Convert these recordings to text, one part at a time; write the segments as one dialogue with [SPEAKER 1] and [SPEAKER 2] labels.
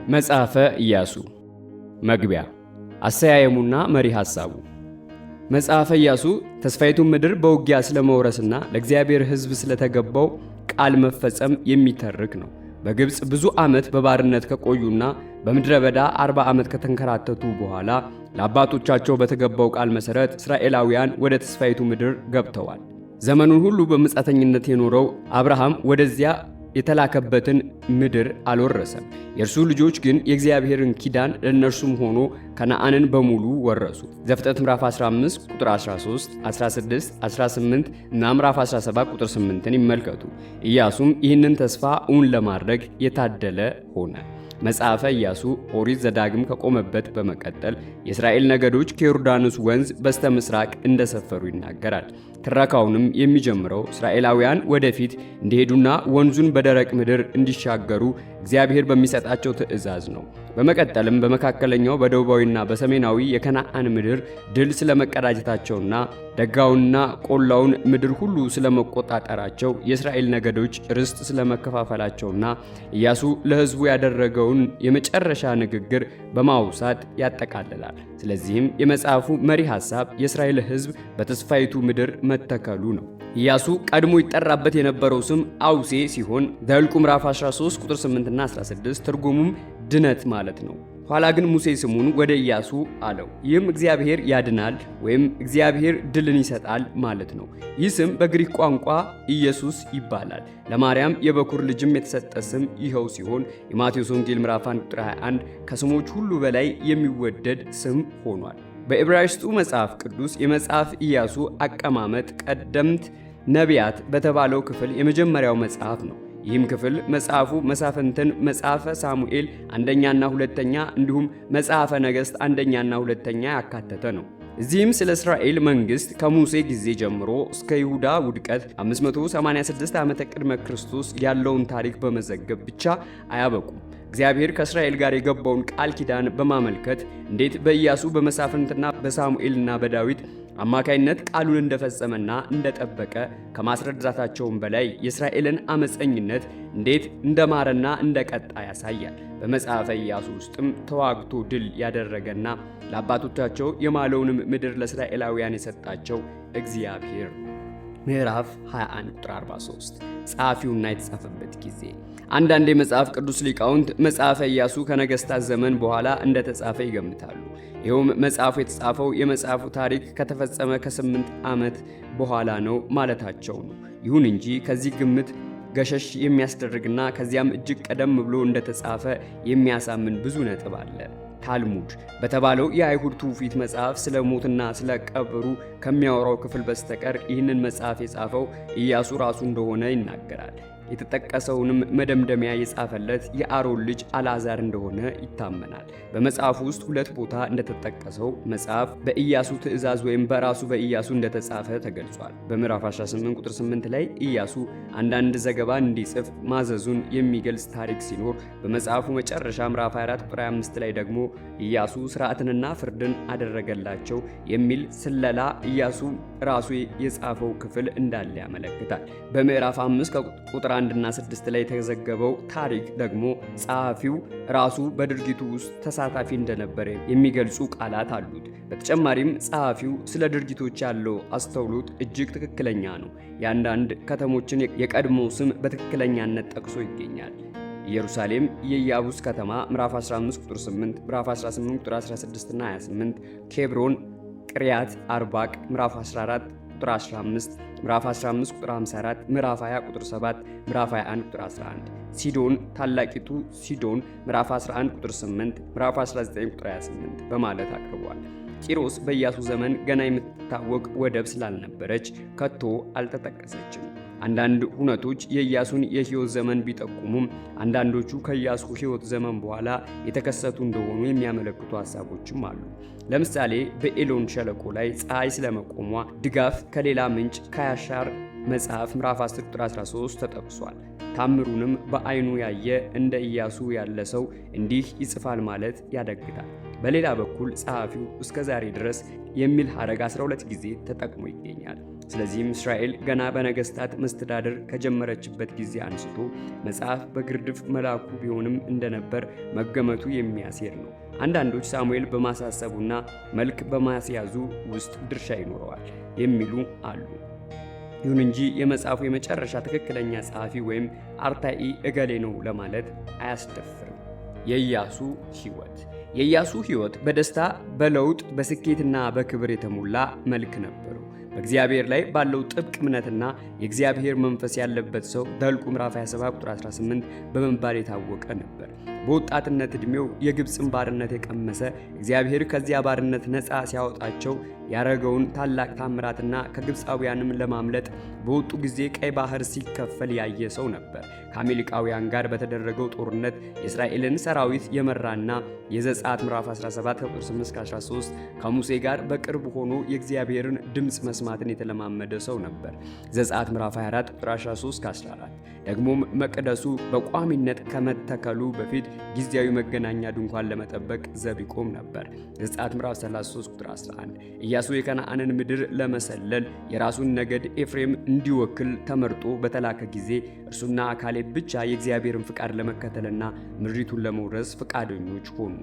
[SPEAKER 1] መጽሐፈ ኢያሱ መግቢያ አሰያየሙና መሪ ሐሳቡ። መጽሐፈ ኢያሱ ተስፋይቱን ምድር በውጊያ ስለመውረስና ለእግዚአብሔር ሕዝብ ስለተገባው ቃል መፈጸም የሚተርክ ነው። በግብፅ ብዙ ዓመት በባርነት ከቆዩና በምድረ በዳ 40 ዓመት ከተንከራተቱ በኋላ ለአባቶቻቸው በተገባው ቃል መሠረት እስራኤላውያን ወደ ተስፋይቱ ምድር ገብተዋል። ዘመኑን ሁሉ በመጻተኝነት የኖረው አብርሃም ወደዚያ የተላከበትን ምድር አልወረሰም። የእርሱ ልጆች ግን የእግዚአብሔርን ኪዳን ለእነርሱም ሆኖ ከነዓንን በሙሉ ወረሱ። ዘፍጥረት ምዕራፍ 15 ቁጥር 13፣ 16፣ 18 እና ምዕራፍ 17 ቁጥር 8ን ይመልከቱ። ኢያሱም ይህንን ተስፋ እውን ለማድረግ የታደለ ሆነ። መጽሐፈ ኢያሱ ኦሪት ዘዳግም ከቆመበት በመቀጠል የእስራኤል ነገዶች ከዮርዳኖስ ወንዝ በስተ ምስራቅ እንደሰፈሩ ይናገራል። ትረካውንም የሚጀምረው እስራኤላውያን ወደፊት እንዲሄዱና ወንዙን በደረቅ ምድር እንዲሻገሩ እግዚአብሔር በሚሰጣቸው ትእዛዝ ነው። በመቀጠልም በመካከለኛው በደቡባዊና በሰሜናዊ የከነዓን ምድር ድል ስለመቀዳጀታቸውና ደጋውንና ቆላውን ምድር ሁሉ ስለመቆጣጠራቸው፣ የእስራኤል ነገዶች ርስት ስለመከፋፈላቸውና ኢያሱ ለሕዝቡ ያደረገውን የመጨረሻ ንግግር በማውሳት ያጠቃልላል። ስለዚህም የመጽሐፉ መሪ ሐሳብ የእስራኤል ሕዝብ በተስፋይቱ ምድር መተከሉ ነው። ኢያሱ ቀድሞ ይጠራበት የነበረው ስም አውሴ ሲሆን ዘኍልቍ ምዕራፍ 13 ቁጥር 8 እና 16 ትርጉሙም ድነት ማለት ነው። ኋላ ግን ሙሴ ስሙን ወደ ኢያሱ አለው። ይህም እግዚአብሔር ያድናል ወይም እግዚአብሔር ድልን ይሰጣል ማለት ነው። ይህ ስም በግሪክ ቋንቋ ኢየሱስ ይባላል። ለማርያም የበኩር ልጅም የተሰጠ ስም ይኸው ሲሆን የማቴዎስ ወንጌል ምዕራፍ 1 ቁጥር 21 ከስሞች ሁሉ በላይ የሚወደድ ስም ሆኗል። በዕብራይስጡ መጽሐፍ ቅዱስ የመጽሐፍ ኢያሱ አቀማመጥ ቀደምት ነቢያት በተባለው ክፍል የመጀመሪያው መጽሐፍ ነው። ይህም ክፍል መጽሐፉ መሳፍንትን፣ መጽሐፈ ሳሙኤል አንደኛና ሁለተኛ እንዲሁም መጽሐፈ ነገሥት አንደኛና ሁለተኛ ያካተተ ነው። እዚህም ስለ እስራኤል መንግሥት ከሙሴ ጊዜ ጀምሮ እስከ ይሁዳ ውድቀት 586 ዓመተ ቅድመ ክርስቶስ ያለውን ታሪክ በመዘገብ ብቻ አያበቁም። እግዚአብሔር ከእስራኤል ጋር የገባውን ቃል ኪዳን በማመልከት እንዴት በኢያሱ በመሳፍንትና በሳሙኤልና በዳዊት አማካይነት ቃሉን እንደፈጸመና እንደጠበቀ ከማስረዳታቸውም በላይ የእስራኤልን አመፀኝነት እንዴት እንደማረና እንደቀጣ ያሳያል። በመጽሐፈ ኢያሱ ውስጥም ተዋግቶ ድል ያደረገና ለአባቶቻቸው የማለውንም ምድር ለእስራኤላውያን የሰጣቸው እግዚአብሔር። ምዕራፍ 21 ቁጥር 43 ጸሐፊውና የተጻፈበት ጊዜ። አንዳንድ የመጽሐፍ ቅዱስ ሊቃውንት መጽሐፈ ኢያሱ ከነገሥታት ዘመን በኋላ እንደተጻፈ ይገምታሉ። ይኸውም መጽሐፉ የተጻፈው የመጽሐፉ ታሪክ ከተፈጸመ ከ8 ዓመት በኋላ ነው ማለታቸው ነው። ይሁን እንጂ ከዚህ ግምት ገሸሽ የሚያስደርግና ከዚያም እጅግ ቀደም ብሎ እንደተጻፈ የሚያሳምን ብዙ ነጥብ አለ። ታልሙድ በተባለው የአይሁድ ትውፊት መጽሐፍ ስለ ሞትና ስለ ቀብሩ ከሚያወራው ክፍል በስተቀር ይህንን መጽሐፍ የጻፈው ኢያሱ ራሱ እንደሆነ ይናገራል። የተጠቀሰውንም መደምደሚያ የጻፈለት የአሮን ልጅ አልዓዛር እንደሆነ ይታመናል። በመጽሐፉ ውስጥ 2 ቦታ እንደተጠቀሰው መጽሐፍ በኢያሱ ትእዛዝ ወይም በራሱ በኢያሱ እንደተጻፈ ተገልጿል። በምዕራፍ 18 ቁጥር 8 ላይ ኢያሱ አንዳንድ ዘገባ እንዲጽፍ ማዘዙን የሚገልጽ ታሪክ ሲኖር፣ በመጽሐፉ መጨረሻ ምዕራፍ 24 ቁጥር 5 ላይ ደግሞ ኢያሱ ሥርዓትንና ፍርድን አደረገላቸው የሚል ስለላ ኢያሱ ራሱ የጻፈው ክፍል እንዳለ ያመለክታል። በምዕራፍ 5 ቁጥር 1 እና 6 ላይ የተዘገበው ታሪክ ደግሞ ጸሐፊው ራሱ በድርጊቱ ውስጥ ተሳታፊ እንደነበረ የሚገልጹ ቃላት አሉት። በተጨማሪም ጸሐፊው ስለ ድርጊቶች ያለው አስተውሎት እጅግ ትክክለኛ ነው። የአንዳንድ ከተሞችን የቀድሞ ስም በትክክለኛነት ጠቅሶ ይገኛል። ኢየሩሳሌም የኢያቡስ ከተማ ምዕራፍ 15 ቁጥር 8፣ ምዕራፍ 18 ቁጥር 16 እና 28፣ ኬብሮን፣ ቅሪያት አርባቅ ምዕራፍ 14 ቁጥር 15፣ ምዕራፍ 15 ቁጥር 54፣ ምዕራፍ 20 ቁጥር 7፣ ምዕራፍ 21 ቁጥር 11፣ ሲዶን፣ ታላቂቱ ሲዶን ምዕራፍ 11 ቁጥር 8፣ ምዕራፍ 19 ቁጥር 28 በማለት አቅርቧል። ቂሮስ በኢያሱ ዘመን ገና የምትታወቅ ወደብ ስላልነበረች ከቶ አልተጠቀሰችም። አንዳንድ ሁነቶች የኢያሱን የሕይወት ዘመን ቢጠቁሙም አንዳንዶቹ ከኢያሱ ሕይወት ዘመን በኋላ የተከሰቱ እንደሆኑ የሚያመለክቱ ሐሳቦችም አሉ። ለምሳሌ በኤሎን ሸለቆ ላይ ፀሐይ ስለመቆሟ ድጋፍ ከሌላ ምንጭ ከያሻር መጽሐፍ ምዕራፍ 10 ቁጥር 13 ተጠቅሷል። ታምሩንም በዓይኑ ያየ እንደ ኢያሱ ያለ ሰው እንዲህ ይጽፋል ማለት ያዳግታል። በሌላ በኩል ጸሐፊው እስከ ዛሬ ድረስ የሚል ሐረግ 12 ጊዜ ተጠቅሞ ይገኛል። ስለዚህም እስራኤል ገና በነገሥታት መስተዳደር ከጀመረችበት ጊዜ አንስቶ መጽሐፍ በግርድፍ መልአኩ ቢሆንም እንደነበር መገመቱ የሚያሴር ነው። አንዳንዶች ሳሙኤል በማሳሰቡና መልክ በማስያዙ ውስጥ ድርሻ ይኖረዋል የሚሉ አሉ። ይሁን እንጂ የመጽሐፉ የመጨረሻ ትክክለኛ ጸሐፊ ወይም አርታኢ እገሌ ነው ለማለት አያስደፍርም። የኢያሱ ሕይወት በደስታ በለውጥ በስኬትና በክብር የተሞላ መልክ ነበረው። በእግዚአብሔር ላይ ባለው ጥብቅ እምነትና የእግዚአብሔር መንፈስ ያለበት ሰው ዘኍልቍ ምዕራፍ 27 ቁጥር 18 በመባል የታወቀ ነበር። በወጣትነት ዕድሜው የግብፅን ባርነት የቀመሰ እግዚአብሔር ከዚያ ባርነት ነፃ ሲያወጣቸው ያረገውን ታላቅ ታምራትና ከግብፃውያንም ለማምለጥ በወጡ ጊዜ ቀይ ባህር ሲከፈል ያየ ሰው ነበር። ከአሜሪካውያን ጋር በተደረገው ጦርነት የእስራኤልን ሰራዊት የመራና የዘጸአት ምዕራፍ 17 ቁጥር 8-13 ከሙሴ ጋር በቅርብ ሆኖ የእግዚአብሔርን ድምፅ መስማትን የተለማመደ ሰው ነበር። ዘጸአት ምዕራፍ 24 ቁጥር 13-14 ደግሞም መቅደሱ በቋሚነት ከመተከሉ በፊት ጊዜያዊ መገናኛ ድንኳን ለመጠበቅ ዘብ ይቆም ነበር። ዘጸአት ምዕራፍ 33 ቁጥር 11 ኢያሱ የከነዓንን ምድር ለመሰለል የራሱን ነገድ ኤፍሬም እንዲወክል ተመርጦ በተላከ ጊዜ እርሱና ካሌብ ብቻ የእግዚአብሔርን ፍቃድ ለመከተልና ምድሪቱን ለመውረስ ፈቃደኞች ሆኑ።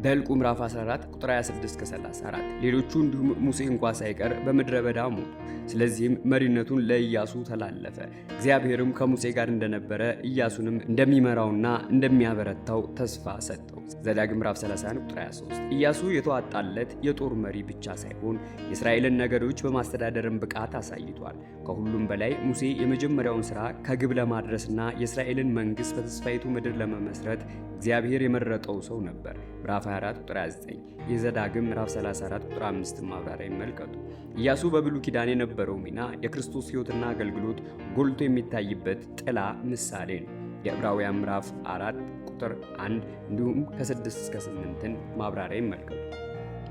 [SPEAKER 1] ዘኍልቍ ምዕራፍ 14 ቁጥር 26-34 ሌሎቹ እንዲሁም ሙሴ እንኳ ሳይቀር በምድረ በዳ ሞቱ። ስለዚህም መሪነቱን ለኢያሱ ተላለፈ። እግዚአብሔርም ከሙሴ ጋር እንደነበረ ኢያሱንም እንደሚመራውና እንደሚያበረታው ተስፋ ሰጠው። ዘዳግም ምዕራፍ 31 ቁጥር 23 ኢያሱ የተዋጣለት የጦር መሪ ብቻ ሳይሆን የእስራኤልን ነገዶች በማስተዳደርም ብቃት አሳይቷል። ከሁሉም በላይ ሙሴ የመጀመሪያውን ሥራ ከግብ ለማድረስና የእስራኤልን መንግሥት በተስፋይቱ ምድር ለመመስረት እግዚአብሔር የመረጠው ሰው ነበር። ምዕራፍ 24 ቁጥር 29 የዘዳግም ምዕራፍ 34 ቁጥር 5 ማብራሪያ ይመልከቱ። ኢያሱ በብሉይ ኪዳን የነበረው ሚና የክርስቶስ ሕይወትና አገልግሎት ጎልቶ የሚታይበት ጥላ ምሳሌ ነው። የዕብራውያን ምዕራፍ 4 ቁጥር 1 እንዲሁም ከ6-8 ማብራሪያ ይመልከቱ።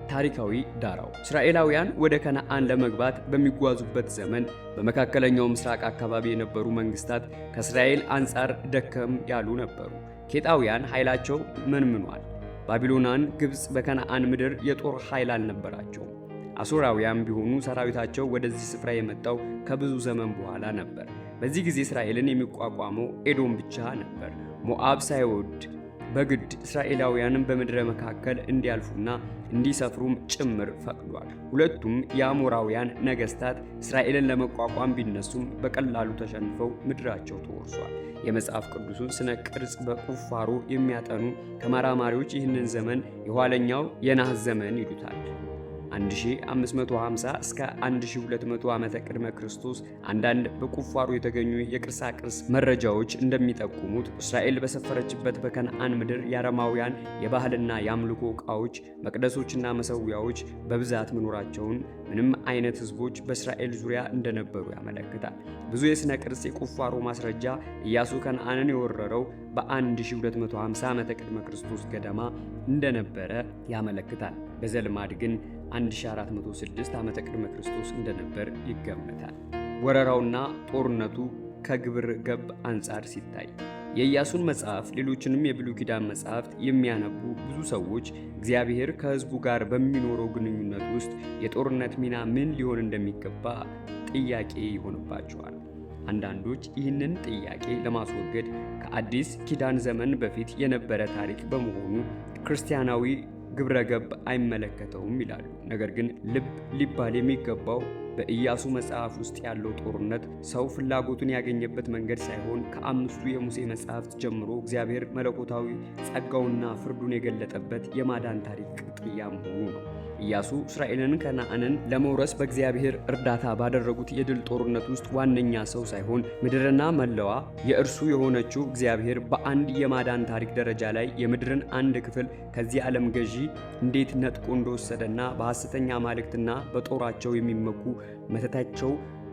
[SPEAKER 1] ታሪካዊ ዳራው እስራኤላውያን ወደ ከነዓን ለመግባት በሚጓዙበት ዘመን በመካከለኛው ምስራቅ አካባቢ የነበሩ መንግስታት ከእስራኤል አንጻር ደከም ያሉ ነበሩ። ኬጣውያን ኃይላቸው መንምኗል። ባቢሎናን፣ ግብፅ በከነዓን ምድር የጦር ኃይል አልነበራቸውም። አሦራውያን ቢሆኑ ሰራዊታቸው ወደዚህ ስፍራ የመጣው ከብዙ ዘመን በኋላ ነበር። በዚህ ጊዜ እስራኤልን የሚቋቋመው ኤዶም ብቻ ነበር። ሞዓብ ሳይወድ በግድ እስራኤላውያንን በምድረ መካከል እንዲያልፉና እንዲሰፍሩም ጭምር ፈቅዷል። ሁለቱም የአሞራውያን ነገሥታት እስራኤልን ለመቋቋም ቢነሱም በቀላሉ ተሸንፈው ምድራቸው ተወርሷል። የመጽሐፍ ቅዱስን ስነ ቅርጽ በቁፋሮ የሚያጠኑ ተመራማሪዎች ይህንን ዘመን የኋለኛው የናስ ዘመን ይሉታል። 1550 እስከ 1200 ዓመተ ቅድመ ክርስቶስ። አንዳንድ በቁፋሮ የተገኙ የቅርሳ ቅርስ መረጃዎች እንደሚጠቁሙት እስራኤል በሰፈረችበት በከነዓን ምድር የአረማውያን የባህልና የአምልኮ ዕቃዎች፣ መቅደሶችና መሠዊያዎች በብዛት መኖራቸውን፣ ምንም አይነት ሕዝቦች በእስራኤል ዙሪያ እንደነበሩ ያመለክታል። ብዙ የሥነ ቅርስ የቁፋሮ ማስረጃ ኢያሱ ከነዓንን የወረረው በ1250 ዓመተ ቅድመ ክርስቶስ ገደማ እንደነበረ ያመለክታል። በዘልማድ ግን 1406 ዓመተ ቅድመ ክርስቶስ እንደነበር ይገመታል። ወረራውና ጦርነቱ ከግብረ ገብ አንጻር ሲታይ የኢያሱን መጽሐፍ፣ ሌሎችንም የብሉይ ኪዳን መጽሐፍት የሚያነቡ ብዙ ሰዎች እግዚአብሔር ከሕዝቡ ጋር በሚኖረው ግንኙነት ውስጥ የጦርነት ሚና ምን ሊሆን እንደሚገባ ጥያቄ ይሆንባቸዋል። አንዳንዶች ይህንን ጥያቄ ለማስወገድ ከአዲስ ኪዳን ዘመን በፊት የነበረ ታሪክ በመሆኑ ክርስቲያናዊ ግብረ ገብ አይመለከተውም ይላሉ። ነገር ግን ልብ ሊባል የሚገባው በኢያሱ መጽሐፍ ውስጥ ያለው ጦርነት ሰው ፍላጎቱን ያገኘበት መንገድ ሳይሆን ከአምስቱ የሙሴ መጽሐፍት ጀምሮ እግዚአብሔር መለኮታዊ ጸጋውና ፍርዱን የገለጠበት የማዳን ታሪክ ቅጥያ መሆኑ ነው። ኢያሱ እስራኤልን ከነዓንን ለመውረስ በእግዚአብሔር እርዳታ ባደረጉት የድል ጦርነት ውስጥ ዋነኛ ሰው ሳይሆን ምድርና መላዋ የእርሱ የሆነችው እግዚአብሔር በአንድ የማዳን ታሪክ ደረጃ ላይ የምድርን አንድ ክፍል ከዚህ ዓለም ገዢ እንዴት ነጥቆ እንደወሰደና በሐሰተኛ አማልክትና በጦራቸው የሚመኩ መተታቸው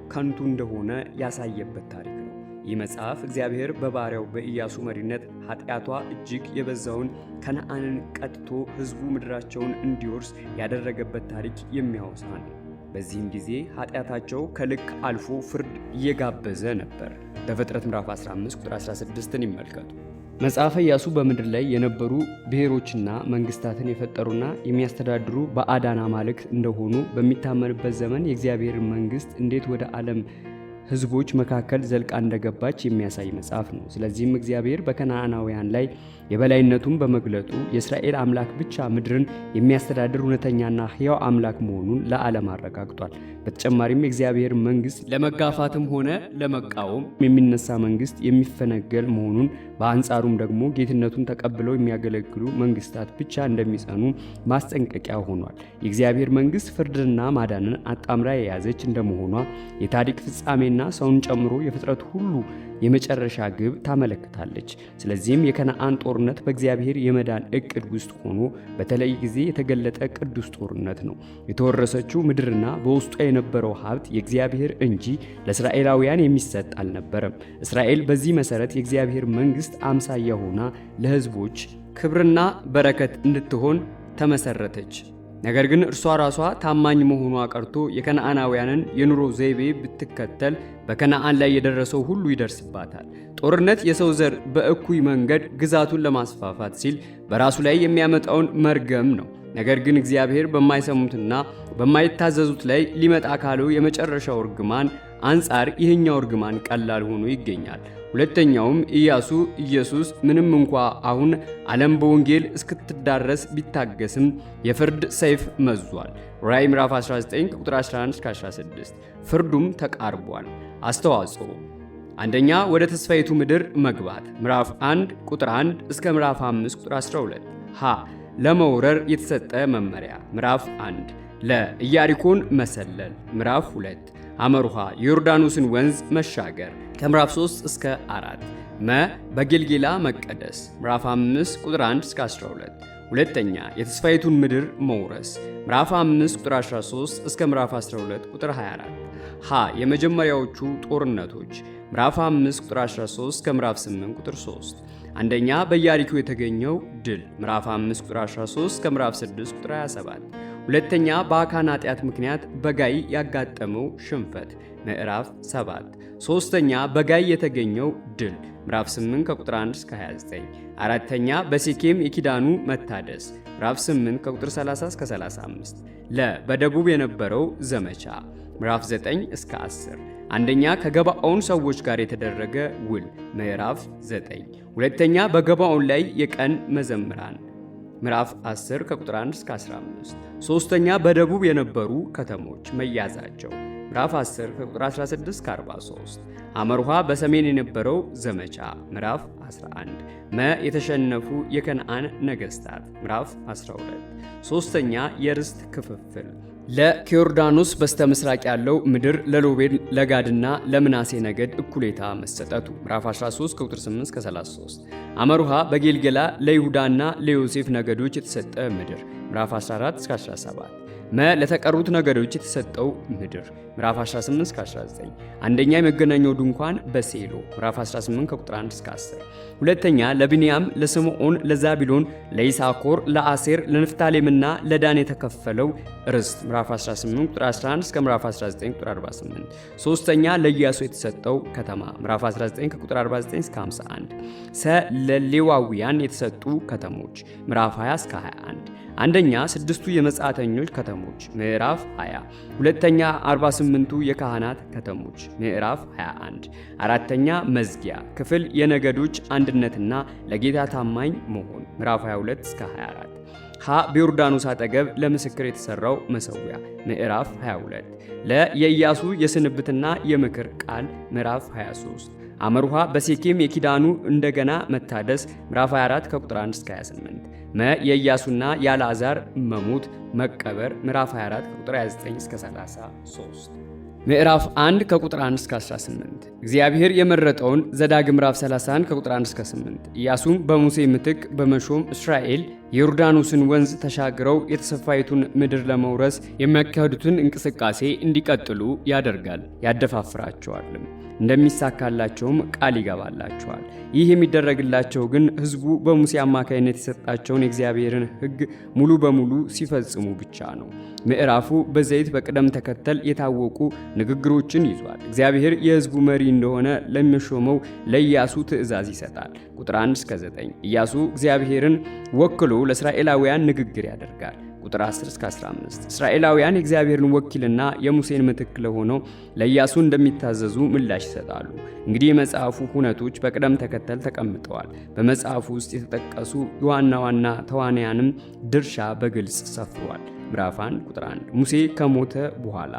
[SPEAKER 1] ከንቱ እንደሆነ ያሳየበት ታሪክ ነው። ይህ መጽሐፍ እግዚአብሔር በባሪያው በኢያሱ መሪነት ኃጢአቷ እጅግ የበዛውን ከነዓንን ቀጥቶ ሕዝቡ ምድራቸውን እንዲወርስ ያደረገበት ታሪክ የሚያወሳ ነው። በዚህም ጊዜ ኃጢአታቸው ከልክ አልፎ ፍርድ እየጋበዘ ነበር። ዘፍጥረት ምዕራፍ 15 ቁጥር 16ን ይመልከቱ። መጽሐፈ ኢያሱ በምድር ላይ የነበሩ ብሔሮችና መንግስታትን የፈጠሩና የሚያስተዳድሩ ባዕዳን አማልክት እንደሆኑ በሚታመንበት ዘመን የእግዚአብሔር መንግስት እንዴት ወደ ዓለም ሕዝቦች መካከል ዘልቃ እንደገባች የሚያሳይ መጽሐፍ ነው። ስለዚህም እግዚአብሔር በከነዓናውያን ላይ የበላይነቱን በመግለጡ የእስራኤል አምላክ ብቻ ምድርን የሚያስተዳድር እውነተኛና ሕያው አምላክ መሆኑን ለዓለም አረጋግጧል። በተጨማሪም የእግዚአብሔር መንግስት ለመጋፋትም ሆነ ለመቃወም የሚነሳ መንግስት የሚፈነገል መሆኑን፣ በአንጻሩም ደግሞ ጌትነቱን ተቀብለው የሚያገለግሉ መንግስታት ብቻ እንደሚጸኑ ማስጠንቀቂያ ሆኗል። የእግዚአብሔር መንግስት ፍርድንና ማዳንን አጣምራ የያዘች እንደመሆኗ የታሪክ ፍጻሜና ሰውን ጨምሮ የፍጥረት ሁሉ የመጨረሻ ግብ ታመለክታለች። ስለዚህም የከነዓን ጦርነት በእግዚአብሔር የመዳን እቅድ ውስጥ ሆኖ በተለይ ጊዜ የተገለጠ ቅዱስ ጦርነት ነው። የተወረሰችው ምድርና በውስጧ የነበረው ሀብት የእግዚአብሔር እንጂ ለእስራኤላውያን የሚሰጥ አልነበረም። እስራኤል በዚህ መሰረት የእግዚአብሔር መንግስት አምሳያ ሆና ለሕዝቦች ክብርና በረከት እንድትሆን ተመሰረተች። ነገር ግን እርሷ ራሷ ታማኝ መሆኗ ቀርቶ የከነዓናውያንን የኑሮ ዘይቤ ብትከተል በከነዓን ላይ የደረሰው ሁሉ ይደርስባታል። ጦርነት የሰው ዘር በእኩይ መንገድ ግዛቱን ለማስፋፋት ሲል በራሱ ላይ የሚያመጣውን መርገም ነው። ነገር ግን እግዚአብሔር በማይሰሙትና በማይታዘዙት ላይ ሊመጣ ካለው የመጨረሻው እርግማን አንጻር ይህኛው እርግማን ቀላል ሆኖ ይገኛል። ሁለተኛውም ኢየሱስ ምንም እንኳ አሁን ዓለም በወንጌል እስክትዳረስ ቢታገስም የፍርድ ሰይፍ መዟል። ራዕይ ምዕራፍ 19 ቁጥር 11-16 ፍርዱም ተቃርቧል። አስተዋጽኦ አንደኛ ወደ ተስፋይቱ ምድር መግባት ምዕራፍ 1 ቁጥር 1 እስከ ምዕራፍ 5 ቁጥር 12 ሀ ለመውረር የተሰጠ መመሪያ ምዕራፍ 1 ለኢያሪኮን መሰለል ምዕራፍ 2 አመሩሃ የዮርዳኖስን ወንዝ መሻገር ከምዕራፍ 3 እስከ 4 በጌልጌላ መቀደስ ምዕራፍ 5 ቁጥር 1 እስከ 12 ሁለተኛ የተስፋይቱን ምድር መውረስ ምዕራፍ 5 ቁጥር 13 እስከ ምዕራፍ 12 ቁጥር 24 ሀ የመጀመሪያዎቹ ጦርነቶች ምዕራፍ 5 ቁጥር 13 እስከ ምዕራፍ 8 ቁጥር 3 አንደኛ በኢያሪኮ የተገኘው ድል ምዕራፍ 5 ቁጥር 13 እስከ ምዕራፍ 6 ቁጥር 27 ሁለተኛ በአካን ኃጢአት ምክንያት በጋይ ያጋጠመው ሽንፈት ምዕራፍ 7 ሶስተኛ በጋይ የተገኘው ድል ምዕራፍ 8 ከቁጥር 1 እስከ 29 አራተኛ በሴኬም የኪዳኑ መታደስ ምዕራፍ 8 ከቁጥር 30 እስከ 35 በደቡብ የነበረው ዘመቻ ምዕራፍ 9 እስከ 10 አንደኛ ከገባኦን ሰዎች ጋር የተደረገ ውል ምዕራፍ 9 ሁለተኛ በገባኦን ላይ የቀን መዘምራን ምዕራፍ 10 ከቁጥር 1 እስከ 15 ሶስተኛ በደቡብ የነበሩ ከተሞች መያዛቸው ምዕራፍ 10 ከቁጥር 16 እስከ 43 አመርሃ በሰሜን የነበረው ዘመቻ ምዕራፍ 11 የተሸነፉ የከነዓን ነገሥታት ምዕራፍ 12 ሶስተኛ የርስት ክፍፍል ከዮርዳኖስ በስተ ምስራቅ ያለው ምድር ለሎቤል ለጋድና ለምናሴ ነገድ እኩሌታ መሰጠቱ ምዕራፍ 13 ከቁጥር 8 እስከ 33 አመሩሃ በጌልገላ ለይሁዳና ለዮሴፍ ነገዶች የተሰጠ ምድር ምዕራፍ 14 እስከ 17 ለተቀሩት ነገዶች የተሰጠው ምድር ምዕራፍ 18 እስከ 19 አንደኛ የመገናኛው ድንኳን በሴሎ ምዕራፍ 18 ከቁጥር 1 እስከ 10 ሁለተኛ ለብንያም ለስምዖን ለዛቢሎን ለይሳኮር ለአሴር ለንፍታሌምና ለዳን የተከፈለው ርስት ምዕራፍ 18 ቁጥር 11 እስከ ምዕራፍ 19 ቁጥር 48 ሶስተኛ ለኢያሱ የተሰጠው ከተማ ምዕራፍ 19 ከቁጥር 49 እስከ 51 ለሌዋውያን የተሰጡ ከተሞች ምዕራፍ 20 እስከ 21 አንደኛ ስድስቱ የመጻተኞች ከተሞች ምዕራፍ 20 ሁለተኛ 48ቱ የካህናት ከተሞች ምዕራፍ 21 አራተኛ መዝጊያ ክፍል የነገዶች አንድነትና ለጌታ ታማኝ መሆን ምዕራፍ 22 እስከ 24 በዮርዳኖስ አጠገብ ለምስክር የተሰራው መሠዊያ ምዕራፍ 22 የኢያሱ የስንብትና የምክር ቃል ምዕራፍ 23 አመሩሃ በሴኬም የኪዳኑ እንደገና መታደስ ምዕራፍ 24 ከቁጥር 1 እስከ 28 የኢያሱና የአልዓዛር መሞት መቀበር ምዕራፍ 24 ከቁጥር 29 እስከ 33 ምዕራፍ 1 ከቁጥር 1 እስከ 18 እግዚአብሔር የመረጠውን ዘዳግም ምዕራፍ 31 ከቁጥር 1 እስከ 8 ኢያሱም በሙሴ ምትክ በመሾም እስራኤል የዮርዳኖስን ወንዝ ተሻግረው የተስፋይቱን ምድር ለመውረስ የሚያካሂዱትን እንቅስቃሴ እንዲቀጥሉ ያደርጋል፣ ያደፋፍራቸዋልም። እንደሚሳካላቸውም ቃል ይገባላቸዋል። ይህ የሚደረግላቸው ግን ሕዝቡ በሙሴ አማካይነት የሰጣቸውን የእግዚአብሔርን ሕግ ሙሉ በሙሉ ሲፈጽሙ ብቻ ነው። ምዕራፉ በዘይት በቅደም ተከተል የታወቁ ንግግሮችን ይዟል። እግዚአብሔር የሕዝቡ መሪ እንደሆነ ለሚሾመው ለኢያሱ ትእዛዝ ይሰጣል። ቁጥር 1 እስከ 9 ኢያሱ እግዚአብሔርን ወክሎ ለእስራኤላውያን ንግግር ያደርጋል። ቁጥር 10 እስከ 15 እስራኤላውያን የእግዚአብሔርን ወኪልና የሙሴን ምትክ ለሆነው ለኢያሱ እንደሚታዘዙ ምላሽ ይሰጣሉ። እንግዲህ የመጽሐፉ ሁነቶች በቅደም ተከተል ተቀምጠዋል። በመጽሐፉ ውስጥ የተጠቀሱ የዋና ዋና ተዋናያንም ድርሻ በግልጽ ሰፍሯል። ምዕራፍ 1 ቁጥር 1 ሙሴ ከሞተ በኋላ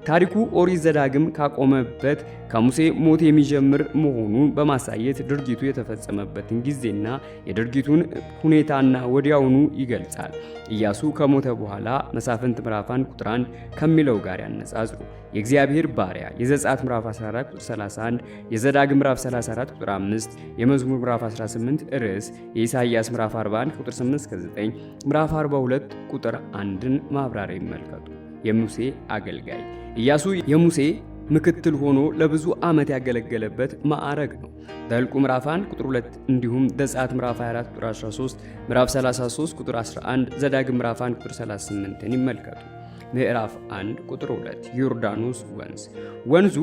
[SPEAKER 1] ታሪኩ ኦሪት ዘዳግም ካቆመበት ከሙሴ ሞት የሚጀምር መሆኑን በማሳየት ድርጊቱ የተፈጸመበትን ጊዜና የድርጊቱን ሁኔታና ወዲያውኑ ይገልጻል። ኢያሱ ከሞተ በኋላ መሳፍንት ምዕራፍ 1 ቁጥር 1 ከሚለው ጋር ያነጻጽሩ። የእግዚአብሔር ባሪያ የዘጸአት ምዕራፍ 14 ቁጥር 31፣ የዘዳግም ምዕራፍ 34 ቁጥር 5፣ የመዝሙር ምዕራፍ 18 ርዕስ፣ የኢሳይያስ ምዕራፍ 41 ቁጥር 8 እስከ 9፣ ምዕራፍ 42 ቁጥር 1ን ማብራሪያ ይመልከቱ። የሙሴ አገልጋይ ኢያሱ የሙሴ ምክትል ሆኖ ለብዙ ዓመት ያገለገለበት ማዕረግ ነው። ዘኍልቍ ምዕራፍ 1 ቁጥር 2 እንዲሁም ዘጸአት ምዕራፍ 24 ቁጥር 13፣ ምዕራፍ 33 ቁጥር 11፣ ዘዳግም ምዕራፍ 1 ቁጥር 38ን ይመልከቱ። ምዕራፍ 1 ቁጥር 2 ዮርዳኖስ ወንዝ። ወንዙ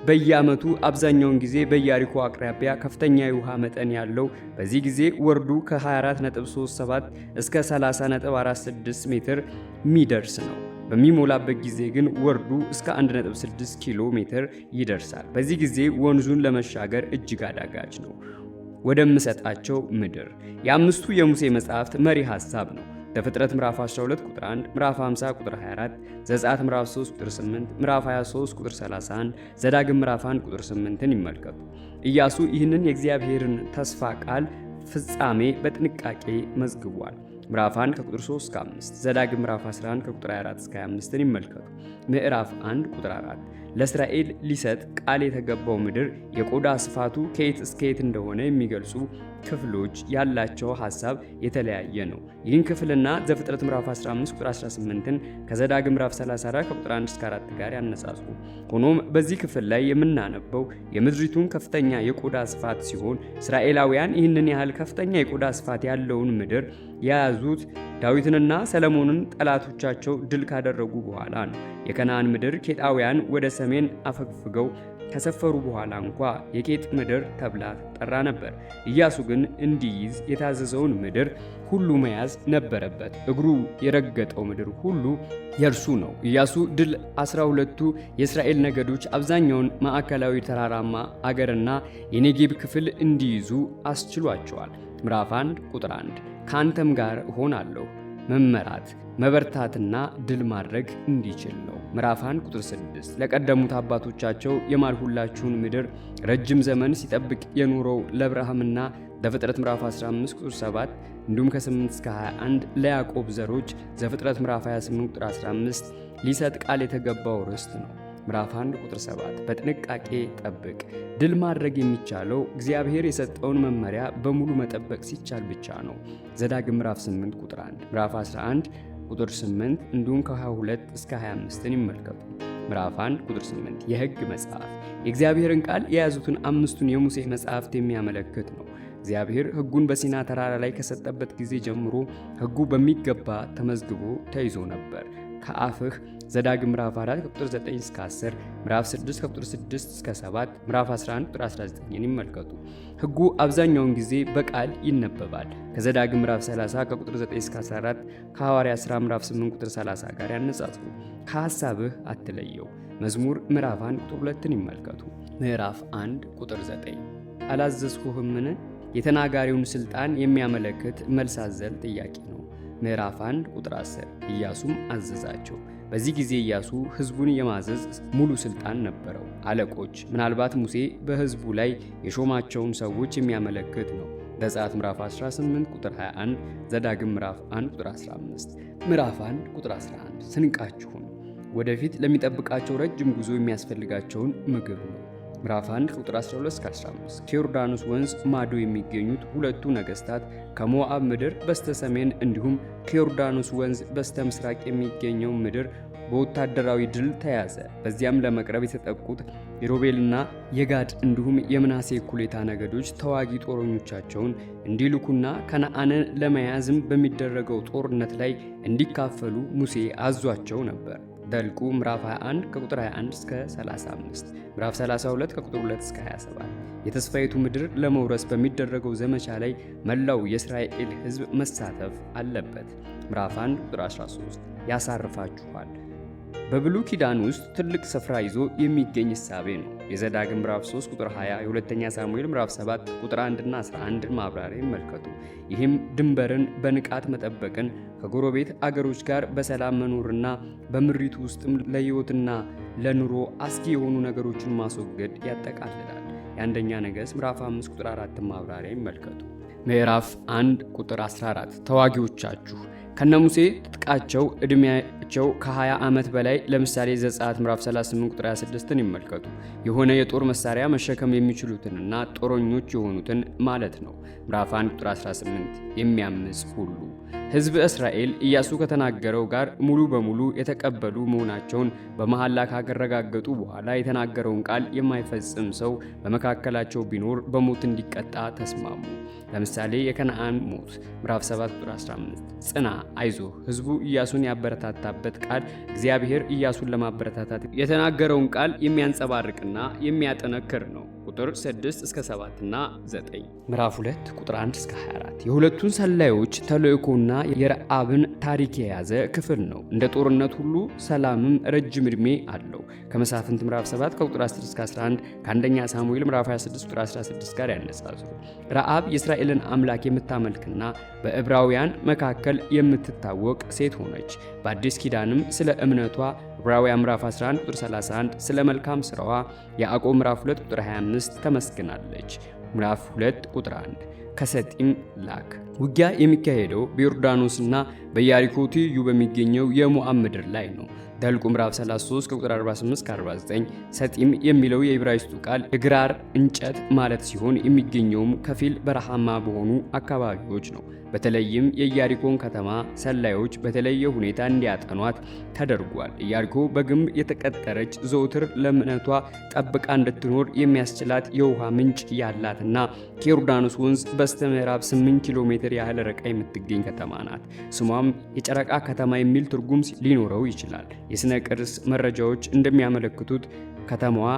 [SPEAKER 1] በየዓመቱ አብዛኛውን ጊዜ በኢያሪኮ አቅራቢያ ከፍተኛ የውሃ መጠን ያለው፣ በዚህ ጊዜ ወርዱ ከ24.37 እስከ 30.46 ሜትር ሚደርስ ነው። በሚሞላበት ጊዜ ግን ወርዱ እስከ 1.6 ኪሎ ሜትር ይደርሳል። በዚህ ጊዜ ወንዙን ለመሻገር እጅግ አዳጋች ነው። ወደምሰጣቸው ምድር የአምስቱ የሙሴ መጻሕፍት መሪ ሐሳብ ነው። ዘፍጥረት ምዕራፍ 12 ቁጥር 1፣ ምዕራፍ 50 ቁጥር 24፣ ዘጸአት ምዕራፍ 3 ቁጥር 8፣ ምዕራፍ 23 ቁጥር 31፣ ዘዳግም ምዕራፍ 1 ቁጥር 8ን ይመልከቱ። ኢያሱ ይህንን የእግዚአብሔርን ተስፋ ቃል ፍጻሜ በጥንቃቄ መዝግቧል። ምዕራፍ 1 ከቁጥር 3 እስከ 5፣ ዘዳግም ምዕራፍ 11 ከቁጥር 24 እስከ 25ን ይመልከቱ። ምዕራፍ 1 ቁጥር 4 ለእስራኤል ሊሰጥ ቃል የተገባው ምድር የቆዳ ስፋቱ ከየት እስከ የት እንደሆነ የሚገልጹ ክፍሎች ያላቸው ሐሳብ የተለያየ ነው። ይህን ክፍልና ዘፍጥረት ምዕራፍ 15 ቁጥር 18ን ከዘዳግም ምዕራፍ 34 ከቁጥር 1 እስከ 4 ጋር ያነጻጽሩ። ሆኖም በዚህ ክፍል ላይ የምናነበው የምድሪቱን ከፍተኛ የቆዳ ስፋት ሲሆን እስራኤላውያን ይህንን ያህል ከፍተኛ የቆዳ ስፋት ያለውን ምድር የያዙት ዳዊትንና ሰለሞንን ጠላቶቻቸው ድል ካደረጉ በኋላ ነው። የከነዓን ምድር ኬጣውያን ወደ ሰሜን አፈግፍገው ከሰፈሩ በኋላ እንኳ የኬጥ ምድር ተብላ ጠራ ነበር። ኢያሱ ግን እንዲይዝ የታዘዘውን ምድር ሁሉ መያዝ ነበረበት። እግሩ የረገጠው ምድር ሁሉ የእርሱ ነው። ኢያሱ ድል 12ቱ የእስራኤል ነገዶች አብዛኛውን ማዕከላዊ ተራራማ አገርና የኔጌብ ክፍል እንዲይዙ አስችሏቸዋል። ምዕራፍ 1 ቁጥር 1 ከአንተም ጋር እሆናለሁ መመራት መበርታትና ድል ማድረግ እንዲችል ነው። ምዕራፍ 1 ቁጥር 6 ለቀደሙት አባቶቻቸው የማልሁላችሁን ምድር ረጅም ዘመን ሲጠብቅ የኖረው ለአብርሃምና ዘፍጥረት ምዕራፍ 15 ቁጥር 7 እንዲሁም ከ8 እስከ 21 ለያዕቆብ ዘሮች ዘፍጥረት ምዕራፍ 28 ቁጥር 15 ሊሰጥ ቃል የተገባው ርስት ነው። ምዕራፍ 1 ቁጥር 7 በጥንቃቄ ጠብቅ። ድል ማድረግ የሚቻለው እግዚአብሔር የሰጠውን መመሪያ በሙሉ መጠበቅ ሲቻል ብቻ ነው። ዘዳግም ምዕራፍ 8 ቁጥር 1፣ ምዕራፍ 11 ቁጥር 8 እንዲሁም ከ22 እስከ 25ን ይመልከቱ። ምዕራፍ 1 ቁጥር 8 የሕግ መጽሐፍ የእግዚአብሔርን ቃል የያዙትን አምስቱን የሙሴ መጽሐፍት የሚያመለክት ነው። እግዚአብሔር ሕጉን በሲና ተራራ ላይ ከሰጠበት ጊዜ ጀምሮ ሕጉ በሚገባ ተመዝግቦ ተይዞ ነበር። ከአፍህ ዘዳግም ምዕራፍ 4 ከቁጥር 9 እስከ 10፣ ምዕራፍ 6 ከቁጥር 6 እስከ 7፣ ምዕራፍ 11 ቁጥር 19ን ይመልከቱ። ሕጉ አብዛኛውን ጊዜ በቃል ይነበባል። ከዘዳግም ምዕራፍ 30 ከቁጥር 9 እስከ 14፣ ከሐዋርያት ሥራ ምዕራፍ 8 ቁጥር 30 ጋር ያነጻጽሩ። ከሐሳብህ አትለየው። መዝሙር ምዕራፍ 1 ቁጥር 2ን ይመልከቱ። ምዕራፍ 1 ቁጥር 9 አላዘዝኩህምን? የተናጋሪውን ስልጣን የሚያመለክት መልስ አዘል ጥያቄ ነው። ምዕራፍ 1 ቁጥር 10 ኢያሱም አዘዛቸው። በዚህ ጊዜ ኢያሱ ሕዝቡን የማዘዝ ሙሉ ስልጣን ነበረው። አለቆች ምናልባት ሙሴ በሕዝቡ ላይ የሾማቸውን ሰዎች የሚያመለክት ነው። ዘጸአት ምዕራፍ 18 ቁጥር 21፣ ዘዳግም ምዕራፍ 1 ቁጥር 15። ምዕራፍ 1 ቁጥር 11 ስንቃችሁን ወደፊት ለሚጠብቃቸው ረጅም ጉዞ የሚያስፈልጋቸውን ምግብ ነው። ምዕራፍ 1 ቁጥር 12-15 ከዮርዳኖስ ወንዝ ማዶ የሚገኙት ሁለቱ ነገሥታት ከሞዓብ ምድር በስተሰሜን እንዲሁም ከዮርዳኖስ ወንዝ በስተምስራቅ የሚገኘው ምድር በወታደራዊ ድል ተያዘ። በዚያም ለመቅረብ የተጠቁት የሮቤልና የጋድ እንዲሁም የምናሴ እኩሌታ ነገዶች ተዋጊ ጦረኞቻቸውን እንዲልኩና ከነዓንን ለመያዝም በሚደረገው ጦርነት ላይ እንዲካፈሉ ሙሴ አዟቸው ነበር። ዘኍልቍ ምዕራፍ 21 ከቁጥር 21 እስከ 35፣ ምዕራፍ 32 ከቁጥር 2 እስከ 27። የተስፋይቱ ምድር ለመውረስ በሚደረገው ዘመቻ ላይ መላው የእስራኤል ሕዝብ መሳተፍ አለበት። ምዕራፍ 1 ቁጥር 13 ያሳርፋችኋል በብሉይ ኪዳን ውስጥ ትልቅ ስፍራ ይዞ የሚገኝ እሳቤ ነው። የዘዳግም ምዕራፍ 3 ቁጥር 20፣ የሁለተኛ ሳሙኤል ምዕራፍ 7 ቁጥር 1 እና 11 ማብራሪያ ይመልከቱ። ይህም ድንበርን በንቃት መጠበቅን፣ ከጎረቤት አገሮች ጋር በሰላም መኖርና በምሪቱ ውስጥም ለሕይወትና ለኑሮ አስጊ የሆኑ ነገሮችን ማስወገድ ያጠቃልላል። የአንደኛ ነገሥት ምዕራፍ 5 ቁጥር 4 ማብራሪያ ይመልከቱ። ምዕራፍ 1 ቁጥር 14 ተዋጊዎቻችሁ ከነሙሴ ትጥቃቸው ዕድሜያቸው ከ20 ዓመት በላይ ለምሳሌ ዘጸአት ምዕራፍ 38 ቁጥር 26ን ይመልከቱ። የሆነ የጦር መሳሪያ መሸከም የሚችሉትንና ጦረኞች የሆኑትን ማለት ነው። ምዕራፍ 1 ቁጥር 18 የሚያምጽ ሁሉ ሕዝብ እስራኤል ኢያሱ ከተናገረው ጋር ሙሉ በሙሉ የተቀበሉ መሆናቸውን በመሐላ ካረጋገጡ በኋላ የተናገረውን ቃል የማይፈጽም ሰው በመካከላቸው ቢኖር በሞት እንዲቀጣ ተስማሙ። ለምሳሌ የከነዓን ሞት ምዕራፍ 7 ቁጥር 15 ጽና አይዞህ። ሕዝቡ ኢያሱን ያበረታታበት ቃል እግዚአብሔር ኢያሱን ለማበረታታት የተናገረውን ቃል የሚያንጸባርቅና የሚያጠነክር ነው። ቁጥር 6 እስከ 7 እና 9 ምዕራፍ 2 ቁጥር 1 እስከ 24 የሁለቱን ሰላዮች ተልእኮና የረዓብን ታሪክ የያዘ ክፍል ነው። እንደ ጦርነት ሁሉ ሰላምም ረጅም ዕድሜ አለው። ከመሳፍንት ምዕራፍ 7 ከቁጥር 10 እስከ 11 ከአንደኛ ሳሙኤል ምዕራፍ 26 ቁጥር 16 ጋር ያነጻጽሩ። ረዓብ የእስራኤልን አምላክ የምታመልክና በዕብራውያን መካከል የምትታወቅ ሴት ሆነች። በአዲስ ኪዳንም ስለ እምነቷ ዕብራውያን ምዕራፍ 11 ቁጥር 31 ስለ መልካም ሥራዋ ያዕቆብ ምዕራፍ 2 ቁጥር 25 ተመስግናለች። ምዕራፍ 2 ቁጥር 1 ከሰጢም ላክ ውጊያ የሚካሄደው በዮርዳኖስና በኢያሪኮ ትይዩ በሚገኘው የሞዓብ ምድር ላይ ነው። ዘኍልቍ ምዕራፍ 33 ከቁጥር 48 እስከ 49 ሰጢም የሚለው የዕብራይስጡ ቃል የግራር እንጨት ማለት ሲሆን የሚገኘውም ከፊል በረሃማ በሆኑ አካባቢዎች ነው። በተለይም የኢያሪኮን ከተማ ሰላዮች በተለየ ሁኔታ እንዲያጠኗት ተደርጓል። ኢያሪኮ በግንብ የተቀጠረች ዘውትር ለእምነቷ ጠብቃ እንድትኖር የሚያስችላት የውሃ ምንጭ ያላትና ከዮርዳኖስ ወንዝ በስተምዕራብ 8 ኪሎ ሜትር ያህል ርቃ የምትገኝ ከተማ ናት። ስሟም የጨረቃ ከተማ የሚል ትርጉም ሊኖረው ይችላል። የሥነ ቅርስ መረጃዎች እንደሚያመለክቱት ከተማዋ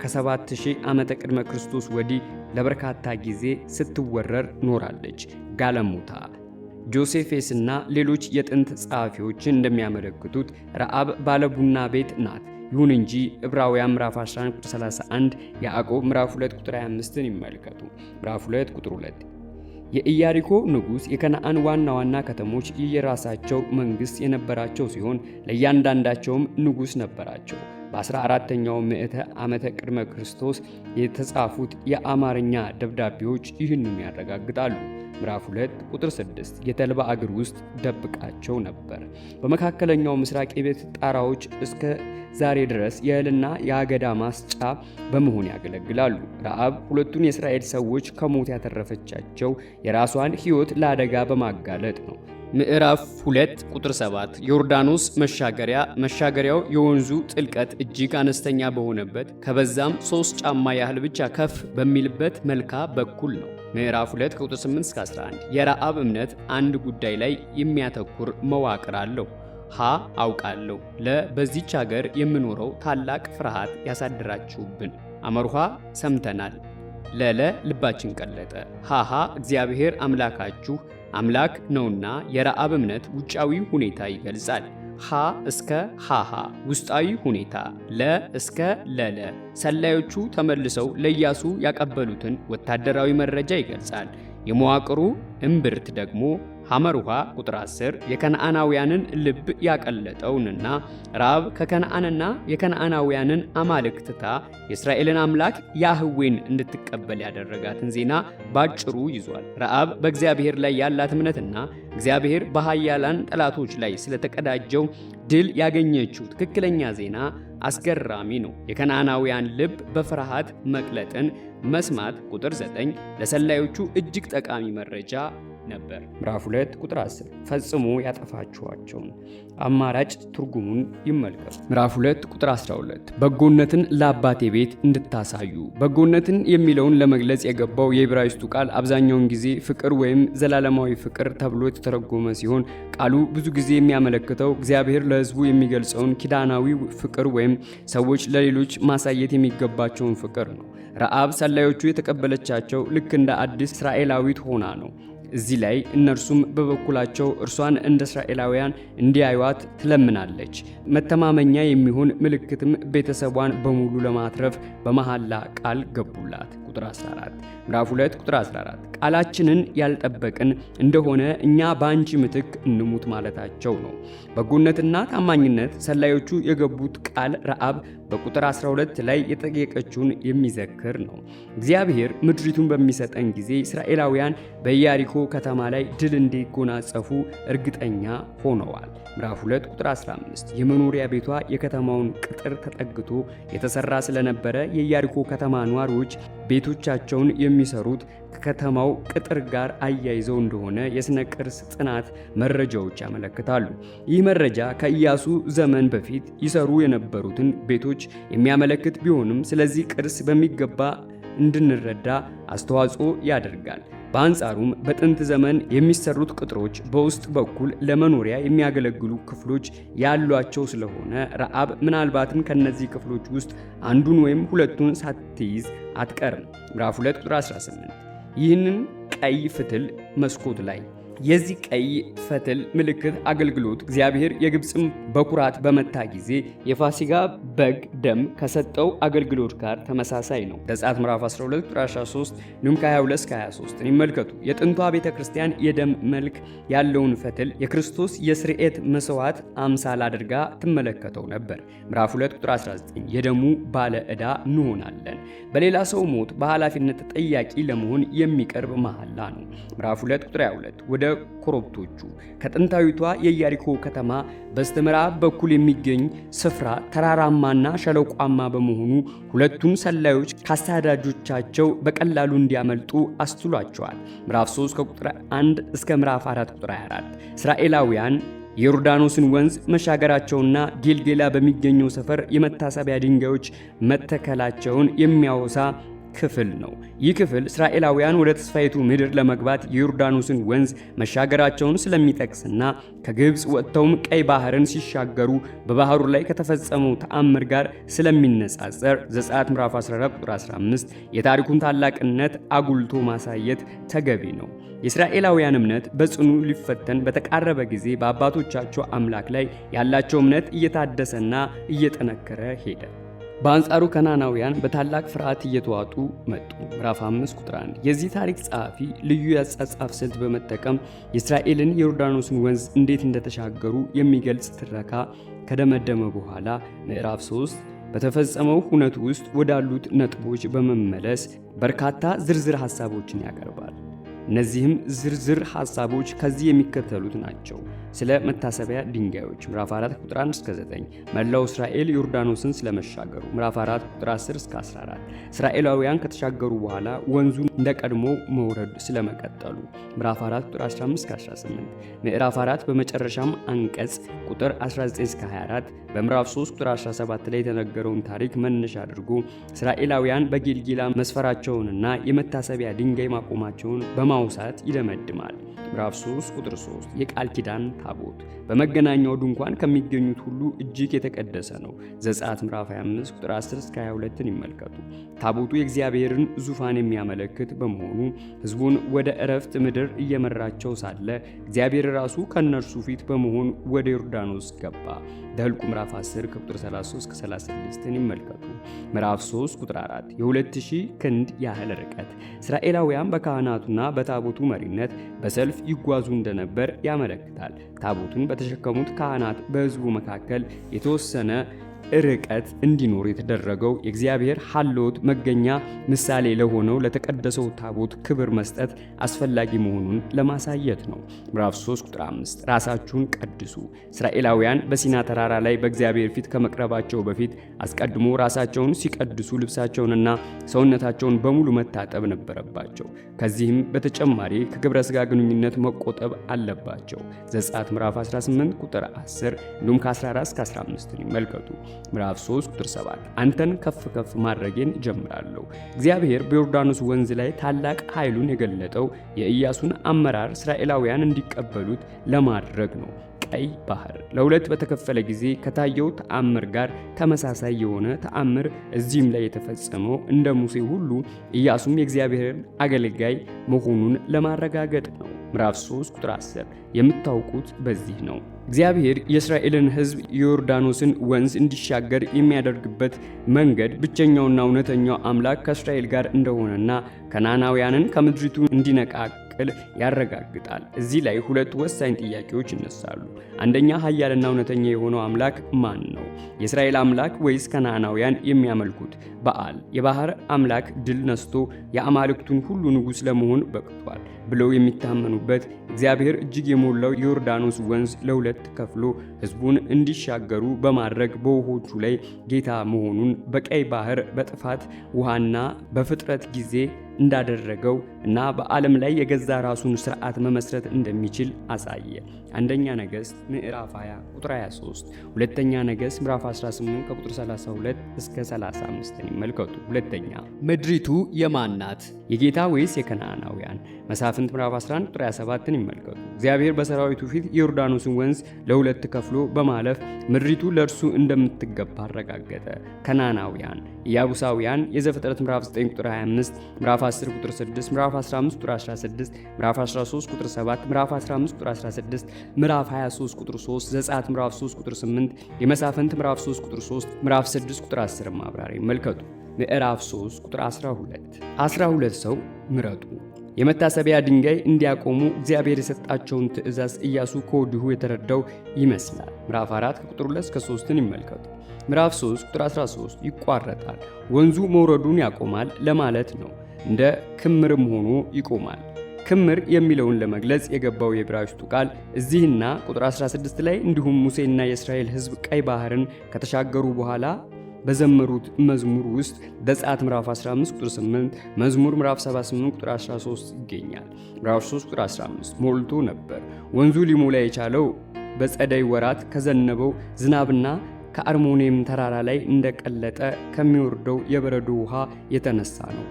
[SPEAKER 1] ከ7000 ዓመተ ቅድመ ክርስቶስ ወዲህ ለበርካታ ጊዜ ስትወረር ኖራለች። ጋለሞታ ጆሴፌስና ሌሎች የጥንት ጸሐፊዎችን እንደሚያመለክቱት ረዓብ ባለቡና ቤት ናት። ይሁን እንጂ ዕብራውያን ምዕራፍ 11 ቁጥር 31፣ ያዕቆብ ምዕራፍ 2 ቁጥር 25ን ይመልከቱ። ምዕራፍ 2 ቁጥር 2 የኢያሪኮ ንጉሥ የከነዓን ዋና ዋና ከተሞች የየራሳቸው መንግሥት የነበራቸው ሲሆን ለእያንዳንዳቸውም ንጉሥ ነበራቸው። በ14ኛው ምዕተ ዓመተ ቅድመ ክርስቶስ የተጻፉት የአማርኛ ደብዳቤዎች ይህንኑ ያረጋግጣሉ። ምዕራፍ 2 ቁጥር 6 የተልባ እግር ውስጥ ደብቃቸው ነበር። በመካከለኛው ምስራቅ የቤት ጣራዎች እስከ ዛሬ ድረስ የእህልና የአገዳ ማስጫ በመሆን ያገለግላሉ። ረዓብ ሁለቱን የእስራኤል ሰዎች ከሞት ያተረፈቻቸው የራሷን ሕይወት ለአደጋ በማጋለጥ ነው። ምዕራፍ 2 ቁጥር 7 ዮርዳኖስ መሻገሪያው የወንዙ ጥልቀት እጅግ አነስተኛ በሆነበት ከበዛም 3 ጫማ ያህል ብቻ ከፍ በሚልበት መልካ በኩል ነው። ምዕራፍ 2 ቁጥር 8 እስከ 11 የረዓብ እምነት አንድ ጉዳይ ላይ የሚያተኩር መዋቅር አለው። ሀ አውቃለሁ፣ ለ በዚች ሀገር የምኖረው ታላቅ ፍርሃት ያሳድራችሁብን፣ አመርሃ ሰምተናል፣ ለለ ልባችን ቀለጠ፣ ሃሃ እግዚአብሔር አምላካችሁ አምላክ ነውና። የረዓብ እምነት ውጫዊ ሁኔታ ይገልጻል። ሀ እስከ ሃሃ ውስጣዊ ሁኔታ፣ ለ እስከ ለለ ሰላዮቹ ተመልሰው ለኢያሱ ያቀበሉትን ወታደራዊ መረጃ ይገልጻል። የመዋቅሩ እምብርት ደግሞ ሐመሩሃ ቁጥር 10 የከነዓናውያንን ልብ ያቀለጠውንና ረዓብ ከከነዓንና የከነዓናውያንን አማልክት ትታ የእስራኤልን አምላክ ያህዌን እንድትቀበል ያደረጋትን ዜና ባጭሩ ይዟል። ረዓብ በእግዚአብሔር ላይ ያላት እምነትና እግዚአብሔር በኃያላን ጠላቶች ላይ ስለተቀዳጀው ድል ያገኘችው ትክክለኛ ዜና አስገራሚ ነው። የከነዓናውያን ልብ በፍርሃት መቅለጥን መስማት ቁጥር 9 ለሰላዮቹ እጅግ ጠቃሚ መረጃ ነበር። ምዕራፍ 2 ቁጥር 10 ፈጽሞ ያጠፋችኋቸውን አማራጭ ትርጉሙን ይመልከቱ። ምዕራፍ 2 ቁጥር 12 በጎነትን ለአባቴ ቤት እንድታሳዩ። በጎነትን የሚለውን ለመግለጽ የገባው የዕብራይስጡ ቃል አብዛኛውን ጊዜ ፍቅር ወይም ዘላለማዊ ፍቅር ተብሎ የተተረጎመ ሲሆን ቃሉ ብዙ ጊዜ የሚያመለክተው እግዚአብሔር ለሕዝቡ የሚገልጸውን ኪዳናዊ ፍቅር ወይም ሰዎች ለሌሎች ማሳየት የሚገባቸውን ፍቅር ነው። ረዓብ ሰላዮቹ የተቀበለቻቸው ልክ እንደ አዲስ እስራኤላዊት ሆና ነው። እዚህ ላይ እነርሱም በበኩላቸው እርሷን እንደ እስራኤላውያን እንዲያዩዋት ትለምናለች። መተማመኛ የሚሆን ምልክትም ቤተሰቧን በሙሉ ለማትረፍ በመሐላ ቃል ገቡላት። ቁጥር 14 ምዕራፍ 2 ቁጥር 14 ቃላችንን ያልጠበቅን እንደሆነ እኛ በአንቺ ምትክ እንሙት ማለታቸው ነው። በጎነትና ታማኝነት ሰላዮቹ የገቡት ቃል ረዓብ በቁጥር 12 ላይ የጠየቀችውን የሚዘክር ነው። እግዚአብሔር ምድሪቱን በሚሰጠን ጊዜ እስራኤላውያን በኢያሪኮ ከተማ ላይ ድል እንዲጎናጸፉ እርግጠኛ ሆነዋል። ምዕራፍ 2 ቁጥር 15 የመኖሪያ ቤቷ የከተማውን ቅጥር ተጠግቶ የተሰራ ስለነበረ የኢያሪኮ ከተማ ነዋሪዎች ቤቶቻቸውን የሚሰሩት ከከተማው ቅጥር ጋር አያይዘው እንደሆነ የሥነ ቅርስ ጥናት መረጃዎች ያመለክታሉ። ይህ መረጃ ከኢያሱ ዘመን በፊት ይሰሩ የነበሩትን ቤቶች የሚያመለክት ቢሆንም ስለዚህ ቅርስ በሚገባ እንድንረዳ አስተዋጽኦ ያደርጋል። በአንጻሩም በጥንት ዘመን የሚሰሩት ቅጥሮች በውስጥ በኩል ለመኖሪያ የሚያገለግሉ ክፍሎች ያሏቸው ስለሆነ ረዓብ ምናልባትም ከነዚህ ክፍሎች ውስጥ አንዱን ወይም ሁለቱን ሳትይዝ አትቀርም። ምዕራፍ 2 ቁጥር 18 ይህንን ቀይ ፍትል መስኮት ላይ የዚህ ቀይ ፈትል ምልክት አገልግሎት እግዚአብሔር የግብፅም በኩራት በመታ ጊዜ የፋሲጋ በግ ደም ከሰጠው አገልግሎት ጋር ተመሳሳይ ነው። ዘጸአት ምዕራፍ 12 ቁጥር 13 እንዲሁም ከ22 እስከ 23 ይመልከቱ። የጥንቷ ቤተ ክርስቲያን የደም መልክ ያለውን ፈትል የክርስቶስ የስርኤት መስዋዕት አምሳል አድርጋ ትመለከተው ነበር። ምዕራፍ 2 ቁጥር 19 የደሙ ባለ ዕዳ እንሆናለን። በሌላ ሰው ሞት በኃላፊነት ተጠያቂ ለመሆን የሚቀርብ መሐላ ነው። ምዕራፍ 2 ቁጥር 22 ወደ ኮረብቶቹ ከጥንታዊቷ የኢያሪኮ ከተማ በስተምዕራብ በኩል የሚገኝ ስፍራ ተራራማና ሸለቋማ በመሆኑ ሁለቱን ሰላዮች ከአሳዳጆቻቸው በቀላሉ እንዲያመልጡ አስችሏቸዋል። ምዕራፍ 3 ከቁጥር 1 እስከ ምዕራፍ 4 ቁጥር 24 እስራኤላውያን የዮርዳኖስን ወንዝ መሻገራቸውና ጌልጌላ በሚገኘው ሰፈር የመታሰቢያ ድንጋዮች መተከላቸውን የሚያወሳ ክፍል ነው። ይህ ክፍል እስራኤላውያን ወደ ተስፋይቱ ምድር ለመግባት የዮርዳኖስን ወንዝ መሻገራቸውን ስለሚጠቅስና ከግብፅ ወጥተውም ቀይ ባህርን ሲሻገሩ በባህሩ ላይ ከተፈጸመው ተአምር ጋር ስለሚነጻጸር ዘጸአት ምዕራፍ 14 ቁጥር 15 የታሪኩን ታላቅነት አጉልቶ ማሳየት ተገቢ ነው። የእስራኤላውያን እምነት በጽኑ ሊፈተን በተቃረበ ጊዜ በአባቶቻቸው አምላክ ላይ ያላቸው እምነት እየታደሰና እየጠነከረ ሄደ። በአንጻሩ ከነዓናውያን በታላቅ ፍርሃት እየተዋጡ መጡ። ምዕራፍ 5 ቁጥር 1 የዚህ ታሪክ ጸሐፊ ልዩ የአጻጻፍ ስልት በመጠቀም የእስራኤልን የዮርዳኖስን ወንዝ እንዴት እንደተሻገሩ የሚገልጽ ትረካ ከደመደመ በኋላ ምዕራፍ 3 በተፈጸመው ሁነት ውስጥ ወዳሉት ነጥቦች በመመለስ በርካታ ዝርዝር ሐሳቦችን ያቀርባል። እነዚህም ዝርዝር ሐሳቦች ከዚህ የሚከተሉት ናቸው። ስለ መታሰቢያ ድንጋዮች ምዕራፍ 4 ቁጥር 1 እስከ 9፣ መላው እስራኤል ዮርዳኖስን ስለመሻገሩ ምዕራፍ 4 ቁጥር 10 እስከ 14፣ እስራኤላውያን ከተሻገሩ በኋላ ወንዙን እንደቀድሞ መውረድ ስለመቀጠሉ ምዕራፍ 4 ቁጥር 15 እስከ 18፣ ምዕራፍ 4 በመጨረሻም አንቀጽ ቁጥር 19 እስከ 24 በምዕራፍ 3 ቁጥር 17 ላይ የተነገረውን ታሪክ መነሻ አድርጎ እስራኤላውያን በጌልጌላ መስፈራቸውንና የመታሰቢያ ድንጋይ ማቆማቸውን በማውሳት ይደመድማል። ምዕራፍ 3 ቁጥር 3 የቃል ኪዳን ታቦት በመገናኛው ድንኳን ከሚገኙት ሁሉ እጅግ የተቀደሰ ነው። ዘጸአት ምዕራፍ 25 ቁጥር 10 እስከ 22ን ይመልከቱ። ታቦቱ የእግዚአብሔርን ዙፋን የሚያመለክት በመሆኑ ሕዝቡን ወደ ዕረፍት ምድር እየመራቸው ሳለ እግዚአብሔር ራሱ ከነርሱ ፊት በመሆን ወደ ዮርዳኖስ ገባ። ዘኍልቍ ምዕራፍ 10 ከቁጥር 33 እስከ 36ን ይመልከቱ። ምዕራፍ 3 ቁጥር 4 የ2000 ክንድ ያህል ርቀት እስራኤላውያን በካህናቱና በታቦቱ መሪነት በሰልፍ ይጓዙ እንደነበር ያመለክታል። ታቦቱን በተሸከሙት ካህናት በሕዝቡ መካከል የተወሰነ ርቀት እንዲኖር የተደረገው የእግዚአብሔር ሀልዎት መገኛ ምሳሌ ለሆነው ለተቀደሰው ታቦት ክብር መስጠት አስፈላጊ መሆኑን ለማሳየት ነው። ምዕራፍ 3 ቁጥር 5 ራሳችሁን ቀድሱ። እስራኤላውያን በሲና ተራራ ላይ በእግዚአብሔር ፊት ከመቅረባቸው በፊት አስቀድሞ ራሳቸውን ሲቀድሱ ልብሳቸውንና ሰውነታቸውን በሙሉ መታጠብ ነበረባቸው። ከዚህም በተጨማሪ ከግብረ ሥጋ ግንኙነት መቆጠብ አለባቸው። ዘጸአት ምዕራፍ 18 ቁጥር 10 እንዲሁም ከ14 እስከ 15 ይመልከቱ። ምዕራፍ 3 ቁጥር 7 አንተን ከፍ ከፍ ማድረጌን ጀምራለሁ። እግዚአብሔር በዮርዳኖስ ወንዝ ላይ ታላቅ ኃይሉን የገለጠው የኢያሱን አመራር እስራኤላውያን እንዲቀበሉት ለማድረግ ነው። ቀይ ባህር ለሁለት በተከፈለ ጊዜ ከታየው ተአምር ጋር ተመሳሳይ የሆነ ተአምር እዚህም ላይ የተፈጸመው እንደ ሙሴ ሁሉ ኢያሱም የእግዚአብሔርን አገልጋይ መሆኑን ለማረጋገጥ ነው። ምዕራፍ 3 ቁጥር 10 የምታውቁት በዚህ ነው። እግዚአብሔር የእስራኤልን ሕዝብ የዮርዳኖስን ወንዝ እንዲሻገር የሚያደርግበት መንገድ ብቸኛውና እውነተኛው አምላክ ከእስራኤል ጋር እንደሆነና ከነዓናውያንን ከምድሪቱ እንዲነቃቅል ያረጋግጣል። እዚህ ላይ ሁለት ወሳኝ ጥያቄዎች ይነሳሉ። አንደኛ፣ ኃያልና እውነተኛ የሆነው አምላክ ማን ነው? የእስራኤል አምላክ ወይስ ከነዓናውያን የሚያመልኩት በዓል? የባህር አምላክ ድል ነስቶ የአማልክቱን ሁሉ ንጉሥ ለመሆን በቅቷል ብለው የሚታመኑበት እግዚአብሔር እጅግ የሞላው የዮርዳኖስ ወንዝ ለሁለት ከፍሎ ሕዝቡን እንዲሻገሩ በማድረግ በውሆቹ ላይ ጌታ መሆኑን በቀይ ባህር በጥፋት ውሃና በፍጥረት ጊዜ እንዳደረገው እና በዓለም ላይ የገዛ ራሱን ሥርዓት መመስረት እንደሚችል አሳየ። አንደኛ ነገሥት ምዕራፍ 20 ቁጥር 23፣ ሁለተኛ ነገሥት ምዕራፍ 18 ከቁጥር 32 እስከ 35 ይመልከቱ። ሁለተኛ፣ ምድሪቱ የማን ናት? የጌታ ወይስ የከነዓናውያን? መሳፍንት ምዕራፍ 11 ቁጥር 27 ይመልከቱ። እግዚአብሔር በሰራዊቱ ፊት የዮርዳኖስን ወንዝ ለሁለት ከፍሎ በማለፍ ምድሪቱ ለእርሱ እንደምትገባ አረጋገጠ። ከነዓናውያን፣ ኢያቡሳውያን የዘፍጥረት ምዕራፍ 9 ቁጥር 25፣ ምዕራፍ 10 ቁጥር 6፣ ምዕራፍ 15 ቁጥር 16፣ ምዕራፍ 13 ቁጥር 7፣ ምዕራፍ 15 ቁጥር 16፣ ምዕራፍ 23 ቁጥር 3፣ ዘጸአት ምዕራፍ 3 ቁጥር 8፣ የመሳፍንት ምዕራፍ 3 ቁጥር 3፣ ምዕራፍ 6 ቁጥር 10 ማብራሪያ ይመልከቱ። ምዕራፍ 3 ቁጥር 12 ሰው ምረጡ። የመታሰቢያ ድንጋይ እንዲያቆሙ እግዚአብሔር የሰጣቸውን ትእዛዝ ኢያሱ ከወዲሁ የተረዳው ይመስላል። ምዕራፍ 4 ከቁጥር 2 እስከ 3 ይመልከቱ። ምዕራፍ 3 ቁጥር 13 ይቋረጣል። ወንዙ መውረዱን ያቆማል ለማለት ነው። እንደ ክምርም ሆኖ ይቆማል። ክምር የሚለውን ለመግለጽ የገባው የዕብራይስጡ ቃል እዚህና ቁጥር 16 ላይ እንዲሁም ሙሴና የእስራኤል ሕዝብ ቀይ ባህርን ከተሻገሩ በኋላ በዘመሩት መዝሙር ውስጥ ዘጸአት ምዕራፍ 15 ቁጥር 8፣ መዝሙር ምዕራፍ 78 ቁጥር 13 ይገኛል። ምዕራፍ 3 ቁጥር 15 ሞልቶ ነበር። ወንዙ ሊሞላ የቻለው በጸደይ ወራት ከዘነበው ዝናብና ከአርሞኒየም ተራራ ላይ እንደቀለጠ ከሚወርደው የበረዶ ውሃ የተነሳ ነው።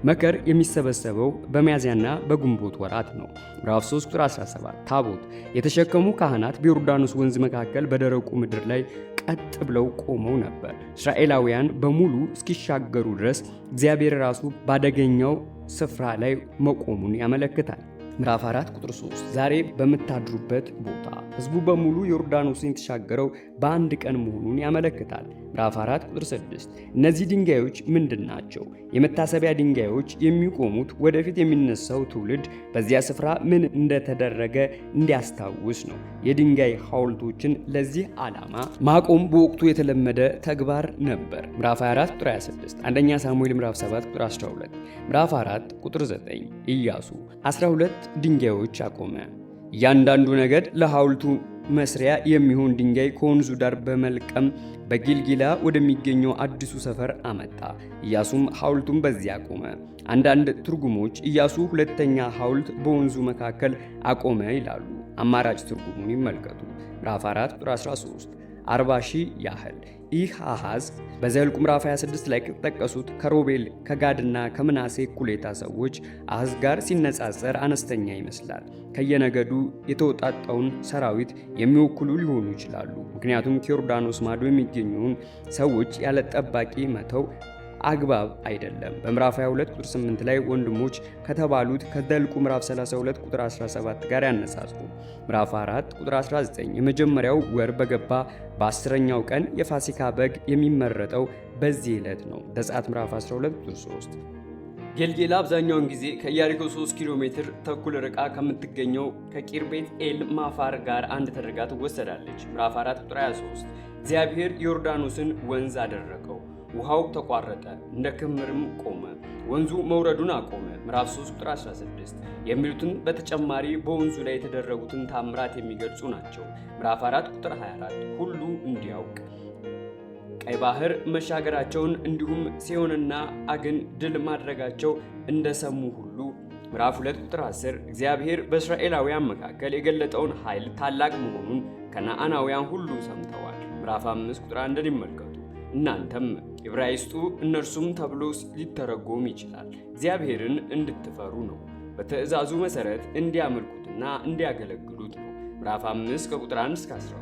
[SPEAKER 1] መከር የሚሰበሰበው በሚያዝያና በግንቦት ወራት ነው። ምዕራፍ 3 ቁጥር 17 ታቦት የተሸከሙ ካህናት በዮርዳኖስ ወንዝ መካከል በደረቁ ምድር ላይ ቀጥ ብለው ቆመው ነበር። እስራኤላውያን በሙሉ እስኪሻገሩ ድረስ እግዚአብሔር ራሱ ባደገኛው ስፍራ ላይ መቆሙን ያመለክታል። ምዕራፍ 4 ቁጥር 3 ዛሬ በምታድሩበት ቦታ ሕዝቡ በሙሉ ዮርዳኖስን የተሻገረው በአንድ ቀን መሆኑን ያመለክታል። ምዕራፍ 4 ቁጥር 6 እነዚህ ድንጋዮች ምንድን ናቸው? የመታሰቢያ ድንጋዮች የሚቆሙት ወደፊት የሚነሳው ትውልድ በዚያ ስፍራ ምን እንደተደረገ እንዲያስታውስ ነው። የድንጋይ ሐውልቶችን ለዚህ ዓላማ ማቆም በወቅቱ የተለመደ ተግባር ነበር። ምዕራፍ 24 ቁጥር 26 አንደኛ ሳሙኤል ምዕራፍ 7 ቁጥር 12 ምዕራፍ 4 ቁጥር 9 ኢያሱ 12 ድንጋዮች አቆመ። እያንዳንዱ ነገድ ለሐውልቱ መስሪያ የሚሆን ድንጋይ ከወንዙ ዳር በመልቀም በጊልጊላ ወደሚገኘው አዲሱ ሰፈር አመጣ። ኢያሱም ሐውልቱን በዚያ አቆመ። አንዳንድ ትርጉሞች ኢያሱ ሁለተኛ ሐውልት በወንዙ መካከል አቆመ ይላሉ። አማራጭ ትርጉሙን ይመልከቱ። ምዕራፍ 4 ቁጥር 13 40,000 ያህል። ይህ አሃዝ በዘኍልቍ ምዕራፍ 26 ላይ ከተጠቀሱት ከሮቤል ከጋድና ከምናሴ እኩሌታ ሰዎች አሃዝ ጋር ሲነጻጸር አነስተኛ ይመስላል። ከየነገዱ የተወጣጣውን ሰራዊት የሚወክሉ ሊሆኑ ይችላሉ። ምክንያቱም ከዮርዳኖስ ማዶ የሚገኙን ሰዎች ያለ ጠባቂ መተው አግባብ አይደለም። በምዕራፍ 22 ቁጥር 8 ላይ ወንድሞች ከተባሉት ከዘኍልቍ ምዕራፍ 32 ቁጥር 17 ጋር ያነጻጽሩ። ምዕራፍ 4 ቁጥር 19 የመጀመሪያው ወር በገባ በ10ኛው ቀን የፋሲካ በግ የሚመረጠው በዚህ ዕለት ነው። ዘጸአት ምዕራፍ 12 ቁጥር 3 ጌልጌላ አብዛኛውን ጊዜ ከኢያሪኮ 3 ኪሎ ሜትር ተኩል ርቃ ከምትገኘው ከቂርቤት ኤል ማፋር ጋር አንድ ተደርጋ ትወሰዳለች። ምዕራፍ 4 ቁጥር 23 እግዚአብሔር ዮርዳኖስን ወንዝ አደረቀው፣ ውሃው ተቋረጠ፣ እንደ ክምርም ቆመ፣ ወንዙ መውረዱን አቆመ። ምዕራፍ 3 ቁጥር 16 የሚሉትን በተጨማሪ በወንዙ ላይ የተደረጉትን ታምራት የሚገልጹ ናቸው። ምዕራፍ 4 ቁጥር 24 ሁሉ እንዲያውቅ ቀይ ባህር መሻገራቸውን እንዲሁም ሴዮንና አግን ድል ማድረጋቸው እንደሰሙ ሁሉ። ምዕራፍ 2 ቁጥር 10 እግዚአብሔር በእስራኤላውያን መካከል የገለጠውን ኃይል ታላቅ መሆኑን ከነዓናውያን ሁሉ ሰምተዋል። ምዕራፍ 5 ቁጥር 1 ይመልከቱ። እናንተም ዕብራይስጡ እነርሱም ተብሎ ሊተረጎም ይችላል፣ እግዚአብሔርን እንድትፈሩ ነው፣ በትእዛዙ መሠረት እንዲያመልኩትና እንዲያገለግሉት ነው። ምዕራፍ 5 ከቁጥር 1 እስከ 12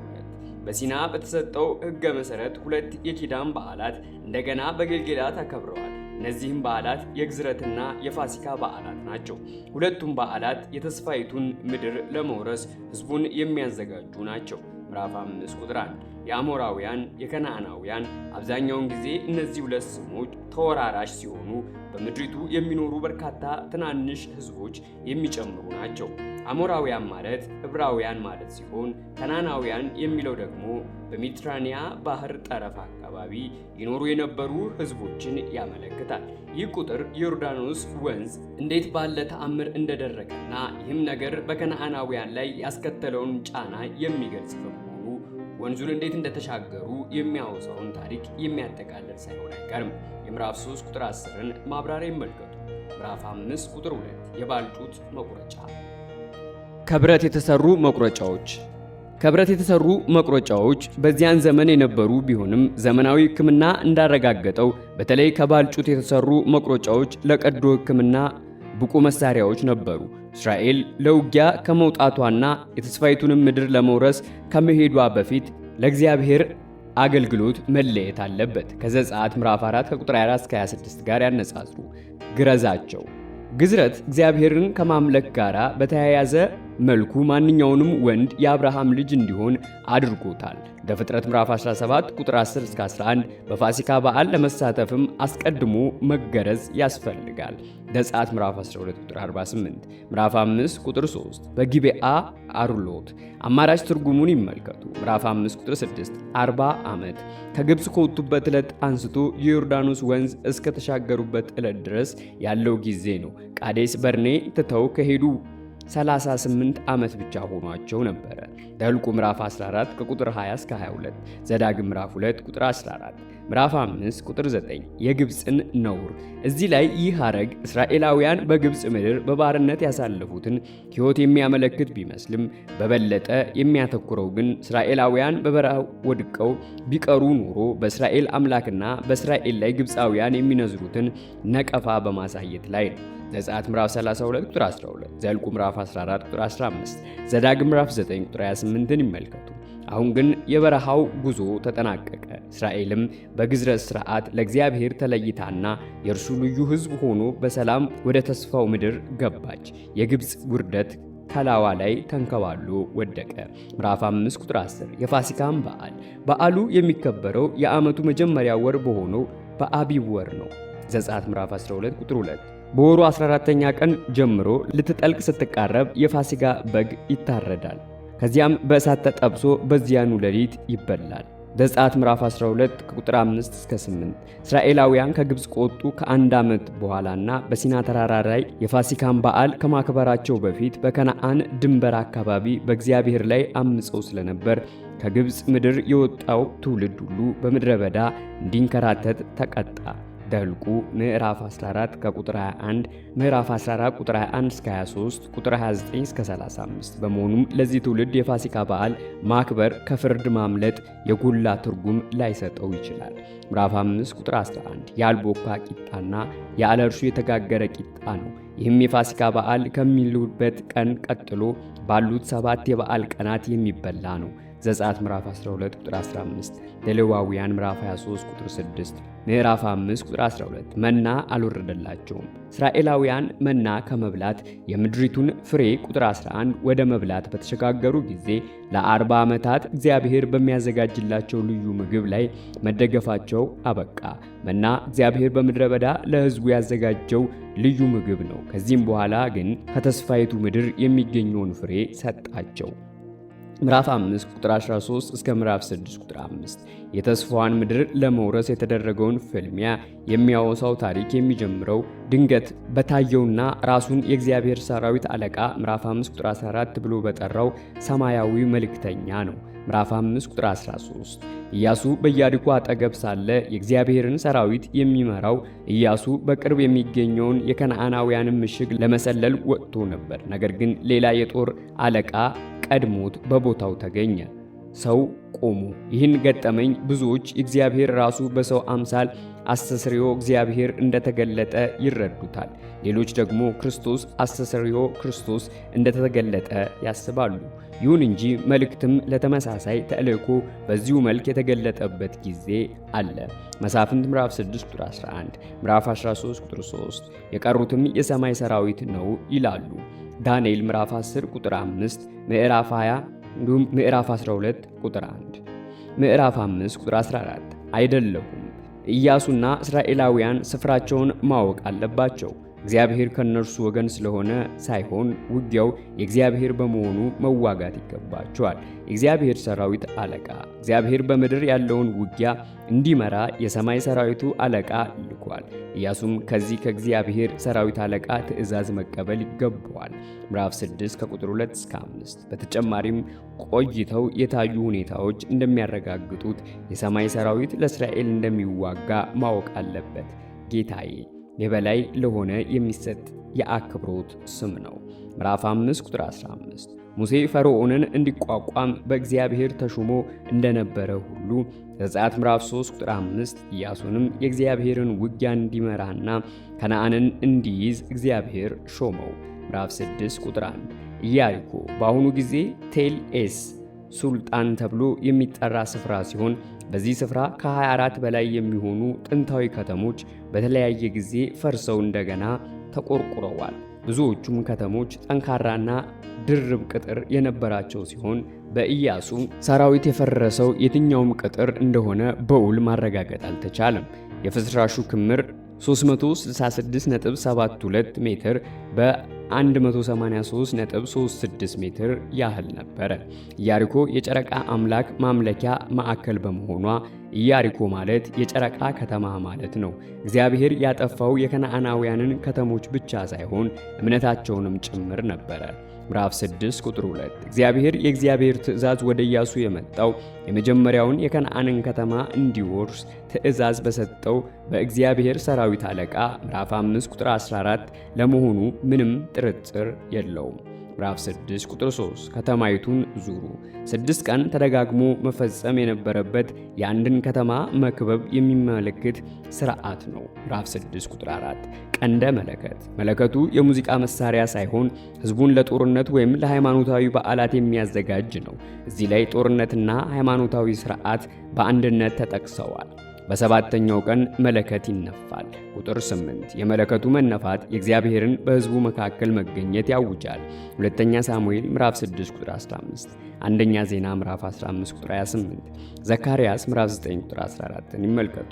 [SPEAKER 1] በሲና በተሰጠው ሕገ መሠረት 2 የኪዳን በዓላት እንደገና በጌልጌላ ተከብረዋል። እነዚህም በዓላት የግዝረትና የፋሲካ በዓላት ናቸው። ሁለቱም በዓላት የተስፋይቱን ምድር ለመውረስ ሕዝቡን የሚያዘጋጁ ናቸው። ምዕራፍ 5 ቁጥር 1 የአሞራውያን፣ የከነዓናውያን አብዛኛውን ጊዜ እነዚህ ሁለት ስሞች ተወራራሽ ሲሆኑ በምድሪቱ የሚኖሩ በርካታ ትናንሽ ሕዝቦች የሚጨምሩ ናቸው። አሞራውያን ማለት ዕብራውያን ማለት ሲሆን ከነዓናውያን የሚለው ደግሞ በሜዲትራኒያ ባህር ጠረፍ አካባቢ ይኖሩ የነበሩ ሕዝቦችን ያመለክታል። ይህ ቁጥር የዮርዳኖስ ወንዝ እንዴት ባለ ተአምር እንደደረቀና ይህም ነገር በከነዓናውያን ላይ ያስከተለውን ጫና የሚገልጽ በመሆኑ ወንዙን እንዴት እንደተሻገሩ የሚያወሳውን ታሪክ የሚያጠቃልል ሳይሆን አይቀርም። የምዕራፍ 3 ቁጥር 10ን ማብራሪያ ይመልከቱ። ምዕራፍ 5 ቁጥር 2 የባልጩት መቁረጫ። ከብረት የተሰሩ መቁረጫዎች። ከብረት የተሰሩ መቁረጫዎች በዚያን ዘመን የነበሩ ቢሆንም ዘመናዊ ሕክምና እንዳረጋገጠው በተለይ ከባልጩት የተሰሩ መቁረጫዎች ለቀዶ ሕክምና ብቁ መሳሪያዎች ነበሩ። እስራኤል ለውጊያ ከመውጣቷና የተስፋይቱንም ምድር ለመውረስ ከመሄዷ በፊት ለእግዚአብሔር አገልግሎት መለየት አለበት። ከዘጸአት ምዕራፍ 4 ከቁጥር 24 እስከ 26 ጋር ያነጻጽሩ። ግረዛቸው። ግዝረት እግዚአብሔርን ከማምለክ ጋር በተያያዘ መልኩ ማንኛውንም ወንድ የአብርሃም ልጅ እንዲሆን አድርጎታል። ዘፍጥረት ምዕራፍ 17 ቁጥር 10 እስከ 11 በፋሲካ በዓል ለመሳተፍም አስቀድሞ መገረዝ ያስፈልጋል። ዘጸአት ምዕራፍ 12 ቁጥር 48 ምዕራፍ 5 ቁጥር 3 በጊቤአ አሩሎት። አማራጭ ትርጉሙን ይመልከቱ። ምዕራፍ 5 ቁጥር 6 40 ዓመት ከግብፅ ከወጡበት ዕለት አንስቶ የዮርዳኖስ ወንዝ እስከ ተሻገሩበት ዕለት ድረስ ያለው ጊዜ ነው። ቃዴስ በርኔ ትተው ከሄዱ 38 ዓመት ብቻ ሆኗቸው ነበረ። ዘኍልቍ ምዕራፍ 14 ከቁጥር 20 እስከ 22፣ ዘዳግም ምዕራፍ 2 ቁጥር 14፣ ምዕራፍ 5 ቁጥር 9 የግብፅን ነውር። እዚህ ላይ ይህ ሐረግ እስራኤላውያን በግብፅ ምድር በባርነት ያሳለፉትን ሕይወት የሚያመለክት ቢመስልም በበለጠ የሚያተኩረው ግን እስራኤላውያን በበረሃ ወድቀው ቢቀሩ ኖሮ በእስራኤል አምላክና በእስራኤል ላይ ግብፃውያን የሚነዝሩትን ነቀፋ በማሳየት ላይ ነው። ዘጸአት ምዕራፍ 32 ቁጥር 12፣ ዘኍልቍ ምዕራፍ 14 ቁጥር 15፣ ዘዳግም ምዕራፍ 9 ቁጥር 28ን ይመልከቱ። አሁን ግን የበረሃው ጉዞ ተጠናቀቀ። እስራኤልም በግዝረት ሥርዓት ለእግዚአብሔር ተለይታና የእርሱ ልዩ ሕዝብ ሆኖ በሰላም ወደ ተስፋው ምድር ገባች። የግብፅ ውርደት ከላዋ ላይ ተንከባሎ ወደቀ። ምዕራፍ 5 ቁጥር 10 የፋሲካም በዓል። በዓሉ የሚከበረው የዓመቱ መጀመሪያ ወር በሆነው በአቢብ ወር ነው። ዘጸአት ምዕራፍ 12 ቁጥር 2 በወሩ 14ኛ ቀን ጀምሮ ልትጠልቅ ስትቃረብ የፋሲካ በግ ይታረዳል። ከዚያም በእሳት ተጠብሶ በዚያኑ ሌሊት ይበላል። ዘጸአት ምዕራፍ 12 ከቁጥር 5 እስከ 8 እስራኤላውያን ከግብፅ ከወጡ ከአንድ ዓመት በኋላና በሲና ተራራ ላይ የፋሲካን በዓል ከማክበራቸው በፊት በከነዓን ድንበር አካባቢ በእግዚአብሔር ላይ አምፀው ስለነበር ከግብፅ ምድር የወጣው ትውልድ ሁሉ በምድረ በዳ እንዲንከራተት ተቀጣ። ዘኍልቍ ምዕራፍ 14 ከቁጥር 21፣ ምዕራፍ 14 ቁጥር 21 እስከ 23፣ ቁጥር 29 እስከ 35። በመሆኑም ለዚህ ትውልድ የፋሲካ በዓል ማክበር ከፍርድ ማምለጥ የጎላ ትርጉም ላይሰጠው ይችላል። ምዕራፍ 5 ቁጥር 11 ያልቦካ ቂጣና ያለ እርሾ የተጋገረ ቂጣ ነው። ይህም የፋሲካ በዓል ከሚውልበት ቀን ቀጥሎ ባሉት 7 የበዓል ቀናት የሚበላ ነው። ዘጸአት ምዕራፍ 12 ቁጥር 15፣ ዘሌዋውያን ምዕራፍ 23 ቁጥር 6 ምዕራፍ 5 ቁጥር 12 መና አልወረደላቸውም። እስራኤላውያን መና ከመብላት የምድሪቱን ፍሬ ቁጥር 11 ወደ መብላት በተሸጋገሩ ጊዜ ለ40 ዓመታት እግዚአብሔር በሚያዘጋጅላቸው ልዩ ምግብ ላይ መደገፋቸው አበቃ። መና እግዚአብሔር በምድረ በዳ ለሕዝቡ ያዘጋጀው ልዩ ምግብ ነው። ከዚህም በኋላ ግን ከተስፋይቱ ምድር የሚገኘውን ፍሬ ሰጣቸው። ምዕራፍ 5 ቁጥር 13 እስከ ምዕራፍ 6 ቁጥር 5 የተስፋዋን ምድር ለመውረስ የተደረገውን ፍልሚያ የሚያወሳው ታሪክ የሚጀምረው ድንገት በታየውና ራሱን የእግዚአብሔር ሰራዊት አለቃ ምዕራፍ 5 ቁጥር 14 ብሎ በጠራው ሰማያዊ መልእክተኛ ነው። ምዕራፍ 5 ቁጥር 13 ኢያሱ በኢያሪኮ አጠገብ ሳለ የእግዚአብሔርን ሰራዊት የሚመራው ኢያሱ በቅርብ የሚገኘውን የከነዓናውያንን ምሽግ ለመሰለል ወጥቶ ነበር። ነገር ግን ሌላ የጦር አለቃ ቀድሞት በቦታው ተገኘ። ሰው ቆሞ ይህን ገጠመኝ ብዙዎች እግዚአብሔር ራሱ በሰው አምሳል አስተስርዮ እግዚአብሔር እንደተገለጠ ይረዱታል። ሌሎች ደግሞ ክርስቶስ አስተስርዮ ክርስቶስ እንደተገለጠ ያስባሉ። ይሁን እንጂ መልእክትም ለተመሳሳይ ተልእኮ በዚሁ መልክ የተገለጠበት ጊዜ አለ። መሳፍንት ምዕራፍ 6 ቁጥር 11፣ ምዕራፍ 13 ቁጥር 3 የቀሩትም የሰማይ ሰራዊት ነው ይላሉ። ዳንኤል ምዕራፍ 10 ቁጥር 5፣ ምዕራፍ 20 እንዲሁም ምዕራፍ 12 ቁጥር 1፣ ምዕራፍ 5 ቁጥር 14 አይደለሁም። ኢያሱና እስራኤላውያን ስፍራቸውን ማወቅ አለባቸው። እግዚአብሔር ከነርሱ ወገን ስለሆነ ሳይሆን ውጊያው የእግዚአብሔር በመሆኑ መዋጋት ይገባቸዋል። የእግዚአብሔር ሰራዊት አለቃ እግዚአብሔር በምድር ያለውን ውጊያ እንዲመራ የሰማይ ሰራዊቱ አለቃ ልኳል። ኢያሱም ከዚህ ከእግዚአብሔር ሰራዊት አለቃ ትእዛዝ መቀበል ይገባዋል። ምዕራፍ 6 ከቁጥር 2 እስከ 5። በተጨማሪም ቆይተው የታዩ ሁኔታዎች እንደሚያረጋግጡት የሰማይ ሰራዊት ለእስራኤል እንደሚዋጋ ማወቅ አለበት። ጌታዬ የበላይ ለሆነ የሚሰጥ የአክብሮት ስም ነው። ምዕራፍ 5 ቁጥር 15 ሙሴ ፈርዖንን እንዲቋቋም በእግዚአብሔር ተሹሞ እንደነበረ ሁሉ ዘጸአት ምዕራፍ 3 ቁጥር 5 ኢያሱንም የእግዚአብሔርን ውጊያ እንዲመራና ከነዓንን እንዲይዝ እግዚአብሔር ሾመው። ምዕራፍ 6 ቁጥር 1 ኢያሪኮ በአሁኑ ጊዜ ቴል ኤስ ሱልጣን ተብሎ የሚጠራ ስፍራ ሲሆን በዚህ ስፍራ ከ24 በላይ የሚሆኑ ጥንታዊ ከተሞች በተለያየ ጊዜ ፈርሰው እንደገና ተቆርቁረዋል። ብዙዎቹም ከተሞች ጠንካራና ድርብ ቅጥር የነበራቸው ሲሆን በኢያሱ ሰራዊት የፈረሰው የትኛውም ቅጥር እንደሆነ በውል ማረጋገጥ አልተቻለም። የፍርስራሹ ክምር 366.72 ሜትር በ183.36 ሜትር ያህል ነበረ። ኢያሪኮ የጨረቃ አምላክ ማምለኪያ ማዕከል በመሆኗ ኢያሪኮ ማለት የጨረቃ ከተማ ማለት ነው። እግዚአብሔር ያጠፋው የከነዓናውያንን ከተሞች ብቻ ሳይሆን እምነታቸውንም ጭምር ነበረ። ምዕራፍ 6 ቁጥር 2 የእግዚአብሔር ትእዛዝ ወደ ኢያሱ የመጣው የመጀመሪያውን የከነዓንን ከተማ እንዲወርስ ትእዛዝ በሰጠው በእግዚአብሔር ሰራዊት አለቃ ምዕራፍ 5 ቁጥር 14 ለመሆኑ ምንም ጥርጥር የለውም። ምዕራፍ 6 ቁጥር 3 ከተማይቱን ዙሩ። 6 ቀን ተደጋግሞ መፈጸም የነበረበት የአንድን ከተማ መክበብ የሚመለከት ሥርዓት ነው። ምዕራፍ 6 ቁጥር 4 ቀንደ መለከት መለከቱ የሙዚቃ መሳሪያ ሳይሆን ሕዝቡን ለጦርነት ወይም ለሃይማኖታዊ በዓላት የሚያዘጋጅ ነው። እዚህ ላይ ጦርነትና ሃይማኖታዊ ሥርዓት በአንድነት ተጠቅሰዋል። በሰባተኛው ቀን መለከት ይነፋል። ቁጥር 8 የመለከቱ መነፋት የእግዚአብሔርን በሕዝቡ መካከል መገኘት ያውጃል። ሁለተኛ ሳሙኤል ምዕራፍ 6 ቁጥር 15፣ አንደኛ ዜና ምዕራፍ 15 ቁጥር 28፣ ዘካርያስ ምዕራፍ 9 ቁጥር 14ን ይመልከቱ።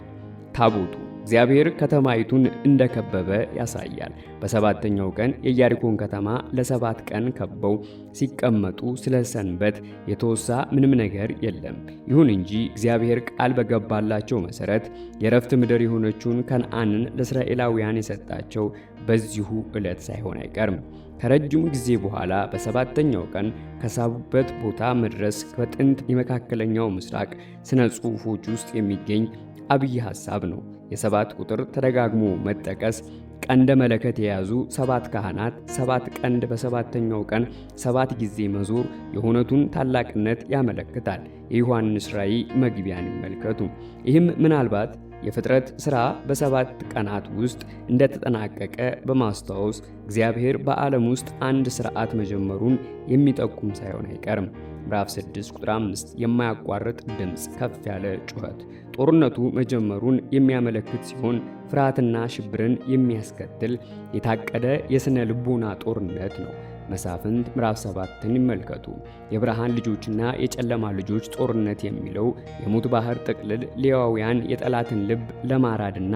[SPEAKER 1] ታቦቱ እግዚአብሔር ከተማይቱን እንደከበበ ያሳያል። በሰባተኛው ቀን የኢያሪኮን ከተማ ለ7 ቀን ከበው ሲቀመጡ ስለ ሰንበት የተወሳ ምንም ነገር የለም። ይሁን እንጂ እግዚአብሔር ቃል በገባላቸው መሰረት የረፍት ምድር የሆነችውን ከነዓንን ለእስራኤላውያን የሰጣቸው በዚሁ ዕለት ሳይሆን አይቀርም። ከረጅም ጊዜ በኋላ በሰባተኛው ቀን ከሳቡበት ቦታ መድረስ በጥንት የመካከለኛው ምስራቅ ስነ ጽሑፎች ውስጥ የሚገኝ አብይ ሐሳብ ነው። የ7 ቁጥር ተደጋግሞ መጠቀስ ቀንደ መለከት የያዙ 7 ካህናት 7 ቀንድ በሰባተኛው ቀን 7 ጊዜ መዞር የሆነቱን ታላቅነት ያመለክታል። የዮሐንስ ራእይ መግቢያን ይመልከቱ። ይህም ምናልባት የፍጥረት ሥራ በ7 ቀናት ውስጥ እንደተጠናቀቀ በማስታወስ እግዚአብሔር በዓለም ውስጥ አንድ ሥርዓት መጀመሩን የሚጠቁም ሳይሆን አይቀርም። ምዕራፍ 6 ቁጥር 5 የማያቋርጥ ድምፅ፣ ከፍ ያለ ጩኸት። ጦርነቱ መጀመሩን የሚያመለክት ሲሆን ፍርሃትና ሽብርን የሚያስከትል የታቀደ የሥነ ልቦና ጦርነት ነው። መሳፍንት ምዕራፍ 7ን ይመልከቱ። የብርሃን ልጆችና የጨለማ ልጆች ጦርነት የሚለው የሙት ባህር ጥቅልል ሌዋውያን የጠላትን ልብ ለማራድና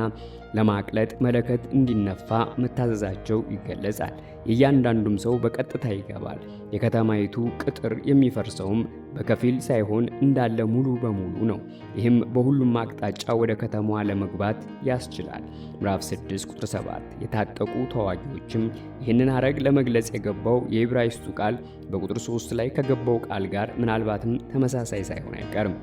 [SPEAKER 1] ለማቅለጥ መለከት እንዲነፋ መታዘዛቸው ይገለጻል። የእያንዳንዱም ሰው በቀጥታ ይገባል። የከተማይቱ ቅጥር የሚፈርሰውም በከፊል ሳይሆን እንዳለ ሙሉ በሙሉ ነው። ይህም በሁሉም አቅጣጫ ወደ ከተማዋ ለመግባት ያስችላል። ምዕራፍ 6 ቁጥር 7 የታጠቁ ተዋጊዎችም ይህንን ሐረግ ለመግለጽ የገባው የዕብራይስጡ ቃል በቁጥር 3 ላይ ከገባው ቃል ጋር ምናልባትም ተመሳሳይ ሳይሆን አይቀርም።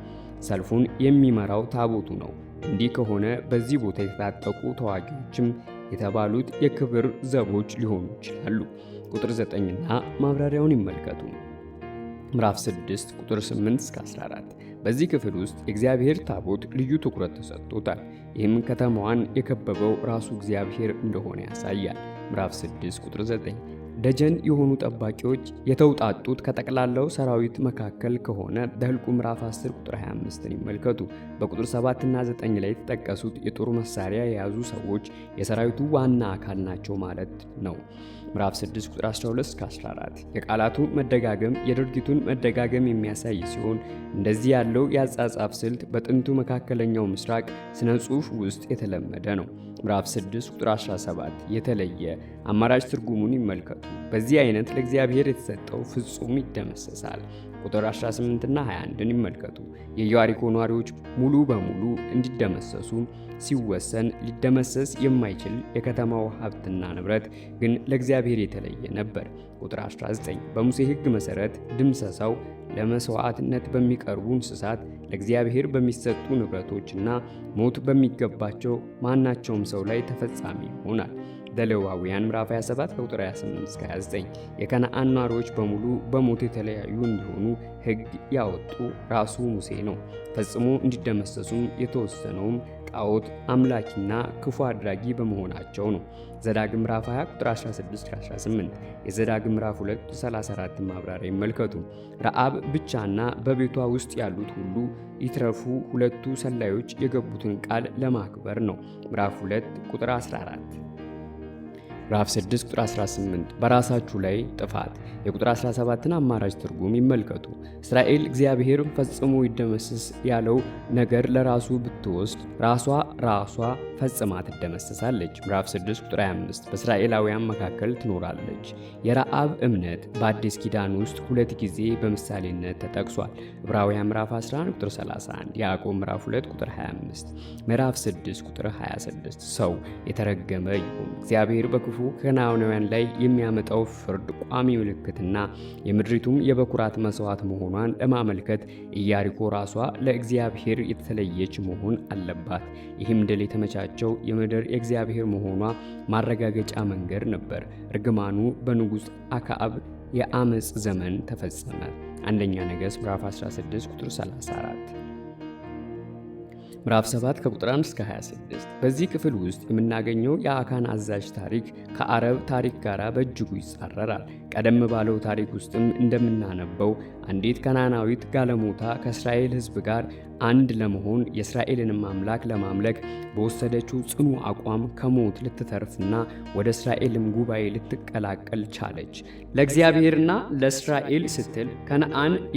[SPEAKER 1] ሰልፉን የሚመራው ታቦቱ ነው። እንዲህ ከሆነ በዚህ ቦታ የታጠቁ ተዋጊዎችም የተባሉት የክብር ዘቦች ሊሆኑ ይችላሉ። ቁጥር 9ና ማብራሪያውን ይመልከቱ። ምዕራፍ 6 ቁጥር 8 እስከ 14 በዚህ ክፍል ውስጥ የእግዚአብሔር ታቦት ልዩ ትኩረት ተሰጥቶታል። ይህም ከተማዋን የከበበው ራሱ እግዚአብሔር እንደሆነ ያሳያል። ምዕራፍ 6 ቁጥር 9 ደጀን የሆኑ ጠባቂዎች የተውጣጡት ከጠቅላላው ሰራዊት መካከል ከሆነ ዘኍልቍ ምዕራፍ 10 ቁጥር 25ን ይመልከቱ። በቁጥር 7 እና 9 ላይ የተጠቀሱት የጦር መሳሪያ የያዙ ሰዎች የሰራዊቱ ዋና አካል ናቸው ማለት ነው። ምዕራፍ 6 ቁጥር 12 እስከ 14 የቃላቱ መደጋገም የድርጊቱን መደጋገም የሚያሳይ ሲሆን እንደዚህ ያለው የአጻጻፍ ስልት በጥንቱ መካከለኛው ምስራቅ ስነ ጽሑፍ ውስጥ የተለመደ ነው። ምዕራፍ 6 ቁጥር 17 የተለየ አማራጭ ትርጉሙን ይመልከቱ። በዚህ አይነት ለእግዚአብሔር የተሰጠው ፍጹም ይደመሰሳል። ቁጥር 18 እና 21ን ይመልከቱ። የኢያሪኮ ነዋሪዎች ሙሉ በሙሉ እንዲደመሰሱ ሲወሰን ሊደመሰስ የማይችል የከተማው ሀብትና ንብረት ግን ለእግዚአብሔር የተለየ ነበር። ቁጥር 19 በሙሴ ሕግ መሠረት ድምሰሳው ለመስዋዕትነት በሚቀርቡ እንስሳት፣ ለእግዚአብሔር በሚሰጡ ንብረቶችና ሞት በሚገባቸው ማናቸውም ሰው ላይ ተፈጻሚ ይሆናል። ዘሌዋውያን ምዕራፍ 27 ከቁጥር 28 እስከ 29 የከነዓን ነዋሪዎች በሙሉ በሞት የተለያዩ እንዲሆኑ ሕግ ያወጡ ራሱ ሙሴ ነው። ፈጽሞ እንዲደመሰሱም የተወሰነውም ጣዖት አምላኪና ክፉ አድራጊ በመሆናቸው ነው። ዘዳግም ምዕራፍ 20 ቁጥር 16-18 የዘዳግም ምዕራፍ 2 34 ማብራሪያ ይመልከቱ። ረዓብ ብቻና በቤቷ ውስጥ ያሉት ሁሉ ይትረፉ ሁለቱ ሰላዮች የገቡትን ቃል ለማክበር ነው። ምዕራፍ 2 ቁጥር 14 ምዕራፍ 6 ቁጥር 18 በራሳችሁ ላይ ጥፋት የቁጥር 17ን አማራጭ ትርጉም ይመልከቱ። እስራኤል እግዚአብሔር ፈጽሞ ይደመሰስ ያለው ነገር ለራሱ ብትወስድ ራሷ ፈጽማ ትደመሰሳለች። ምዕራፍ 6 ቁጥር 25 በእስራኤላውያን መካከል ትኖራለች። የረዓብ እምነት በአዲስ ኪዳን ውስጥ ሁለት ጊዜ በምሳሌነት ተጠቅሷል። ዕብራውያን ምዕራፍ 11 ቁጥር 31፣ ያዕቆብ ምዕራፍ 2 ቁጥር 25፣ ምዕራፍ 6 ቁጥር 26 ሰው የተረገመ ይሁን እግዚአብሔር በክፉ ከነዓናውያን ላይ የሚያመጣው ፍርድ ቋሚ ምልክትና የምድሪቱም የበኩራት መስዋዕት መሆኗን ለማመልከት ኢያሪኮ ራሷ ለእግዚአብሔር የተለየች መሆን አለባት። ይህም ድል የተመቻቸው የምድር የእግዚአብሔር መሆኗ ማረጋገጫ መንገድ ነበር። እርግማኑ በንጉሥ አክዓብ የአመፅ ዘመን ተፈጸመ። አንደኛ ነገሥት ምዕራፍ 16 ቁጥር 34 ምዕራፍ 7 ከቁጥር 1 እስከ 26 በዚህ ክፍል ውስጥ የምናገኘው የአካን አዛዥ ታሪክ ከአረብ ታሪክ ጋር በእጅጉ ይጻረራል። ቀደም ባለው ታሪክ ውስጥም እንደምናነበው አንዲት ከነዓናዊት ጋለሞታ ከእስራኤል ሕዝብ ጋር አንድ ለመሆን የእስራኤልንም አምላክ ለማምለክ በወሰደችው ጽኑ አቋም ከሞት ልትተርፍና ወደ እስራኤልም ጉባኤ ልትቀላቀል ቻለች። ለእግዚአብሔርና ለእስራኤል ስትል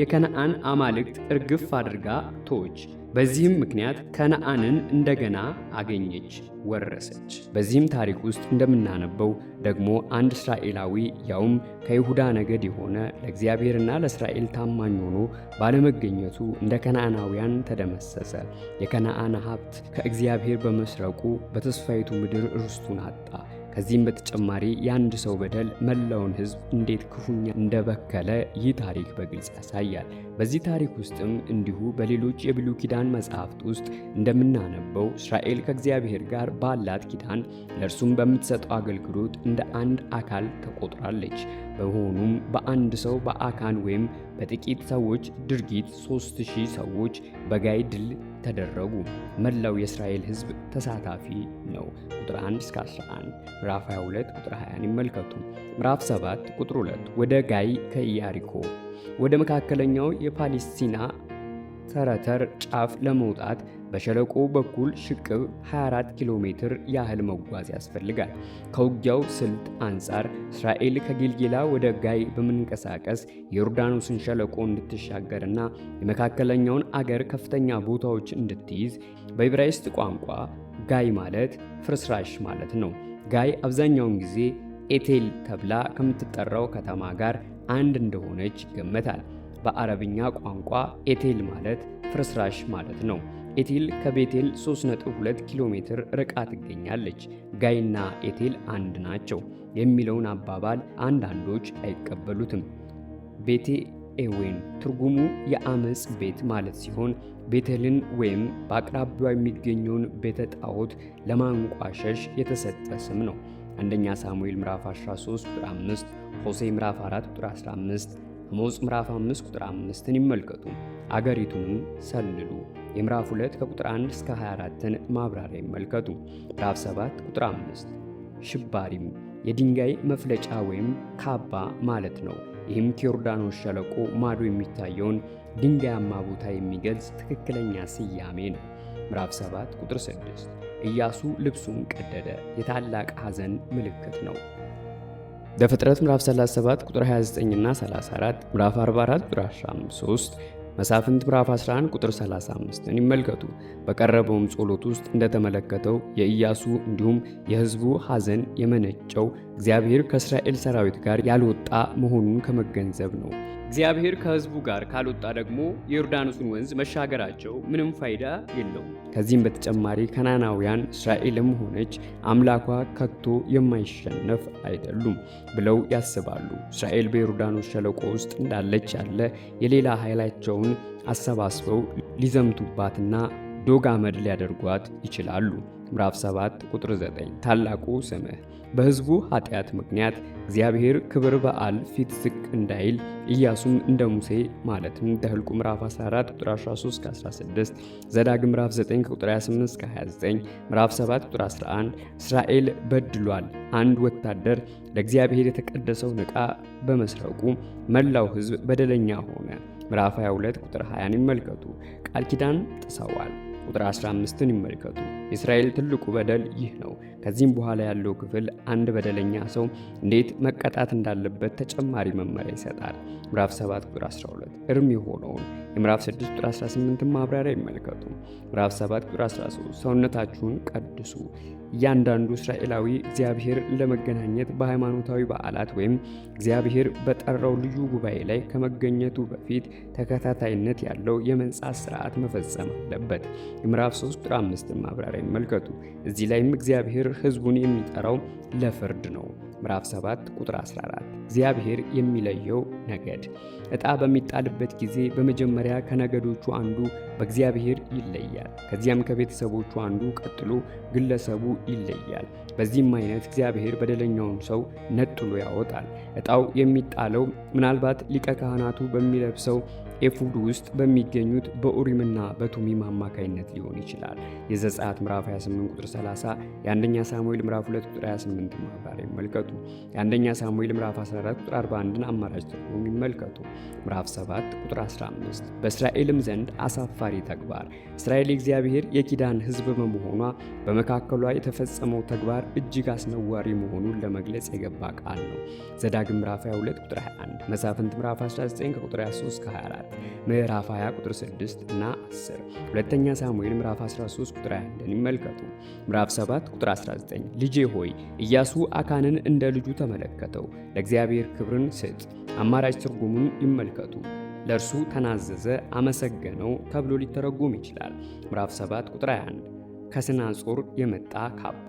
[SPEAKER 1] የከነዓን አማልክት እርግፍ አድርጋ ተወች። በዚህም ምክንያት ከነዓንን እንደገና አገኘች፣ ወረሰች። በዚህም ታሪክ ውስጥ እንደምናነበው ደግሞ አንድ እስራኤላዊ ያውም ከይሁዳ ነገድ የሆነ ለእግዚአብሔርና ለእስራኤል ታማኝ ሆኖ ባለመገኘቱ እንደ ከነዓናውያን ተደመሰሰ። የከነዓን ሀብት ከእግዚአብሔር በመስረቁ በተስፋይቱ ምድር ርስቱን አጣ። ከዚህም በተጨማሪ የአንድ ሰው በደል መላውን ሕዝብ እንዴት ክፉኛ እንደበከለ ይህ ታሪክ በግልጽ ያሳያል። በዚህ ታሪክ ውስጥም እንዲሁ በሌሎች የብሉይ ኪዳን መጻሕፍት ውስጥ እንደምናነበው እስራኤል ከእግዚአብሔር ጋር ባላት ኪዳን ለእርሱም በምትሰጠው አገልግሎት እንደ አንድ አካል ተቆጥራለች። በመሆኑም በአንድ ሰው በአካን ወይም በጥቂት ሰዎች ድርጊት 3000 ሰዎች በጋይ ድል ተደረጉ። መላው የእስራኤል ሕዝብ ተሳታፊ ነው። ቁጥር 1 እስከ 11 ምዕራፍ 22 ቁጥር 20 ይመልከቱ። ምዕራፍ 7 ቁጥር 2 ወደ ጋይ ከኢያሪኮ ወደ መካከለኛው የፓሌስቲና ተረተር ጫፍ ለመውጣት በሸለቆ በኩል ሽቅብ 24 ኪሎ ሜትር ያህል መጓዝ ያስፈልጋል። ከውጊያው ስልት አንጻር እስራኤል ከጌልጌላ ወደ ጋይ በመንቀሳቀስ የዮርዳኖስን ሸለቆ እንድትሻገርና የመካከለኛውን አገር ከፍተኛ ቦታዎች እንድትይዝ በዕብራይስጥ ቋንቋ ጋይ ማለት ፍርስራሽ ማለት ነው። ጋይ አብዛኛውን ጊዜ ኤቴል ተብላ ከምትጠራው ከተማ ጋር አንድ እንደሆነች ይገመታል። በአረብኛ ቋንቋ ኤቴል ማለት ፍርስራሽ ማለት ነው። ኤቴል ከቤቴል 3.2 ኪሎ ሜትር ርቃ ትገኛለች። ጋይና ኤቴል አንድ ናቸው የሚለውን አባባል አንዳንዶች አይቀበሉትም። ቤቴ ኤዌን ትርጉሙ የአመፅ ቤት ማለት ሲሆን ቤቴልን ወይም በአቅራቢያው የሚገኘውን ቤተ ጣዖት ለማንቋሸሽ የተሰጠ ስም ነው። አንደኛ ሳሙኤል ምዕራፍ 13 ቁጥር 5፣ ሆሴዕ ምዕራፍ 4 ቁጥር 15፣ አሞጽ ምዕራፍ 5 ቁጥር 5ን ይመልከቱ። አገሪቱንም ሰልሉ። የምዕራፍ 2 ከቁጥር 1 እስከ 24ን ማብራሪያ ይመልከቱ። ምዕራፍ 7 ቁጥር 5 ሽባሪም የድንጋይ መፍለጫ ወይም ካባ ማለት ነው። ይህም ከዮርዳኖስ ሸለቆ ማዶ የሚታየውን ድንጋያማ ቦታ የሚገልጽ ትክክለኛ ስያሜ ነው። ምዕራፍ 7 ቁጥር 6 ኢያሱ ልብሱን ቀደደ፣ የታላቅ ሐዘን ምልክት ነው። ዘፍጥረት ምዕራፍ 37 ቁጥር 29 እና 34፣ ምዕራፍ 44 ቁጥር 13፣ መሳፍንት ምዕራፍ 11 ቁጥር 35ን ይመልከቱ። በቀረበውም ጸሎት ውስጥ እንደተመለከተው የኢያሱ እንዲሁም የሕዝቡ ሐዘን የመነጨው እግዚአብሔር ከእስራኤል ሰራዊት ጋር ያልወጣ መሆኑን ከመገንዘብ ነው። እግዚአብሔር ከሕዝቡ ጋር ካልወጣ ደግሞ የዮርዳኖስን ወንዝ መሻገራቸው ምንም ፋይዳ የለውም። ከዚህም በተጨማሪ ከናናውያን እስራኤልም ሆነች አምላኳ ከቶ የማይሸነፍ አይደሉም ብለው ያስባሉ። እስራኤል በዮርዳኖስ ሸለቆ ውስጥ እንዳለች ያለ የሌላ ኃይላቸውን አሰባስበው ሊዘምቱባትና ዶግ አመድ ሊያደርጓት ይችላሉ። ምዕራፍ 7 ቁጥር 9 ታላቁ ስምህ በሕዝቡ ኃጢአት ምክንያት እግዚአብሔር ክብር በዓል ፊት ዝቅ እንዳይል ኢያሱም እንደ ሙሴ ማለትም ዘኍልቍ ምዕራፍ 14 ቁጥር 13-16፣ ዘዳግም ምዕራፍ 9 ቁጥር 28-29፣ ምዕራፍ 7 ቁጥር 11 እስራኤል በድሏል። አንድ ወታደር ለእግዚአብሔር የተቀደሰውን ዕቃ በመስረቁ መላው ሕዝብ በደለኛ ሆነ። ምዕራፍ 22 ቁጥር 20ን ይመልከቱ። ቃል ኪዳን ጥሰዋል። ቁጥር 15ን ይመልከቱ። የእስራኤል ትልቁ በደል ይህ ነው። ከዚህም በኋላ ያለው ክፍል አንድ በደለኛ ሰው እንዴት መቀጣት እንዳለበት ተጨማሪ መመሪያ ይሰጣል። ምዕራፍ 7 ቁጥር 12 እርም የሆነውን የምዕራፍ 6 ቁጥር 18 ማብራሪያ ይመልከቱ። ምዕራፍ 7 ቁጥር 13 ሰውነታችሁን ቀድሱ። እያንዳንዱ እስራኤላዊ እግዚአብሔር ለመገናኘት በሃይማኖታዊ በዓላት ወይም እግዚአብሔር በጠራው ልዩ ጉባኤ ላይ ከመገኘቱ በፊት ተከታታይነት ያለው የመንጻት ሥርዓት መፈጸም አለበት። የምዕራፍ 3 ቁጥር 5 ማብራሪያ ይመልከቱ። እዚህ ላይም እግዚአብሔር ሕዝቡን የሚጠራው ለፍርድ ነው። ምዕራፍ 7 ቁጥር 14 እግዚአብሔር የሚለየው ነገድ ዕጣ በሚጣልበት ጊዜ በመጀመሪያ ከነገዶቹ አንዱ በእግዚአብሔር ይለያል። ከዚያም ከቤተሰቦቹ አንዱ ቀጥሎ ግለሰቡ ይለያል። በዚህም አይነት እግዚአብሔር በደለኛውን ሰው ነጥሎ ያወጣል። ዕጣው የሚጣለው ምናልባት ሊቀ ካህናቱ በሚለብሰው ኤፉድ ውስጥ በሚገኙት በኡሪምና በቱሚም አማካይነት ሊሆን ይችላል። የዘጸአት ምዕራፍ 28 ቁጥር 30፣ የአንደኛ ሳሙኤል ምዕራፍ 2 ቁጥር 28 ማብራሪያ ይመልከቱ። የአንደኛ ሳሙኤል ምዕራፍ 14 ቁጥር 41ን አማራጭ ትርጉም ይመልከቱ። ምዕራፍ 7 ቁጥር 15 በእስራኤልም ዘንድ አሳፋሪ ተግባር እስራኤል የእግዚአብሔር የኪዳን ሕዝብ በመሆኗ በመካከሏ የተፈጸመው ተግባር እጅግ አስነዋሪ መሆኑን ለመግለጽ የገባ ቃል ነው። ዘዳግም ምዕራፍ 22 ቁጥር 21፣ መሳፍንት ምዕራፍ 19 ከቁጥር 23-24፣ ምዕራፍ 20 ቁጥር 6 እና 10፣ ሁለተኛ ሳሙኤል ምዕራፍ 13 ቁጥር 21ን ይመልከቱ። ምዕራፍ 7 ቁጥር 19 ልጄ ሆይ ኢያሱ አካንን እንደ ልጁ ተመለከተው፣ ለእግዚአብሔር ክብርን ስጥ። አማራጭ ትርጉሙን ይመልከቱ። ለእርሱ ተናዘዘ፣ አመሰገነው ተብሎ ሊተረጎም ይችላል። ምዕራፍ 7 ቁጥር 21 ከስናጾር የመጣ ካባ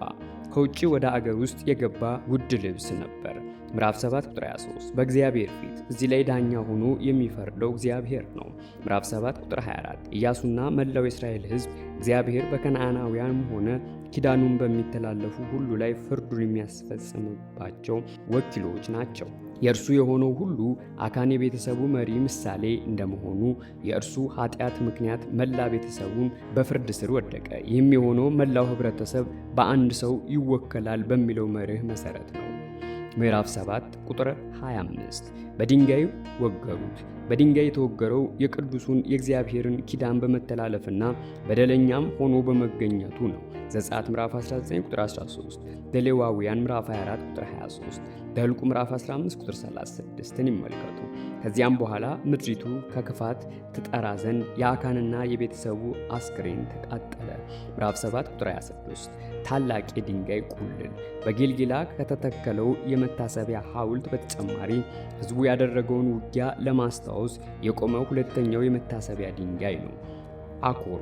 [SPEAKER 1] ከውጭ ወደ አገር ውስጥ የገባ ውድ ልብስ ነበር። ምዕራፍ 7 ቁጥር 23 በእግዚአብሔር ፊት እዚህ ላይ ዳኛ ሆኖ የሚፈርደው እግዚአብሔር ነው። ምዕራፍ 7 ቁጥር 24 ኢያሱና መላው የእስራኤል ሕዝብ እግዚአብሔር በከነዓናውያንም ሆነ ኪዳኑን በሚተላለፉ ሁሉ ላይ ፍርዱን የሚያስፈጽምባቸው ወኪሎች ናቸው። የእርሱ የሆነው ሁሉ አካን የቤተሰቡ መሪ ምሳሌ እንደመሆኑ የእርሱ ኃጢአት ምክንያት መላ ቤተሰቡን በፍርድ ስር ወደቀ። ይህም የሆነው መላው ኅብረተሰብ በአንድ ሰው ይወከላል በሚለው መርህ መሠረት ነው። ምዕራፍ 7 ቁጥር 25 በድንጋይ ወገሩት። በድንጋይ የተወገረው የቅዱሱን የእግዚአብሔርን ኪዳን በመተላለፍና በደለኛም ሆኖ በመገኘቱ ነው። ዘጸአት ምዕራፍ 19 ቁጥር 13፣ ዘሌዋውያን ምዕራፍ 24 ቁጥር 23፣ ዘኍልቍ ምዕራፍ 15 ቁጥር 36ን ይመልከቱ። ከዚያም በኋላ ምድሪቱ ከክፋት ትጠራ ዘንድ የአካንና የቤተሰቡ አስክሬን ተቃጠለ። ምዕራፍ 7 ቁጥር 26። ታላቅ የድንጋይ ቁልል በጌልጌላ ከተተከለው የመታሰቢያ ሐውልት በተጨማሪ ሕዝቡ ያደረገውን ውጊያ ለማስታወስ የቆመው ሁለተኛው የመታሰቢያ ድንጋይ ነው። አኮር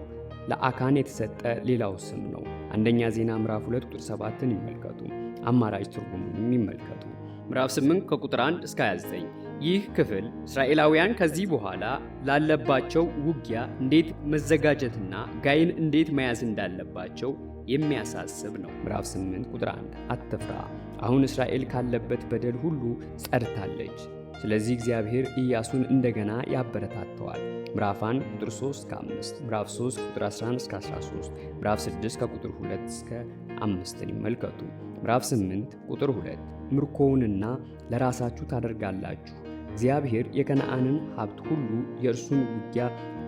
[SPEAKER 1] ለአካን የተሰጠ ሌላው ስም ነው። አንደኛ ዜና ምዕራፍ 2 ቁጥር 7ን ይመልከቱ። አማራጭ ትርጉሙንም ይመልከቱ። ምዕራፍ 8 ከቁጥር 1 እስከ 29። ይህ ክፍል እስራኤላውያን ከዚህ በኋላ ላለባቸው ውጊያ እንዴት መዘጋጀትና ጋይን እንዴት መያዝ እንዳለባቸው የሚያሳስብ ነው። ምዕራፍ 8 ቁጥር 1 አትፍራ፣ አሁን እስራኤል ካለበት በደል ሁሉ ጸድታለች። ስለዚህ እግዚአብሔር ኢያሱን እንደገና ያበረታተዋል። ምዕራፍ 1 ቁጥር 3 እስከ 5፣ ምዕራፍ 3 ቁጥር 11 እስከ 13፣ ምዕራፍ 6 ከቁጥር 2 እስከ 5ን ይመልከቱ። ምዕራፍ 8 ቁጥር 2 ምርኮውንና ለራሳችሁ ታደርጋላችሁ። እግዚአብሔር የከነዓንን ሀብት ሁሉ የእርሱን ውጊያ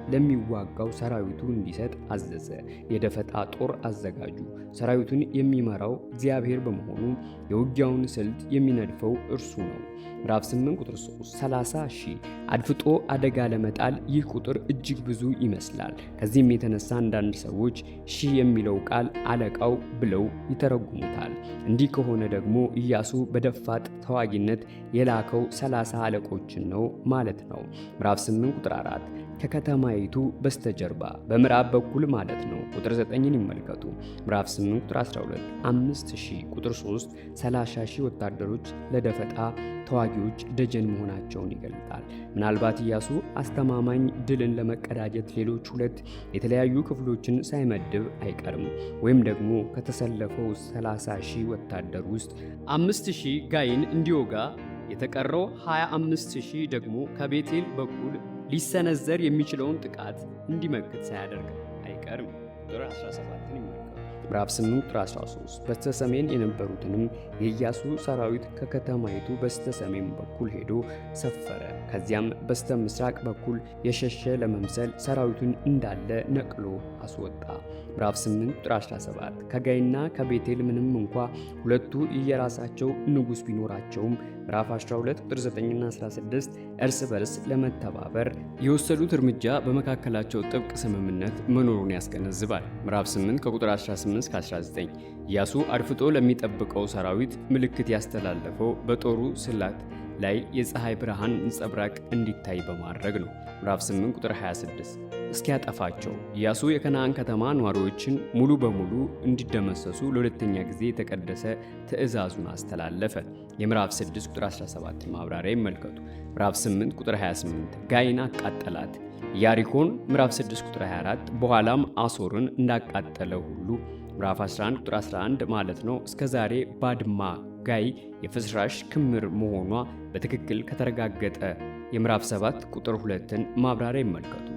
[SPEAKER 1] ለሚዋጋው ሰራዊቱ እንዲሰጥ አዘዘ። የደፈጣ ጦር አዘጋጁ። ሰራዊቱን የሚመራው እግዚአብሔር በመሆኑ የውጊያውን ስልት የሚነድፈው እርሱ ነው። ምዕራፍ 8 ቁጥር 3 30,000 አድፍጦ አደጋ ለመጣል ይህ ቁጥር እጅግ ብዙ ይመስላል። ከዚህም የተነሳ አንዳንድ ሰዎች ሺህ የሚለው ቃል አለቃው ብለው ይተረጉሙታል። እንዲህ ከሆነ ደግሞ ኢያሱ በደፋጥ ተዋጊነት የላከው 30 አለቆችን ነው ማለት ነው። ምዕራፍ 8 ቁጥር 4 ከከተማይቱ በስተጀርባ በምዕራብ በኩል ማለት ነው። ቁጥር 9ን ይመልከቱ። ምዕራፍ 8 ቁጥር 12 5,000 ቁጥር 3 30,000 ወታደሮች ለደፈጣ ተዋጊዎች ደጀን መሆናቸውን ይገልጣል። ምናልባት ኢያሱ አስተማማኝ ድልን ለመቀዳጀት ሌሎች ሁለት የተለያዩ ክፍሎችን ሳይመድብ አይቀርም። ወይም ደግሞ ከተሰለፈው 30,000 ወታደር ውስጥ 5,000 ጋይን እንዲወጋ የተቀረው 25,000 ደግሞ ከቤቴል በኩል ሊሰነዘር የሚችለውን ጥቃት እንዲመክት ሳያደርግ አይቀርም። ቁጥር 17ን ይመልከቱ። ምዕራፍ 8 ቁጥር 13 በስተሰሜን የነበሩትንም የኢያሱ ሰራዊት ከከተማይቱ በስተሰሜን በኩል ሄዶ ሰፈረ። ከዚያም በስተ ምስራቅ በኩል የሸሸ ለመምሰል ሰራዊቱን እንዳለ ነቅሎ አስወጣ። ምዕራፍ 8 ቁጥር 17 ከጋይና ከቤቴል ምንም እንኳ ሁለቱ የየራሳቸው ንጉሥ ቢኖራቸውም ምዕራፍ 12 ቁጥር 9ና 16 እርስ በርስ ለመተባበር የወሰዱት እርምጃ በመካከላቸው ጥብቅ ስምምነት መኖሩን ያስገነዝባል። ምዕራፍ 8 ከቁጥር 18 እስከ 19 ኢያሱ አድፍጦ ለሚጠብቀው ሰራዊት ምልክት ያስተላለፈው በጦሩ ስላት ላይ የፀሐይ ብርሃን ነጸብራቅ እንዲታይ በማድረግ ነው። ምዕራፍ 8 ቁጥር 26 እስኪያጠፋቸው ኢያሱ የከነዓን ከተማ ነዋሪዎችን ሙሉ በሙሉ እንዲደመሰሱ ለሁለተኛ ጊዜ የተቀደሰ ትእዛዙን አስተላለፈ። የምዕራፍ 6 ቁጥር 17 ማብራሪያ ይመልከቱ። ምዕራፍ 8 ቁጥር 28 ጋይን አቃጠላት። ኢያሪኮን ምዕራፍ 6 ቁጥር 24 በኋላም አሶርን እንዳቃጠለ ሁሉ ምዕራፍ 11 ቁጥር 11 ማለት ነው እስከ ዛሬ ባድማ ጋይ የፍርስራሽ ክምር መሆኗ በትክክል ከተረጋገጠ የምዕራፍ 7 ቁጥር 2ን ማብራሪያ ይመልከቱ።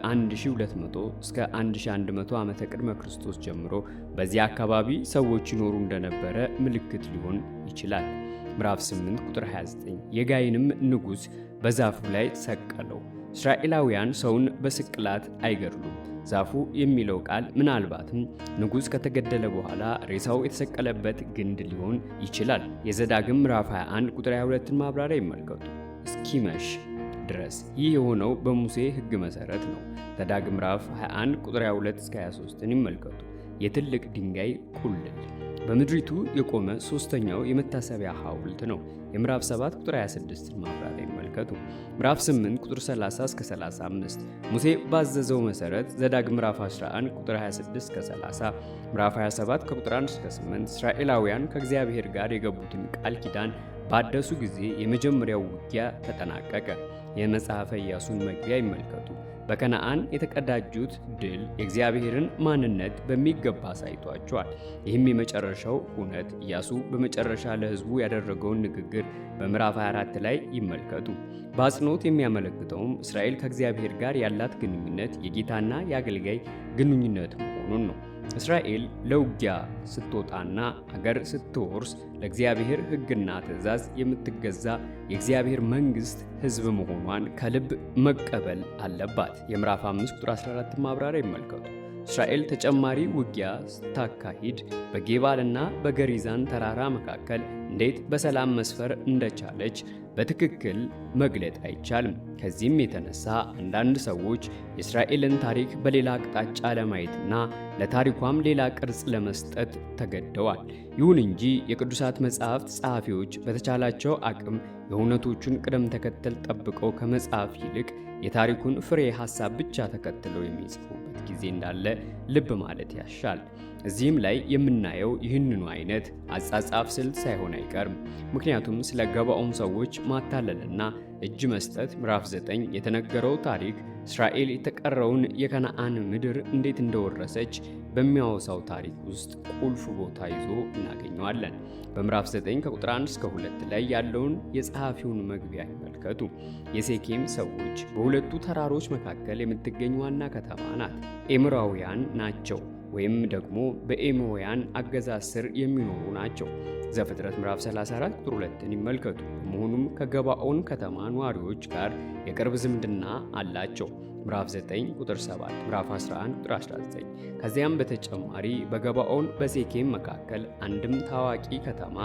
[SPEAKER 1] ከ1200 እስከ 1100 ዓመተ ቅድመ ክርስቶስ ጀምሮ በዚያ አካባቢ ሰዎች ይኖሩ እንደነበረ ምልክት ሊሆን ይችላል። ምዕራፍ 8 ቁጥር 29 የጋይንም ንጉሥ በዛፉ ላይ ሰቀለው። እስራኤላውያን ሰውን በስቅላት አይገድሉም። ዛፉ የሚለው ቃል ምናልባትም ንጉሥ ከተገደለ በኋላ ሬሳው የተሰቀለበት ግንድ ሊሆን ይችላል። የዘዳግም ምዕራፍ 21 ቁጥር 22ን ማብራሪያ ይመልከቱ። እስኪመሽ ድረስ ይህ የሆነው በሙሴ ሕግ መሠረት ነው። ዘዳግም ምዕራፍ 21 ቁጥር 22 እስከ 23ን ይመልከቱ። የትልቅ ድንጋይ ቁልል በምድሪቱ የቆመ ሦስተኛው የመታሰቢያ ሐውልት ነው። የምዕራፍ 7 ቁጥር 26ን ማብራሪያ ይመልከቱ። ምዕራፍ 8 ቁጥር 30 እስከ 35 ሙሴ ባዘዘው መሠረት ዘዳግም ምዕራፍ 11 ቁጥር 26 እስከ 30፣ ምዕራፍ 27 ከቁጥር 1 እስከ 8 እስራኤላውያን ከእግዚአብሔር ጋር የገቡትን ቃል ኪዳን ባደሱ ጊዜ የመጀመሪያው ውጊያ ተጠናቀቀ። የመጽሐፈ ኢያሱን መግቢያ ይመልከቱ። በከነዓን የተቀዳጁት ድል የእግዚአብሔርን ማንነት በሚገባ አሳይቷቸዋል። ይህም የመጨረሻው እውነት ኢያሱ በመጨረሻ ለሕዝቡ ያደረገውን ንግግር በምዕራፍ 24 ላይ ይመልከቱ። በአጽንኦት የሚያመለክተውም እስራኤል ከእግዚአብሔር ጋር ያላት ግንኙነት የጌታና የአገልጋይ ግንኙነት መሆኑን ነው። እስራኤል ለውጊያ ስትወጣና አገር ስትወርስ ለእግዚአብሔር ሕግና ትእዛዝ የምትገዛ የእግዚአብሔር መንግሥት ሕዝብ መሆኗን ከልብ መቀበል አለባት። የምዕራፍ 5 ቁጥር 14 ማብራሪያ ይመልከቱ። እስራኤል ተጨማሪ ውጊያ ስታካሂድ በጌባልና በገሪዛን ተራራ መካከል እንዴት በሰላም መስፈር እንደቻለች በትክክል መግለጥ አይቻልም። ከዚህም የተነሳ አንዳንድ ሰዎች የእስራኤልን ታሪክ በሌላ አቅጣጫ ለማየትና ለታሪኳም ሌላ ቅርጽ ለመስጠት ተገደዋል። ይሁን እንጂ የቅዱሳት መጻሕፍት ጸሐፊዎች በተቻላቸው አቅም የእውነቶቹን ቅደም ተከተል ጠብቀው ከመጻፍ ይልቅ የታሪኩን ፍሬ ሐሳብ ብቻ ተከትለው የሚጽፉበት ጊዜ እንዳለ ልብ ማለት ያሻል። እዚህም ላይ የምናየው ይህንኑ አይነት አጻጻፍ ስልት ሳይሆን አይቀርም። ምክንያቱም ስለ ገባዖን ሰዎች ማታለልና እጅ መስጠት ምዕራፍ 9 የተነገረው ታሪክ እስራኤል የተቀረውን የከነዓን ምድር እንዴት እንደወረሰች በሚያወሳው ታሪክ ውስጥ ቁልፍ ቦታ ይዞ እናገኘዋለን። በምዕራፍ 9 ከቁጥር 1 እስከ 2 ላይ ያለውን የጸሐፊውን መግቢያ ይመልከቱ። የሴኬም ሰዎች በሁለቱ ተራሮች መካከል የምትገኝ ዋና ከተማ ናት። ኤምራውያን ናቸው ወይም ደግሞ በኤሞውያን አገዛዝ ስር የሚኖሩ ናቸው። ዘፍጥረት ምዕራፍ 34 ቁጥር 2ን ይመልከቱ። በመሆኑም ከገባዖን ከተማ ነዋሪዎች ጋር የቅርብ ዝምድና አላቸው። ምዕራፍ 9 ቁጥር 7፣ ምዕራፍ 11 ቁጥር 19። ከዚያም በተጨማሪ በገባዖን በሴኬም መካከል አንድም ታዋቂ ከተማ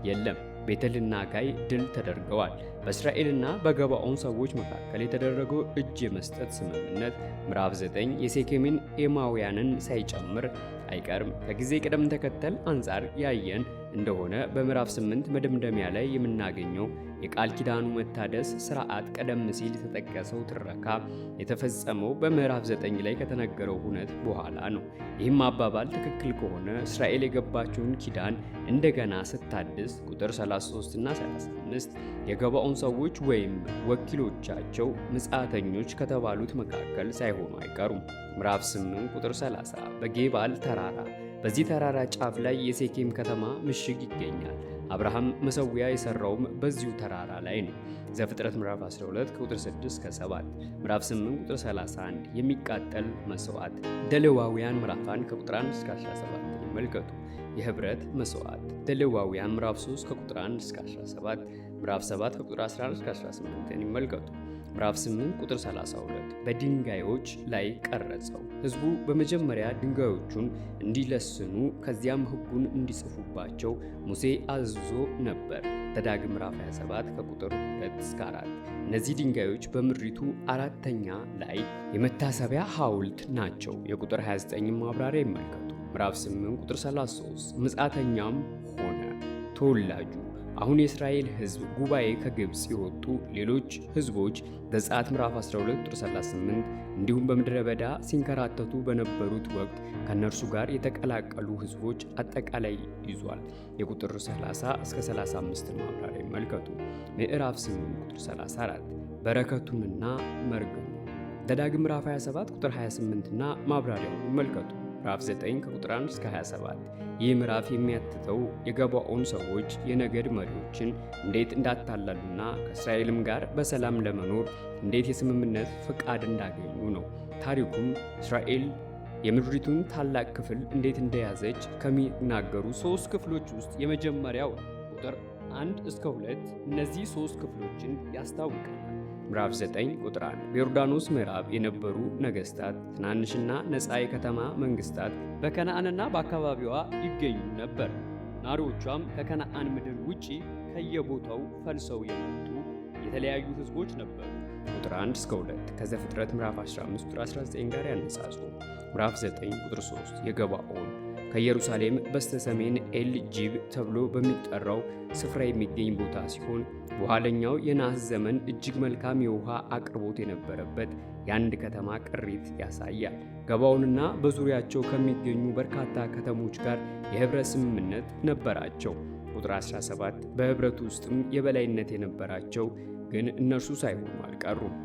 [SPEAKER 1] የለም። ቤተልና ጋይ ድል ተደርገዋል። በእስራኤልና በገባዖን ሰዎች መካከል የተደረገው እጅ የመስጠት ስምምነት ምዕራፍ 9 የሴኬምን ኤማውያንን ሳይጨምር አይቀርም። ከጊዜ ቅደም ተከተል አንጻር ያየን እንደሆነ በምዕራፍ 8 መደምደሚያ ላይ የምናገኘው የቃል ኪዳኑ መታደስ ሥርዓት ቀደም ሲል የተጠቀሰው ትረካ የተፈጸመው በምዕራፍ 9 ላይ ከተነገረው ሁነት በኋላ ነው። ይህም አባባል ትክክል ከሆነ እስራኤል የገባችውን ኪዳን እንደገና ስታድስ ቁጥር 33 እና 35 የገባዖን ሰዎች ወይም ወኪሎቻቸው ምጽአተኞች ከተባሉት መካከል ሳይሆኑ አይቀሩም። ምዕራፍ 8 ቁጥር 30 በጌባል ተራራ፣ በዚህ ተራራ ጫፍ ላይ የሴኬም ከተማ ምሽግ ይገኛል። አብርሃም መሠዊያ የሠራውም በዚሁ ተራራ ላይ ነው። ዘፍጥረት ምዕራፍ 12 ከቁጥር 6 እስከ 7፣ ምዕራፍ 8 ቁጥር 31 የሚቃጠል መሥዋዕት፣ ዘሌዋውያን ምዕራፍ 1 ከቁጥር 1 እስከ 17 ይመልከቱ። የኅብረት መሥዋዕት፣ ዘሌዋውያን ምዕራፍ 3 ከቁጥር 1 እስከ 17፣ ምዕራፍ 7 ከቁጥር 11 እስከ 18 ይመልከቱ። ምዕራፍ 8 ቁጥር 32 በድንጋዮች ላይ ቀረጸው። ሕዝቡ በመጀመሪያ ድንጋዮቹን እንዲለስኑ ከዚያም ሕጉን እንዲጽፉባቸው ሙሴ አዝዞ ነበር። ዘዳግም ምዕራፍ 27 ከቁጥር 2 እስከ 4። እነዚህ ድንጋዮች በምድሪቱ አራተኛ ላይ የመታሰቢያ ሐውልት ናቸው። የቁጥር 29 ማብራሪያ ይመልከቱ። ምዕራፍ 8 ቁጥር 33 ምጻተኛም ሆነ ተወላጁ። አሁን የእስራኤል ሕዝብ ጉባኤ ከግብፅ የወጡ ሌሎች ሕዝቦች ዘጸአት ምዕራፍ 12 ቁጥር 38 እንዲሁም በምድረ በዳ ሲንከራተቱ በነበሩት ወቅት ከእነርሱ ጋር የተቀላቀሉ ሕዝቦች አጠቃላይ ይዟል። የቁጥር 30 እስከ 35 ማብራሪያ ይመልከቱ። ምዕራፍ 8 ቁጥር 34 በረከቱንና መርገሙ። ዘዳግም ምዕራፍ 27 ቁጥር 28 እና ማብራሪያውን ይመልከቱ። ምዕራፍ 9 ከቁጥር 1 እስከ 27። ይህ ምዕራፍ የሚያትተው የገባዖን ሰዎች የነገድ መሪዎችን እንዴት እንዳታለሉና ከእስራኤልም ጋር በሰላም ለመኖር እንዴት የስምምነት ፈቃድ እንዳገኙ ነው። ታሪኩም እስራኤል የምድሪቱን ታላቅ ክፍል እንዴት እንደያዘች ከሚናገሩ 3 ክፍሎች ውስጥ የመጀመሪያው ቁጥር 1 እስከ 2 እነዚህ 3 ክፍሎችን ያስታውቃል። ምዕራፍ 9 ቁጥር 1 በዮርዳኖስ ምዕራብ የነበሩ ነገሥታት፣ ትናንሽና ነፃ የከተማ መንግሥታት በከነዓንና በአካባቢዋ ይገኙ ነበር። ናሪዎቿም ከከነዓን ምድር ውጪ ከየቦታው ፈልሰው የመጡ የተለያዩ ሕዝቦች ነበሩ። ቁጥር 1 እስከ 2 ከዘፍጥረት ምዕራፍ 15 ቁጥር 19 ጋር ያነጻጹ። ምዕራፍ 9 ቁጥር 3 የገባዖን ከኢየሩሳሌም በስተሰሜን ኤል ጂብ ተብሎ በሚጠራው ስፍራ የሚገኝ ቦታ ሲሆን በኋለኛው የናስ ዘመን እጅግ መልካም የውሃ አቅርቦት የነበረበት የአንድ ከተማ ቅሪት ያሳያል። ገባዖንና በዙሪያቸው ከሚገኙ በርካታ ከተሞች ጋር የኅብረት ስምምነት ነበራቸው። ቁጥር 17 በኅብረቱ ውስጥም የበላይነት የነበራቸው ግን እነርሱ ሳይሆኑ አልቀሩም።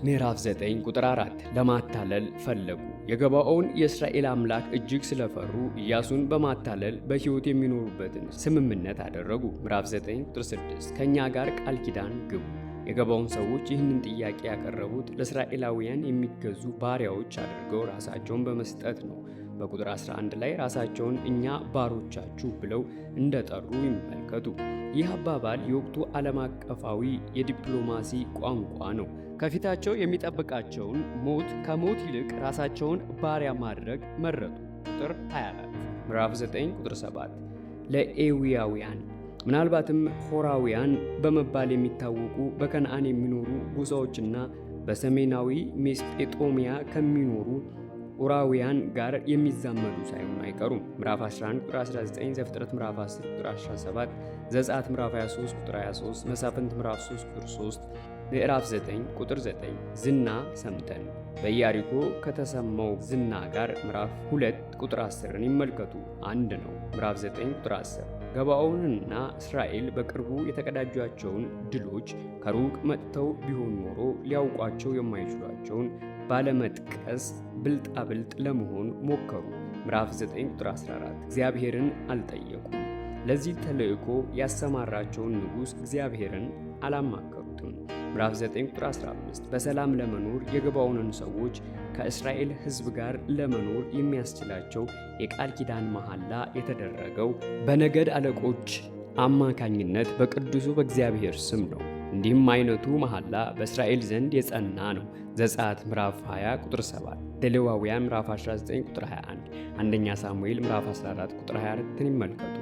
[SPEAKER 1] ምዕራፍ 9 ቁጥር 4 ለማታለል ፈለጉ። የገባዖን የእስራኤል አምላክ እጅግ ስለፈሩ ኢያሱን በማታለል በሕይወት የሚኖሩበትን ስምምነት አደረጉ። ምዕራፍ 9 ቁጥር 6 ከእኛ ጋር ቃል ኪዳን ግቡ። የገባዖን ሰዎች ይህንን ጥያቄ ያቀረቡት ለእስራኤላውያን የሚገዙ ባሪያዎች አድርገው ራሳቸውን በመስጠት ነው። በቁጥር 11 ላይ ራሳቸውን እኛ ባሮቻችሁ ብለው እንደጠሩ ይመልከቱ። ይህ አባባል የወቅቱ ዓለም አቀፋዊ የዲፕሎማሲ ቋንቋ ነው። ከፊታቸው የሚጠብቃቸውን ሞት ከሞት ይልቅ ራሳቸውን ባሪያ ማድረግ መረጡ። ቁጥር 24 ምዕራፍ 9 ቁጥር 7 ለኤዊያውያን ምናልባትም ሆራውያን በመባል የሚታወቁ በከነዓን የሚኖሩ ጎሳዎችና በሰሜናዊ ሜስጴጦሚያ ከሚኖሩ ኡራውያን ጋር የሚዛመዱ ሳይሆኑ አይቀሩም። ምዕራፍ 11 ቁጥር 19፣ ዘፍጥረት ምዕራፍ 10 ቁጥር 17፣ ዘጸአት ምዕራፍ 23 ቁጥር 23፣ መሳፍንት ምዕራፍ 3 ቁጥር 3፣ ምዕራፍ 9 ቁጥር 9 ዝና ሰምተን በኢያሪኮ ከተሰማው ዝና ጋር ምዕራፍ 2 ቁጥር 10ን ይመልከቱ። አንድ ነው። ምዕራፍ 9 ቁጥር 10 ገባዖንና እስራኤል በቅርቡ የተቀዳጇቸውን ድሎች ከሩቅ መጥተው ቢሆን ኖሮ ሊያውቋቸው የማይችሏቸውን ባለመጥቀስ ብልጣብልጥ ለመሆን ሞከሩ። ምዕራፍ 9 ቁጥር 14 እግዚአብሔርን አልጠየቁም። ለዚህ ተልእኮ ያሰማራቸውን ንጉሥ እግዚአብሔርን አላማከሩትም። ምዕራፍ 9 ቁጥር 15 በሰላም ለመኖር የገባዖንን ሰዎች ከእስራኤል ሕዝብ ጋር ለመኖር የሚያስችላቸው የቃል ኪዳን መሐላ የተደረገው በነገድ አለቆች አማካኝነት በቅዱሱ በእግዚአብሔር ስም ነው። እንዲህም አይነቱ መሐላ በእስራኤል ዘንድ የጸና ነው። ዘጸአት ምዕራፍ 20 ቁጥር 7፣ ዘሌዋውያን ምዕራፍ 19 ቁጥር 21፣ አንደኛ ሳሙኤል ምዕራፍ 14 ቁጥር 24ን ይመልከቱ።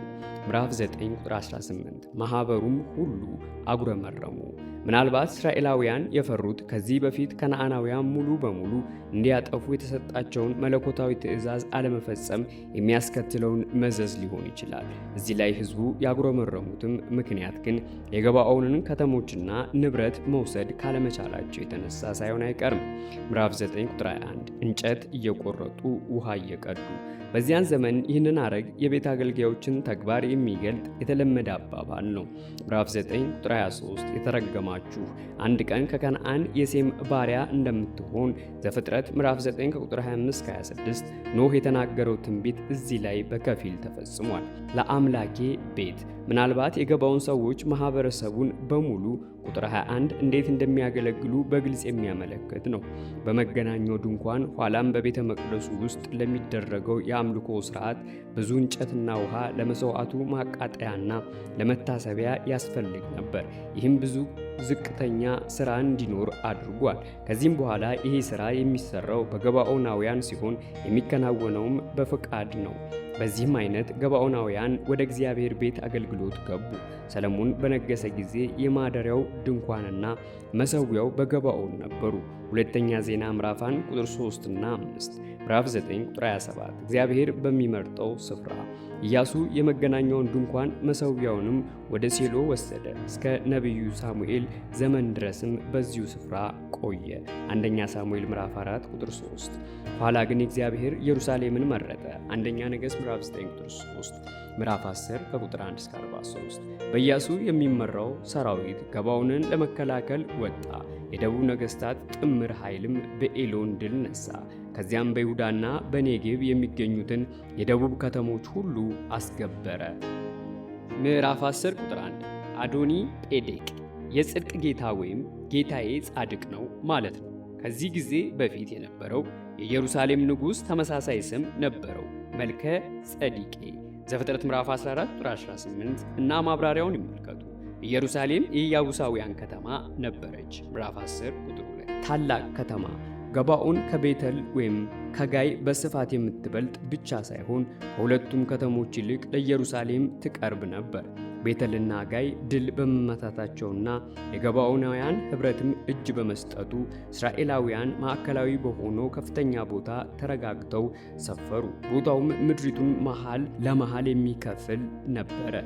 [SPEAKER 1] ምዕራፍ 9 ቁጥር 18 ማኅበሩም ሁሉ አጉረመረሙ። ምናልባት እስራኤላውያን የፈሩት ከዚህ በፊት ከነዓናውያን ሙሉ በሙሉ እንዲያጠፉ የተሰጣቸውን መለኮታዊ ትእዛዝ አለመፈጸም የሚያስከትለውን መዘዝ ሊሆን ይችላል። እዚህ ላይ ሕዝቡ ያጉረመረሙትም ምክንያት ግን የገባዖንን ከተሞችና ንብረት መውሰድ ካለመቻላቸው የተነሳ ሳይሆን አይቀርም። ምዕራፍ 9 ቁጥር 21 እንጨት እየቆረጡ ውሃ እየቀዱ። በዚያን ዘመን ይህንን ሐረግ የቤት አገልጋዮችን ተግባር የሚገልጥ የተለመደ አባባል ነው። ምዕራፍ 9 ቁጥር 23 የተረገማችሁ አንድ ቀን ከከነዓን የሴም ባሪያ እንደምትሆን ዘፍጥረት ምዕራፍ 9 ከቁጥር 25 26 ኖህ የተናገረው ትንቢት እዚህ ላይ በከፊል ተፈጽሟል። ለአምላኬ ቤት ምናልባት የገባዖን ሰዎች ማህበረሰቡን በሙሉ ቁጥር 21 እንዴት እንደሚያገለግሉ በግልጽ የሚያመለክት ነው። በመገናኛው ድንኳን ኋላም በቤተ መቅደሱ ውስጥ ለሚደረገው የአምልኮ ስርዓት ብዙ እንጨትና ውሃ ለመስዋዕቱ ማቃጠያና ለመታሰቢያ ያስፈልግ ነበር። ይህም ብዙ ዝቅተኛ ስራ እንዲኖር አድርጓል። ከዚህም በኋላ ይሄ ስራ የሚሰራው በገባዖናውያን ሲሆን የሚከናወነውም በፈቃድ ነው። በዚህም አይነት ገባዖናውያን ወደ እግዚአብሔር ቤት አገልግሎት ገቡ። ሰለሞን በነገሰ ጊዜ የማደሪያው ድንኳንና መሠዊያው በገባዖን ነበሩ። ሁለተኛ ዜና ምዕራፍ 1 ቁጥር 3 እና 5፣ ምዕራፍ 9 ቁጥር 27 እግዚአብሔር በሚመርጠው ስፍራ ኢያሱ የመገናኛውን ድንኳን መሠዊያውንም ወደ ሴሎ ወሰደ። እስከ ነቢዩ ሳሙኤል ዘመን ድረስም በዚሁ ስፍራ ቆየ። አንደኛ ሳሙኤል ምዕራፍ 4 ቁጥር 3። ኋላ ግን እግዚአብሔር ኢየሩሳሌምን መረጠ። አንደኛ ነገሥት ምዕራፍ 9 ቁጥር 3፣ ምዕራፍ 10 ከቁጥር 1 እስከ 43። በኢያሱ የሚመራው ሰራዊት ገባዖንን ለመከላከል ወጣ። የደቡብ ነገሥታት ጥምር ኃይልም በኤሎን ድል ነሳ። ከዚያም በይሁዳና በኔጌብ የሚገኙትን የደቡብ ከተሞች ሁሉ አስገበረ። ምዕራፍ 10 ቁጥር 1 አዶኒ ጴዴቅ የጽድቅ ጌታ ወይም ጌታዬ ጻድቅ ነው ማለት ነው። ከዚህ ጊዜ በፊት የነበረው የኢየሩሳሌም ንጉሥ ተመሳሳይ ስም ነበረው፣ መልከ ጸዲቄ። ዘፍጥረት ምዕራፍ 14 ቁጥር 18 እና ማብራሪያውን ይመልከቱ። ኢየሩሳሌም የኢያቡሳውያን ከተማ ነበረች። ምዕራፍ 10 ቁጥር 2 ታላቅ ከተማ ገባዖን ከቤተል ወይም ከጋይ በስፋት የምትበልጥ ብቻ ሳይሆን ከሁለቱም ከተሞች ይልቅ ለኢየሩሳሌም ትቀርብ ነበር። ቤተልና ጋይ ድል በመመታታቸውና የገባዖናውያን ኅብረትም እጅ በመስጠቱ እስራኤላውያን ማዕከላዊ በሆነው ከፍተኛ ቦታ ተረጋግተው ሰፈሩ። ቦታውም ምድሪቱን መሃል ለመሃል የሚከፍል ነበረ።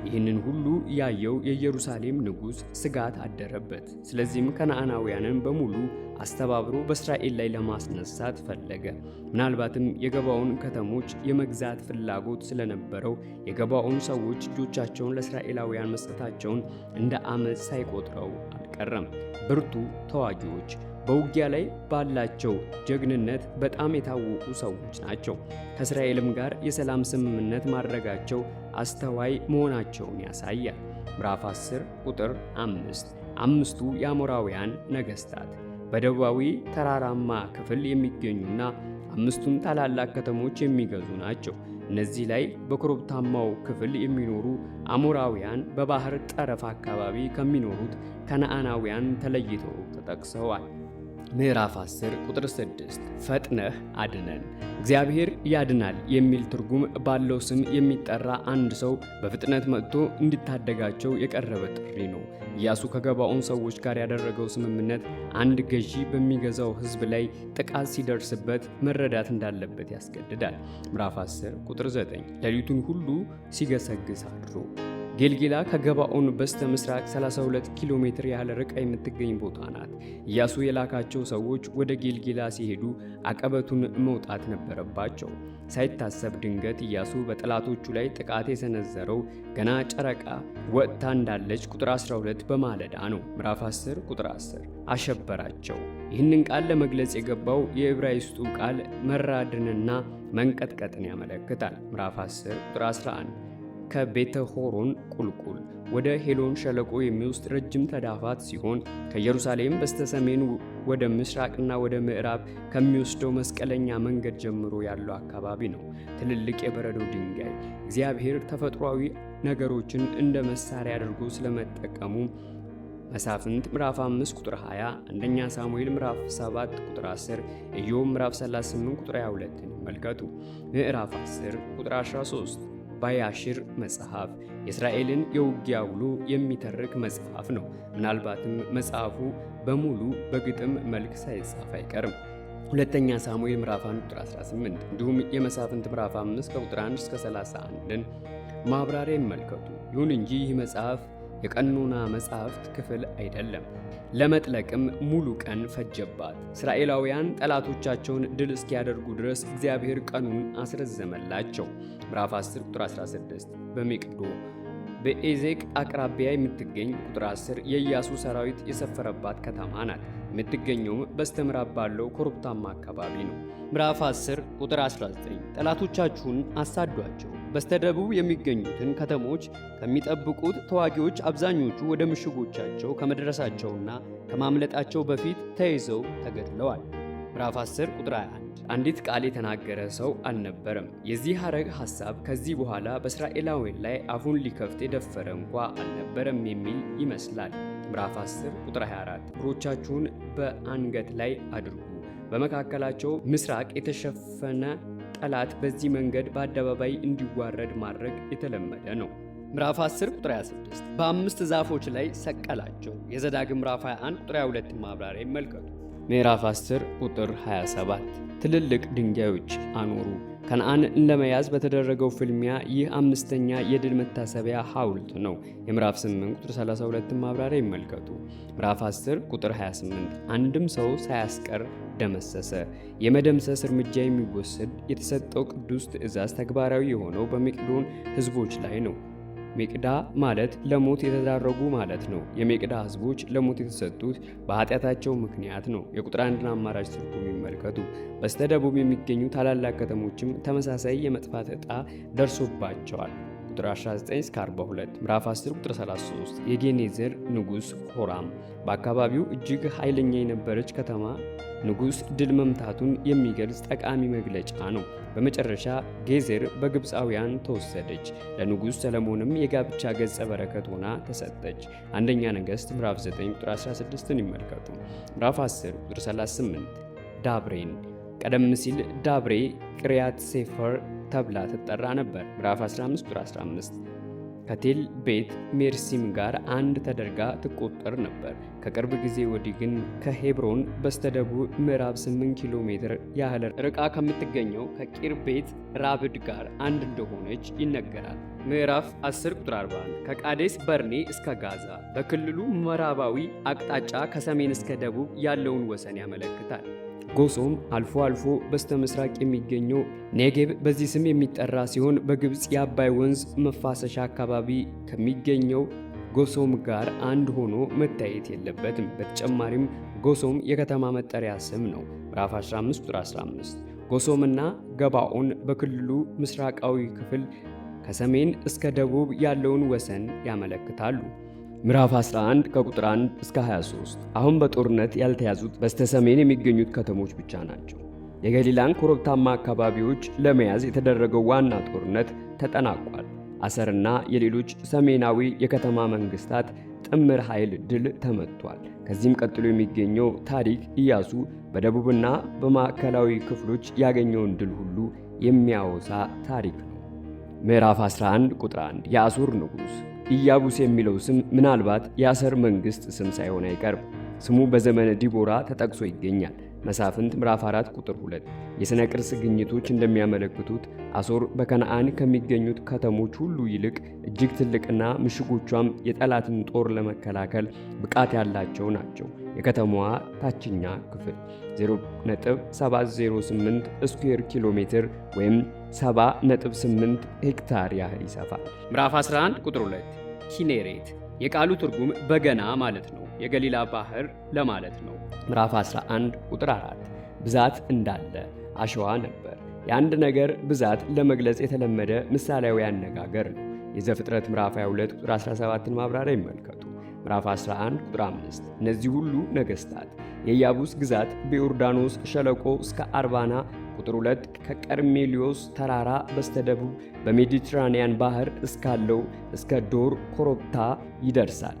[SPEAKER 1] ይህንን ሁሉ ያየው የኢየሩሳሌም ንጉሥ ስጋት አደረበት። ስለዚህም ከነዓናውያንን በሙሉ አስተባብሮ በእስራኤል ላይ ለማስነሳት ፈለገ። ምናልባትም የገባዖን ከተሞች የመግዛት ፍላጎት ስለነበረው የገባዖን ሰዎች እጆቻቸውን ለእስራኤላውያን መስጠታቸውን እንደ ዓመፅ ሳይቆጥረው አልቀረም። ብርቱ ተዋጊዎች በውጊያ ላይ ባላቸው ጀግንነት በጣም የታወቁ ሰዎች ናቸው። ከእስራኤልም ጋር የሰላም ስምምነት ማድረጋቸው አስተዋይ መሆናቸውን ያሳያል። ምዕራፍ 10 ቁጥር 5 አምስቱ የአሞራውያን ነገሥታት በደቡባዊ ተራራማ ክፍል የሚገኙና አምስቱም ታላላቅ ከተሞች የሚገዙ ናቸው። እነዚህ ላይ በኮረብታማው ክፍል የሚኖሩ አሞራውያን በባህር ጠረፍ አካባቢ ከሚኖሩት ከነዓናውያን ተለይተው ተጠቅሰዋል። ምዕራፍ 10 ቁጥር 6 ፈጥነህ አድነን። እግዚአብሔር ያድናል የሚል ትርጉም ባለው ስም የሚጠራ አንድ ሰው በፍጥነት መጥቶ እንዲታደጋቸው የቀረበ ጥሪ ነው። ኢያሱ ከገባዖን ሰዎች ጋር ያደረገው ስምምነት አንድ ገዢ በሚገዛው ሕዝብ ላይ ጥቃት ሲደርስበት መረዳት እንዳለበት ያስገድዳል። ምዕራፍ 10 ቁጥር 9 ሌሊቱን ሁሉ ሲገሰግስ አድሮ። ጌልጌላ ከገባዖን በስተ ምስራቅ 32 ኪሎ ሜትር ያህል ርቃ የምትገኝ ቦታ ናት። ኢያሱ የላካቸው ሰዎች ወደ ጌልጌላ ሲሄዱ አቀበቱን መውጣት ነበረባቸው። ሳይታሰብ ድንገት ኢያሱ በጠላቶቹ ላይ ጥቃት የሰነዘረው ገና ጨረቃ ወጥታ እንዳለች ቁጥር 12 በማለዳ ነው። ምዕራፍ 10 ቁጥር 10 አሸበራቸው። ይህንን ቃል ለመግለጽ የገባው የዕብራይስጡ ቃል መራድንና መንቀጥቀጥን ያመለክታል። ምዕራፍ 10 ቁጥር 11 ከቤተ ሆሮን ቁልቁል ወደ ሄሎን ሸለቆ የሚወስድ ረጅም ተዳፋት ሲሆን ከኢየሩሳሌም በስተሰሜን ወደ ምስራቅና ወደ ምዕራብ ከሚወስደው መስቀለኛ መንገድ ጀምሮ ያለው አካባቢ ነው። ትልልቅ የበረዶ ድንጋይ እግዚአብሔር ተፈጥሯዊ ነገሮችን እንደ መሳሪያ አድርጎ ስለመጠቀሙ መሳፍንት ምዕራፍ 5 ቁጥር 20፣ አንደኛ ሳሙኤል ምዕራፍ 7 ቁጥር 10፣ ኢዮብ ምዕራፍ 38 ቁጥር 22 ይመልከቱ። ምዕራፍ 10 ቁጥር 13 ባያሽር መጽሐፍ የእስራኤልን የውጊያ ውሎ የሚተርክ መጽሐፍ ነው። ምናልባትም መጽሐፉ በሙሉ በግጥም መልክ ሳይጻፍ አይቀርም። ሁለተኛ ሳሙኤል ምዕራፍ 1 ቁጥር 18 እንዲሁም የመሳፍንት ምዕራፍ 5 ከቁጥር 1 እስከ 31ን ማብራሪያ ይመልከቱ። ይሁን እንጂ ይህ መጽሐፍ የቀኖና መጽሐፍት ክፍል አይደለም። ለመጥለቅም ሙሉ ቀን ፈጀባት። እስራኤላውያን ጠላቶቻቸውን ድል እስኪያደርጉ ድረስ እግዚአብሔር ቀኑን አስረዘመላቸው። ምዕራፍ 10 ቁጥር 16 በሜቅዶ በኤዜቅ አቅራቢያ የምትገኝ ቁጥር 10 የኢያሱ ሰራዊት የሰፈረባት ከተማ ናት። የምትገኘውም በስተምዕራብ ባለው ኮረብታማ አካባቢ ነው። ምዕራፍ 10 ቁጥር 19 ጠላቶቻችሁን አሳዷቸው። በስተደቡብ የሚገኙትን ከተሞች ከሚጠብቁት ተዋጊዎች አብዛኞቹ ወደ ምሽጎቻቸው ከመድረሳቸውና ከማምለጣቸው በፊት ተይዘው ተገድለዋል። ምዕራፍ 10 ቁጥር 21 አንዲት ቃል የተናገረ ሰው አልነበረም። የዚህ ሐረግ ሐሳብ ከዚህ በኋላ በእስራኤላውያን ላይ አፉን ሊከፍት የደፈረ እንኳ አልነበረም የሚል ይመስላል። ምዕራፍ 10 ቁጥር 24 እግሮቻችሁን በአንገት ላይ አድርጉ። በመካከላቸው ምስራቅ የተሸፈነ ጠላት በዚህ መንገድ በአደባባይ እንዲዋረድ ማድረግ የተለመደ ነው። ምዕራፍ 10 ቁጥር 26 በአምስት ዛፎች ላይ ሰቀላቸው። የዘዳግም ምዕራፍ 21 ቁጥር 22 ማብራሪያ ይመልከቱ። ምዕራፍ 10 ቁጥር 27 ትልልቅ ድንጋዮች አኖሩ። ከነዓን ለመያዝ በተደረገው ፍልሚያ ይህ አምስተኛ የድል መታሰቢያ ሐውልት ነው። የምዕራፍ 8 ቁጥር 32 ማብራሪያ ይመልከቱ። ምዕራፍ 10 ቁጥር 28 አንድም ሰው ሳያስቀር ደመሰሰ። የመደምሰስ እርምጃ የሚወሰድ የተሰጠው ቅዱስ ትእዛዝ ተግባራዊ የሆነው በሜቅዶን ሕዝቦች ላይ ነው። ሜቅዳ ማለት ለሞት የተዳረጉ ማለት ነው። የሜቅዳ ሕዝቦች ለሞት የተሰጡት በኃጢአታቸው ምክንያት ነው። የቁጥር አንድን አማራጭ ትርጉም ይመልከቱ። በስተደቡብ የሚገኙ ታላላቅ ከተሞችም ተመሳሳይ የመጥፋት ዕጣ ደርሶባቸዋል። ቁጥር 19 እስከ 42 ምዕራፍ 10 ቁጥር 33 የጌኔዘር ንጉሥ ሆራም በአካባቢው እጅግ ኃይለኛ የነበረች ከተማ ንጉሥ ድል መምታቱን የሚገልጽ ጠቃሚ መግለጫ ነው። በመጨረሻ ጌዜር በግብፃውያን ተወሰደች። ለንጉሥ ሰለሞንም የጋብቻ ገጸ በረከት ሆና ተሰጠች። አንደኛ ነገሥት ምዕራፍ 9 ቁጥር 16ን ይመልከቱ። ምዕራፍ 10 ቁጥር 38 ዳብሬን ቀደም ሲል ዳብሬ ቅሪያት ሴፈር ተብላ ትጠራ ነበር። ምዕራፍ 15 ቁጥር 15 ከቴል ቤት ሜርሲም ጋር አንድ ተደርጋ ትቆጠር ነበር። ከቅርብ ጊዜ ወዲህ ግን ከሄብሮን በስተደቡብ ምዕራብ 8 ኪሎ ሜትር ያህል ርቃ ከምትገኘው ከቂር ቤት ራብድ ጋር አንድ እንደሆነች ይነገራል። ምዕራፍ 10 ቁጥር 41 ከቃዴስ በርኔ እስከ ጋዛ በክልሉ ምዕራባዊ አቅጣጫ ከሰሜን እስከ ደቡብ ያለውን ወሰን ያመለክታል። ጎሶም አልፎ አልፎ በስተ ምስራቅ የሚገኘው ኔጌብ በዚህ ስም የሚጠራ ሲሆን በግብፅ የአባይ ወንዝ መፋሰሻ አካባቢ ከሚገኘው ጎሶም ጋር አንድ ሆኖ መታየት የለበትም። በተጨማሪም ጎሶም የከተማ መጠሪያ ስም ነው። ምዕራፍ 15 ቁጥር 15። ጎሶምና ገባኦን በክልሉ ምስራቃዊ ክፍል ከሰሜን እስከ ደቡብ ያለውን ወሰን ያመለክታሉ። ምዕራፍ 11 ከቁጥር 1 እስከ 23። አሁን በጦርነት ያልተያዙት በስተሰሜን የሚገኙት ከተሞች ብቻ ናቸው። የገሊላን ኮረብታማ አካባቢዎች ለመያዝ የተደረገው ዋና ጦርነት ተጠናቋል። አሰርና የሌሎች ሰሜናዊ የከተማ መንግስታት ጥምር ኃይል ድል ተመቷል። ከዚህም ቀጥሎ የሚገኘው ታሪክ ኢያሱ በደቡብና በማዕከላዊ ክፍሎች ያገኘውን ድል ሁሉ የሚያወሳ ታሪክ ነው። ምዕራፍ 11 ቁጥር 1 የአሦር ንጉሥ ኢያቡስ የሚለው ስም ምናልባት የአሰር መንግሥት ስም ሳይሆን አይቀርም። ስሙ በዘመነ ዲቦራ ተጠቅሶ ይገኛል። መሳፍንት ምዕራፍ 4 ቁጥር 2። የሥነ ቅርስ ግኝቶች እንደሚያመለክቱት አሦር በከነዓን ከሚገኙት ከተሞች ሁሉ ይልቅ እጅግ ትልቅና ምሽጎቿም የጠላትን ጦር ለመከላከል ብቃት ያላቸው ናቸው። የከተማዋ ታችኛ ክፍል 0.708 ስኩዌር ኪሎ ሜትር ወይም 70.8 ሄክታር ያህል ይሰፋል። ምዕራፍ 11 ቁጥር 2 ኪኔሬት የቃሉ ትርጉም በገና ማለት ነው። የገሊላ ባህር ለማለት ነው። ምዕራፍ 11 ቁጥር 4 ብዛት እንዳለ አሸዋ ነበር። የአንድ ነገር ብዛት ለመግለጽ የተለመደ ምሳሌያዊ አነጋገር ነው። የዘፍጥረት ምዕራፍ 22 ቁጥር 17ን ማብራሪያ ይመልከቱ። ምዕራፍ 11 ቁጥር 5 እነዚህ ሁሉ ነገሥታት የኢያቡስ ግዛት በዮርዳኖስ ሸለቆ እስከ አርባና ቁጥር 2 ከቀርሜሊዮስ ተራራ በስተደቡብ በሜዲትራኒያን ባህር እስካለው እስከ ዶር ኮረብታ ይደርሳል።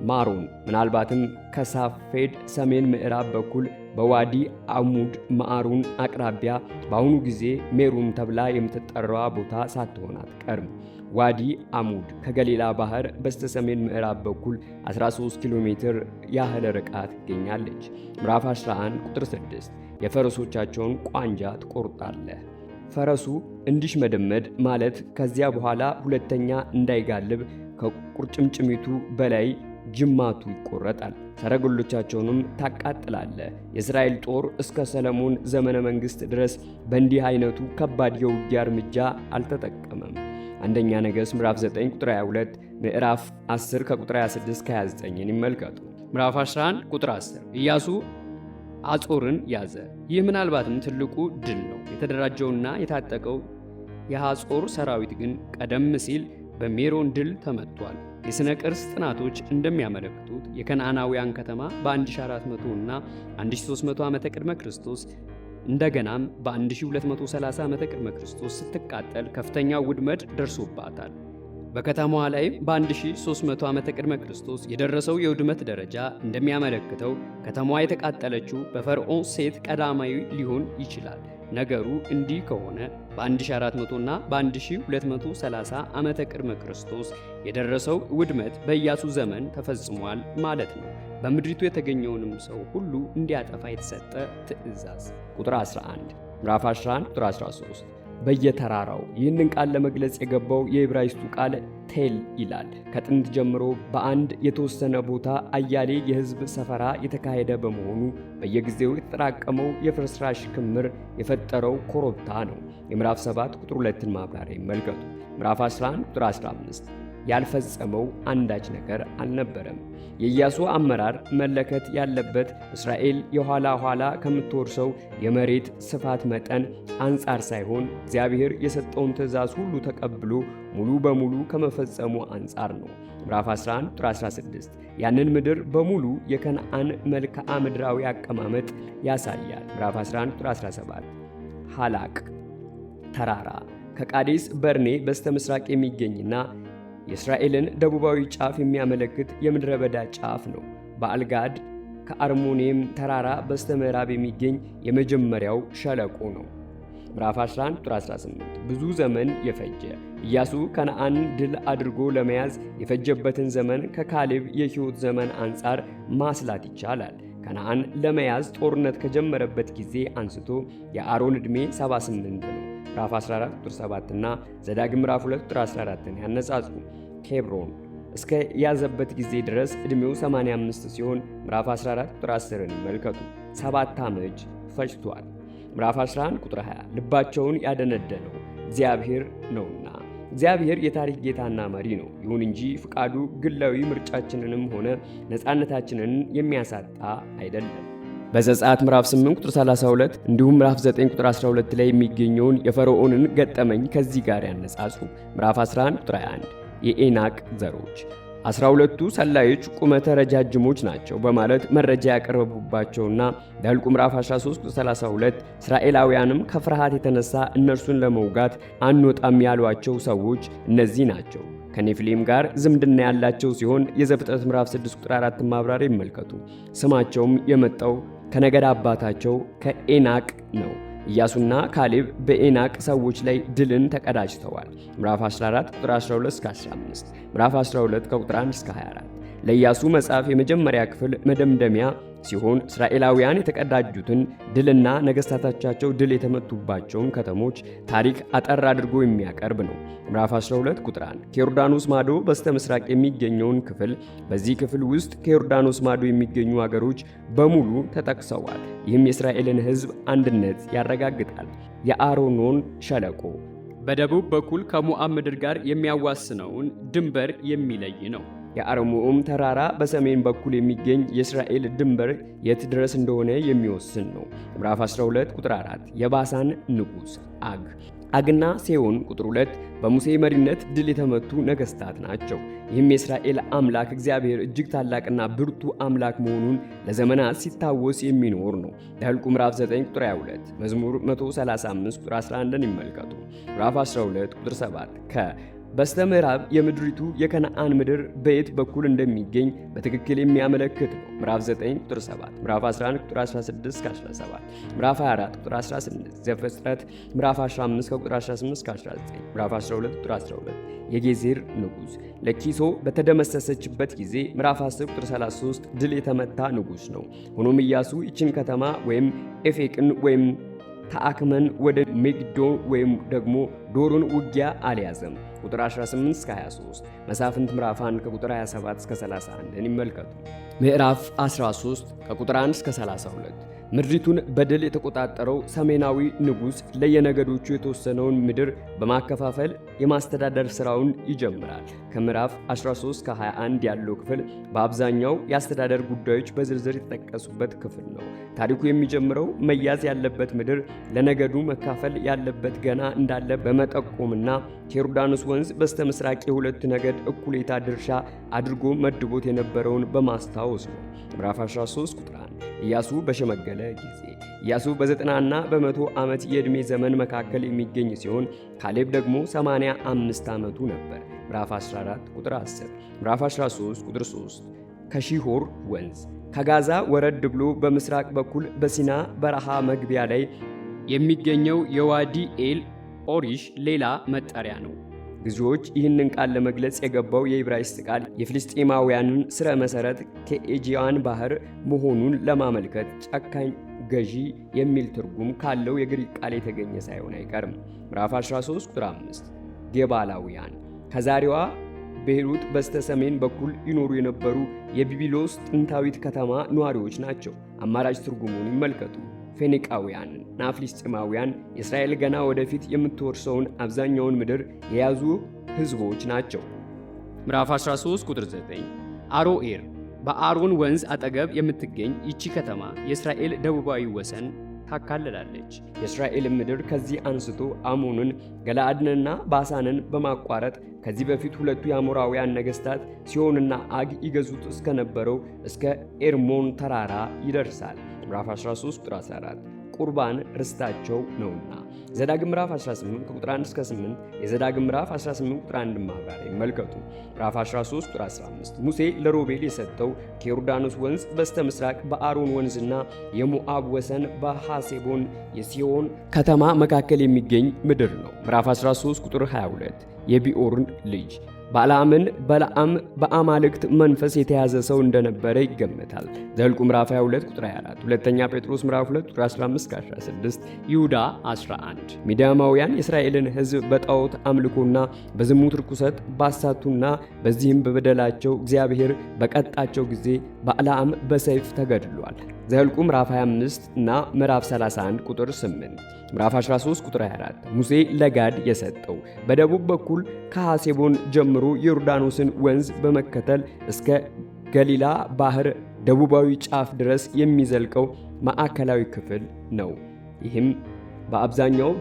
[SPEAKER 1] ማሮን ምናልባትም ከሳፌድ ሰሜን ምዕራብ በኩል በዋዲ አሙድ ማዕሩን አቅራቢያ በአሁኑ ጊዜ ሜሩን ተብላ የምትጠራዋ ቦታ ሳትሆን አትቀርም። ዋዲ አሙድ ከገሊላ ባህር በስተ ሰሜን ምዕራብ በኩል 13 ኪሎ ሜትር ያህል ርቃ ትገኛለች። ምዕራፍ 11 ቁጥር 6 የፈረሶቻቸውን ቋንጃ ትቆርጣለህ። ፈረሱ እንዲሽመደመድ ማለት ከዚያ በኋላ ሁለተኛ እንዳይጋልብ ከቁርጭምጭሚቱ በላይ ጅማቱ ይቆረጣል። ሰረገሎቻቸውንም ታቃጥላለህ። የእስራኤል ጦር እስከ ሰለሞን ዘመነ መንግሥት ድረስ በእንዲህ አይነቱ ከባድ የውጊያ እርምጃ አልተጠቀመም። አንደኛ ነገሥት ምዕራፍ 9 ቁጥር 22፣ ምዕራፍ 10 ከቁጥር 26 ከ29ን ይመልከቱ። ምዕራፍ 11 ቁጥር 10 ኢያሱ አጾርን ያዘ። ይህ ምናልባትም ትልቁ ድል ነው። የተደራጀውና የታጠቀው የሐጾር ሰራዊት ግን ቀደም ሲል በሜሮን ድል ተመቷል። የሥነ ቅርስ ጥናቶች እንደሚያመለክቱት የከነዓናውያን ከተማ በ1400 እና 1300 ዓመተ ቅድመ ክርስቶስ እንደገናም በ1230 ዓመተ ቅድመ ክርስቶስ ስትቃጠል ከፍተኛ ውድመት ደርሶባታል። በከተማዋ ላይ በ1300 ዓመተ ቅድመ ክርስቶስ የደረሰው የውድመት ደረጃ እንደሚያመለክተው ከተማዋ የተቃጠለችው በፈርዖን ሴት ቀዳማዊ ሊሆን ይችላል። ነገሩ እንዲህ ከሆነ በ1400 እና በ1230 ዓመተ ቅድመ ክርስቶስ የደረሰው ውድመት በኢያሱ ዘመን ተፈጽሟል ማለት ነው። በምድሪቱ የተገኘውንም ሰው ሁሉ እንዲያጠፋ የተሰጠ ትእዛዝ። ቁጥር 11 ምዕራፍ 11 ቁጥር 13 በየተራራው ይህንን ቃል ለመግለጽ የገባው የዕብራይስጡ ቃል ቴል ይላል። ከጥንት ጀምሮ በአንድ የተወሰነ ቦታ አያሌ የሕዝብ ሰፈራ የተካሄደ በመሆኑ በየጊዜው የተጠራቀመው የፍርስራሽ ክምር የፈጠረው ኮረብታ ነው። የምዕራፍ 7 ቁጥር 2ን ማብራሪያ ይመልከቱ። ምዕራፍ 11 ቁጥር 15 ያልፈጸመው አንዳች ነገር አልነበረም። የኢያሱ አመራር መለከት ያለበት እስራኤል የኋላ ኋላ ከምትወርሰው የመሬት ስፋት መጠን አንጻር ሳይሆን እግዚአብሔር የሰጠውን ትእዛዝ ሁሉ ተቀብሎ ሙሉ በሙሉ ከመፈጸሙ አንጻር ነው። ምዕራፍ 11 ቁጥር 16 ያንን ምድር በሙሉ የከነዓን መልክዓ ምድራዊ አቀማመጥ ያሳያል። ምዕራፍ 11 ቁጥር 17 ሃላቅ ተራራ ከቃዴስ በርኔ በስተ ምስራቅ የሚገኝና የእስራኤልን ደቡባዊ ጫፍ የሚያመለክት የምድረ በዳ ጫፍ ነው። በአልጋድ ከአርሞኔም ተራራ በስተ ምዕራብ የሚገኝ የመጀመሪያው ሸለቆ ነው። ምዕራፍ 11 ቁጥር 18 ብዙ ዘመን የፈጀ ኢያሱ ከነዓን ድል አድርጎ ለመያዝ የፈጀበትን ዘመን ከካሌብ የሕይወት ዘመን አንጻር ማስላት ይቻላል። ከነዓን ለመያዝ ጦርነት ከጀመረበት ጊዜ አንስቶ የአሮን ዕድሜ 78 ነው። ምዕራፍ 14 ቁጥር 7 እና ዘዳግም ምዕራፍ 2 ቁጥር 14ን ያነጻጽሩ። ኬብሮን እስከ ያዘበት ጊዜ ድረስ ዕድሜው 85 ሲሆን ምዕራፍ 14 ቁጥር 10ን ይመልከቱ። 7 ዓመት ፈጅቷል። ምዕራፍ 11 ቁጥር 20 ልባቸውን ያደነደነው እግዚአብሔር ነውና እግዚአብሔር የታሪክ ጌታና መሪ ነው። ይሁን እንጂ ፍቃዱ ግላዊ ምርጫችንንም ሆነ ነፃነታችንን የሚያሳጣ አይደለም። በዘጸአት ምዕራፍ 8 ቁጥር 32 እንዲሁም ምዕራፍ 9 ቁጥር 12 ላይ የሚገኘውን የፈርዖንን ገጠመኝ ከዚህ ጋር ያነጻጽሩ። ምዕራፍ 11 ቁጥር 21 የኤናቅ ዘሮች 12ቱ ሰላዮች ቁመተ ረጃጅሞች ናቸው በማለት መረጃ ያቀረቡባቸውና በሕልቁ ምዕራፍ 13 ቁጥር 32 እስራኤላውያንም ከፍርሃት የተነሳ እነርሱን ለመውጋት አንወጣም ያሏቸው ሰዎች እነዚህ ናቸው። ከኔፍሊም ጋር ዝምድና ያላቸው ሲሆን የዘፍጥረት ምዕራፍ 6 ቁጥር 4 ማብራሪያ ይመልከቱ። ስማቸውም የመጣው ከነገድ አባታቸው ከኤናቅ ነው። ኢያሱና ካሌብ በኤናቅ ሰዎች ላይ ድልን ተቀዳጅተዋል። ምዕራፍ 14 ቁጥር 12 እስከ 15፣ ምዕራፍ 12 ከቁጥር 1 እስከ 24 ለኢያሱ መጽሐፍ የመጀመሪያ ክፍል መደምደሚያ ሲሆን እስራኤላውያን የተቀዳጁትን ድልና ነገሥታቶቻቸው ድል የተመቱባቸውን ከተሞች ታሪክ አጠር አድርጎ የሚያቀርብ ነው። ምዕራፍ 12 ቁጥር 1 ከዮርዳኖስ ማዶ በስተ ምስራቅ የሚገኘውን ክፍል። በዚህ ክፍል ውስጥ ከዮርዳኖስ ማዶ የሚገኙ አገሮች በሙሉ ተጠቅሰዋል። ይህም የእስራኤልን ሕዝብ አንድነት ያረጋግጣል። የአርኖን ሸለቆ በደቡብ በኩል ከሞዓብ ምድር ጋር የሚያዋስነውን ድንበር የሚለይ ነው። የአርሞኦም ተራራ በሰሜን በኩል የሚገኝ የእስራኤል ድንበር የት ድረስ እንደሆነ የሚወስን ነው። ምዕራፍ 12 ቁጥር 4 የባሳን ንጉሥ አግ አግና ሴዎን ቁጥር 2 በሙሴ መሪነት ድል የተመቱ ነገሥታት ናቸው። ይህም የእስራኤል አምላክ እግዚአብሔር እጅግ ታላቅና ብርቱ አምላክ መሆኑን ለዘመናት ሲታወስ የሚኖር ነው። በሕልቁ ምዕራፍ 9 ቁጥር 22 መዝሙር 135 ቁጥር 11ን ይመልከቱ። ምዕራፍ 12 ቁጥር 7 በስተ ምዕራብ የምድሪቱ የከነዓን ምድር በየት በኩል እንደሚገኝ በትክክል የሚያመለክት ነው። ምዕራፍ 9 ቁጥር 7፣ ምዕራፍ 11 ቁጥር 16 እስከ 17፣ ምዕራፍ 24 ቁጥር 18፣ ዘፍጥረት ምዕራፍ 15 ቁጥር 18 እስከ 19፣ ምዕራፍ 12 ቁጥር 12 የጌዜር ንጉሥ ለኪሶ በተደመሰሰችበት ጊዜ ምዕራፍ 10 ቁጥር 33 ድል የተመታ ንጉሥ ነው። ሆኖም ኢያሱ ይችን ከተማ ወይም ኤፌቅን ወይም ተአክመን ወደ ሜግዶን ወይም ደግሞ ዶሮን ውጊያ አልያዘም። ቁጥር 18 እስከ 23 መሳፍንት ምዕራፍ 1 ከቁጥር 27 እስከ 31 ይመልከቱ። ምዕራፍ 13 ከቁጥር 1 እስከ 32 ምድሪቱን በድል የተቆጣጠረው ሰሜናዊ ንጉሥ ለየነገዶቹ የተወሰነውን ምድር በማከፋፈል የማስተዳደር ሥራውን ይጀምራል። ከምዕራፍ 13 እስከ 21 ያለው ክፍል በአብዛኛው የአስተዳደር ጉዳዮች በዝርዝር የተጠቀሱበት ክፍል ነው። ታሪኩ የሚጀምረው መያዝ ያለበት ምድር ለነገዱ መካፈል ያለበት ገና እንዳለ በመጠቆምና ከዮርዳኖስ ወንዝ በስተ ምስራቅ የሁለት ነገድ እኩሌታ ድርሻ አድርጎ መድቦት የነበረውን በማስታወስ ነው። ምዕራፍ 13 ቁጥር 1 ኢያሱ በሸመገለ ጊዜ ኢያሱ በ90ና በ100 ዓመት የዕድሜ ዘመን መካከል የሚገኝ ሲሆን ካሌብ ደግሞ 85 ዓመቱ ነበር። ምዕራፍ 14 ቁጥር 10 ምዕራፍ 13 ቁጥር 3 ከሺሆር ወንዝ ከጋዛ ወረድ ብሎ በምስራቅ በኩል በሲና በረሃ መግቢያ ላይ የሚገኘው የዋዲ ኤል ኦሪሽ ሌላ መጠሪያ ነው። ብዙዎች ይህንን ቃል ለመግለጽ የገባው የዕብራይስጥ ቃል የፍልስጤማውያንን ስረ መሰረት ከኤጂያን ባህር መሆኑን ለማመልከት ጨካኝ ገዢ የሚል ትርጉም ካለው የግሪክ ቃል የተገኘ ሳይሆን አይቀርም። ምዕራፍ 13 ቁጥር 5 ጌባላውያን ከዛሬዋ ቤይሩት በስተ ሰሜን በኩል ይኖሩ የነበሩ የቢቢሎስ ጥንታዊት ከተማ ነዋሪዎች ናቸው። አማራጭ ትርጉሙን ይመልከቱ። ፌኒቃውያንና ፍልስጤማውያን የእስራኤል ገና ወደፊት የምትወርሰውን አብዛኛውን ምድር የያዙ ሕዝቦች ናቸው። ምዕራፍ 13 ቁጥር 9 አሮኤር በአሮን ወንዝ አጠገብ የምትገኝ ይቺ ከተማ የእስራኤል ደቡባዊ ወሰን ታካልላለች። የእስራኤል ምድር ከዚህ አንስቶ አሞንን፣ ገለአድንና ባሳንን በማቋረጥ ከዚህ በፊት ሁለቱ የአሞራውያን ነገሥታት ሲሆንና አግ ይገዙት እስከነበረው እስከ ኤርሞን ተራራ ይደርሳል። ምዕራፍ 13 ቁጥር 14 ቁርባን ርስታቸው ነውና። ዘዳግም ምዕራፍ 18 ከቁጥር 1 እስከ 8 የዘዳግም ምዕራፍ 18 ቁጥር 1 ማብራሪያ ይመልከቱ። ምዕራፍ 13 ቁጥር 15 ሙሴ ለሮቤል የሰጠው ከዮርዳኖስ ወንዝ በስተ ምስራቅ በአሮን ወንዝና የሞዓብ ወሰን በሐሴቦን የሲሆን ከተማ መካከል የሚገኝ ምድር ነው። ምዕራፍ 13 ቁጥር 22 የቢኦርን ልጅ ባልዓምን በለዓም በአማልክት መንፈስ የተያዘ ሰው እንደነበረ ይገመታል። ዘኍልቍ ምዕራፍ 22 ቁጥር 24፣ ሁለተኛ ጴጥሮስ ምዕራፍ 2 ቁጥር 15-16፣ ይሁዳ 11። ሚዲያማውያን የእስራኤልን ሕዝብ በጣዖት አምልኮና በዝሙት ርኩሰት ባሳቱና በዚህም በበደላቸው እግዚአብሔር በቀጣቸው ጊዜ ባልዓም በሰይፍ ተገድሏል። ዘኍልቍ ምዕራፍ 25 እና ምዕራፍ 31 ቁጥር 8፣ ምዕራፍ 13 ቁጥር 24። ሙሴ ለጋድ የሰጠው በደቡብ በኩል ከሐሴቦን ጀምሮ የዮርዳኖስን ወንዝ በመከተል እስከ ገሊላ ባህር ደቡባዊ ጫፍ ድረስ የሚዘልቀው ማዕከላዊ ክፍል ነው። ይህም በአብዛኛው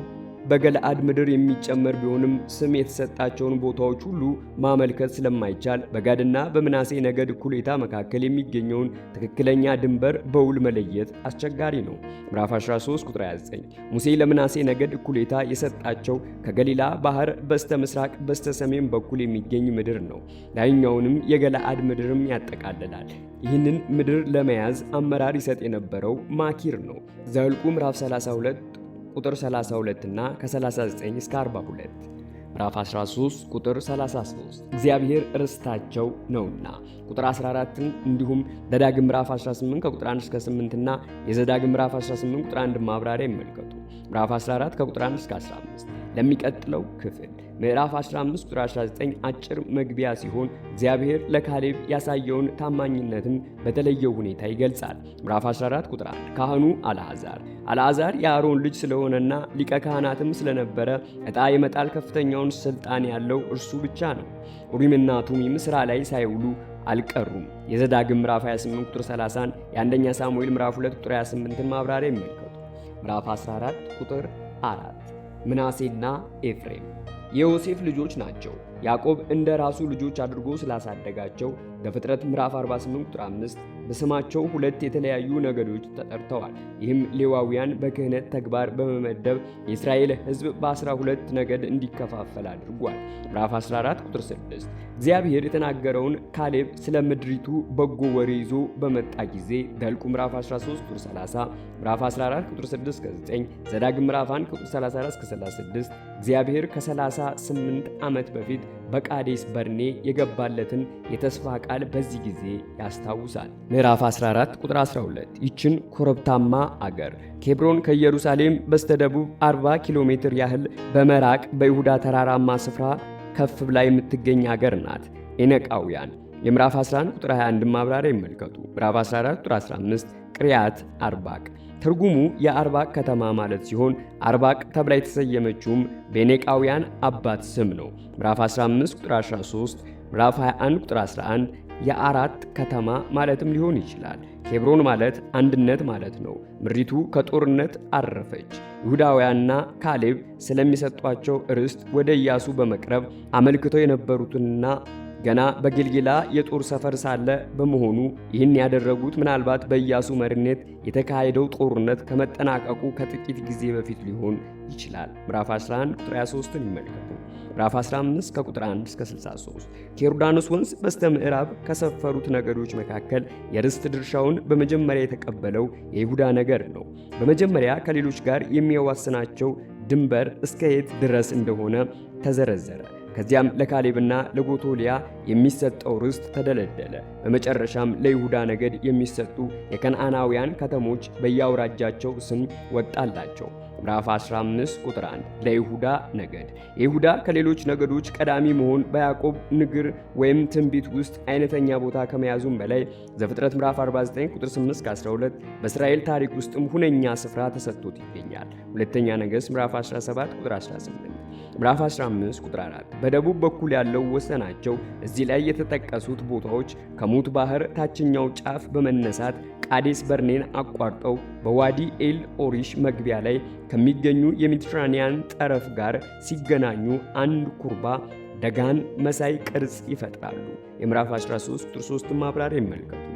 [SPEAKER 1] በገለአድ ምድር የሚጨመር ቢሆንም ስም የተሰጣቸውን ቦታዎች ሁሉ ማመልከት ስለማይቻል በጋድና በምናሴ ነገድ እኩሌታ መካከል የሚገኘውን ትክክለኛ ድንበር በውል መለየት አስቸጋሪ ነው። ምዕራፍ 13 ቁጥር 29 ሙሴ ለምናሴ ነገድ እኩሌታ የሰጣቸው ከገሊላ ባህር በስተ ምስራቅ በስተ ሰሜን በኩል የሚገኝ ምድር ነው። ላይኛውንም የገለአድ ምድርም ያጠቃልላል። ይህንን ምድር ለመያዝ አመራር ይሰጥ የነበረው ማኪር ነው። ዘኍልቍ ምዕራፍ 32 ቁጥር 32 እና ከ39 እስከ 42፣ ምዕራፍ 13 ቁጥር 33 እግዚአብሔር ርስታቸው ነውና ቁጥር 14፣ እንዲሁም ዘዳግም ምዕራፍ 18 ከቁጥር 1 እስከ 8 እና የዘዳግም ምዕራፍ 18 ቁጥር 1 ማብራሪያ ይመልከቱ። ምዕራፍ 14 ከቁጥር 1 እስከ 15። ለሚቀጥለው ክፍል ምዕራፍ 15 ቁጥር 19 አጭር መግቢያ ሲሆን እግዚአብሔር ለካሌብ ያሳየውን ታማኝነትም በተለየ ሁኔታ ይገልጻል። ምዕራፍ 14 ቁጥር 1 ካህኑ አልዓዛር የአሮን ልጅ ስለሆነና ሊቀ ካህናትም ስለነበረ ዕጣ የመጣል ከፍተኛውን ስልጣን ያለው እርሱ ብቻ ነው። ኡሪምና ቱሚም ሥራ ላይ ሳይውሉ አልቀሩም። የዘዳግም ምዕራፍ 28 ቁጥር 30፣ የአንደኛ ሳሙኤል ምዕራፍ 2 ቁጥር 28ን ማብራሪያ ይመልከቱ። ምዕራፍ 14 ቁጥር 4 ምናሴና ኤፍሬም የዮሴፍ ልጆች ናቸው። ያዕቆብ እንደ ራሱ ልጆች አድርጎ ስላሳደጋቸው ዘፍጥረት ምዕራፍ 48 ቁጥር 5 በስማቸው ሁለት የተለያዩ ነገዶች ተጠርተዋል። ይህም ሌዋውያን በክህነት ተግባር በመመደብ የእስራኤል ሕዝብ በ12 ነገድ እንዲከፋፈል አድርጓል። ምዕራፍ 14 ቁጥር 6 እግዚአብሔር የተናገረውን ካሌብ ስለ ምድሪቱ በጎ ወሬ ይዞ በመጣ ጊዜ ዘኍልቍ ምዕራፍ 13 ቁጥር 30፣ ምዕራፍ 14 ቁጥር 6 እስከ 9፣ ዘዳግም ምዕራፍ 1 ቁጥር 34 እስከ 36 እግዚአብሔር ከ38 ዓመት በፊት በቃዴስ በርኔ የገባለትን የተስፋ ቃል በዚህ ጊዜ ያስታውሳል። ምዕራፍ 14 ቁጥር 12 ይችን ኮረብታማ አገር ኬብሮን ከኢየሩሳሌም በስተደቡብ 40 ኪሎ ሜትር ያህል በመራቅ በይሁዳ ተራራማ ስፍራ ከፍ ብላ የምትገኝ አገር ናት። ኤነቃውያን የምዕራፍ 11 ቁጥር 21 ማብራሪያ ይመልከቱ። ምዕራፍ 14 ቁጥር 15 ቅሪያት አርባቅ ትርጉሙ የአርባቅ ከተማ ማለት ሲሆን አርባቅ ተብላ የተሰየመችውም በኤኔቃውያን አባት ስም ነው። ምዕራፍ 15 ቁጥር 13፣ ምዕራፍ 21 ቁጥር 11 የአራት ከተማ ማለትም ሊሆን ይችላል። ኬብሮን ማለት አንድነት ማለት ነው። ምድሪቱ ከጦርነት አረፈች። ይሁዳውያንና ካሌብ ስለሚሰጧቸው ርስት ወደ ኢያሱ በመቅረብ አመልክተው የነበሩትንና ገና በጌልጌላ የጦር ሰፈር ሳለ በመሆኑ ይህን ያደረጉት ምናልባት በኢያሱ መሪነት የተካሄደው ጦርነት ከመጠናቀቁ ከጥቂት ጊዜ በፊት ሊሆን ይችላል። ምዕራፍ 11 ቁጥር 23ን ይመልከቱ። ምዕራፍ 15 ከቁጥር 1 እስከ 63 ከዮርዳኖስ ወንዝ በስተ ምዕራብ ከሰፈሩት ነገዶች መካከል የርስት ድርሻውን በመጀመሪያ የተቀበለው የይሁዳ ነገድ ነው። በመጀመሪያ ከሌሎች ጋር የሚያዋስናቸው ድንበር እስከ የት ድረስ እንደሆነ ተዘረዘረ። ከዚያም ለካሌብና ለጎቶሊያ የሚሰጠው ርስት ተደለደለ። በመጨረሻም ለይሁዳ ነገድ የሚሰጡ የከነዓናውያን ከተሞች በየአውራጃቸው ስም ወጣላቸው። ምዕራፍ 15 ቁጥር 1 ለይሁዳ ነገድ የይሁዳ ከሌሎች ነገዶች ቀዳሚ መሆን በያዕቆብ ንግር ወይም ትንቢት ውስጥ አይነተኛ ቦታ ከመያዙም በላይ ዘፍጥረት ምዕራፍ 49 ቁጥር 8 እስከ 12 በእስራኤል ታሪክ ውስጥም ሁነኛ ስፍራ ተሰጥቶት ይገኛል። ሁለተኛ ነገሥት ምዕራፍ 17 ቁጥር 18 ምዕራፍ 15 ቁጥር 4 በደቡብ በኩል ያለው ወሰናቸው እዚህ ላይ የተጠቀሱት ቦታዎች ከሙት ባህር ታችኛው ጫፍ በመነሳት ቃዴስ በርኔን አቋርጠው በዋዲ ኤል ኦሪሽ መግቢያ ላይ ከሚገኙ የሜዲትራኒያን ጠረፍ ጋር ሲገናኙ አንድ ኩርባ ደጋን መሳይ ቅርጽ ይፈጥራሉ። የምዕራፍ 13 ቁጥር 3 ማብራሪያ ይመልከቱ።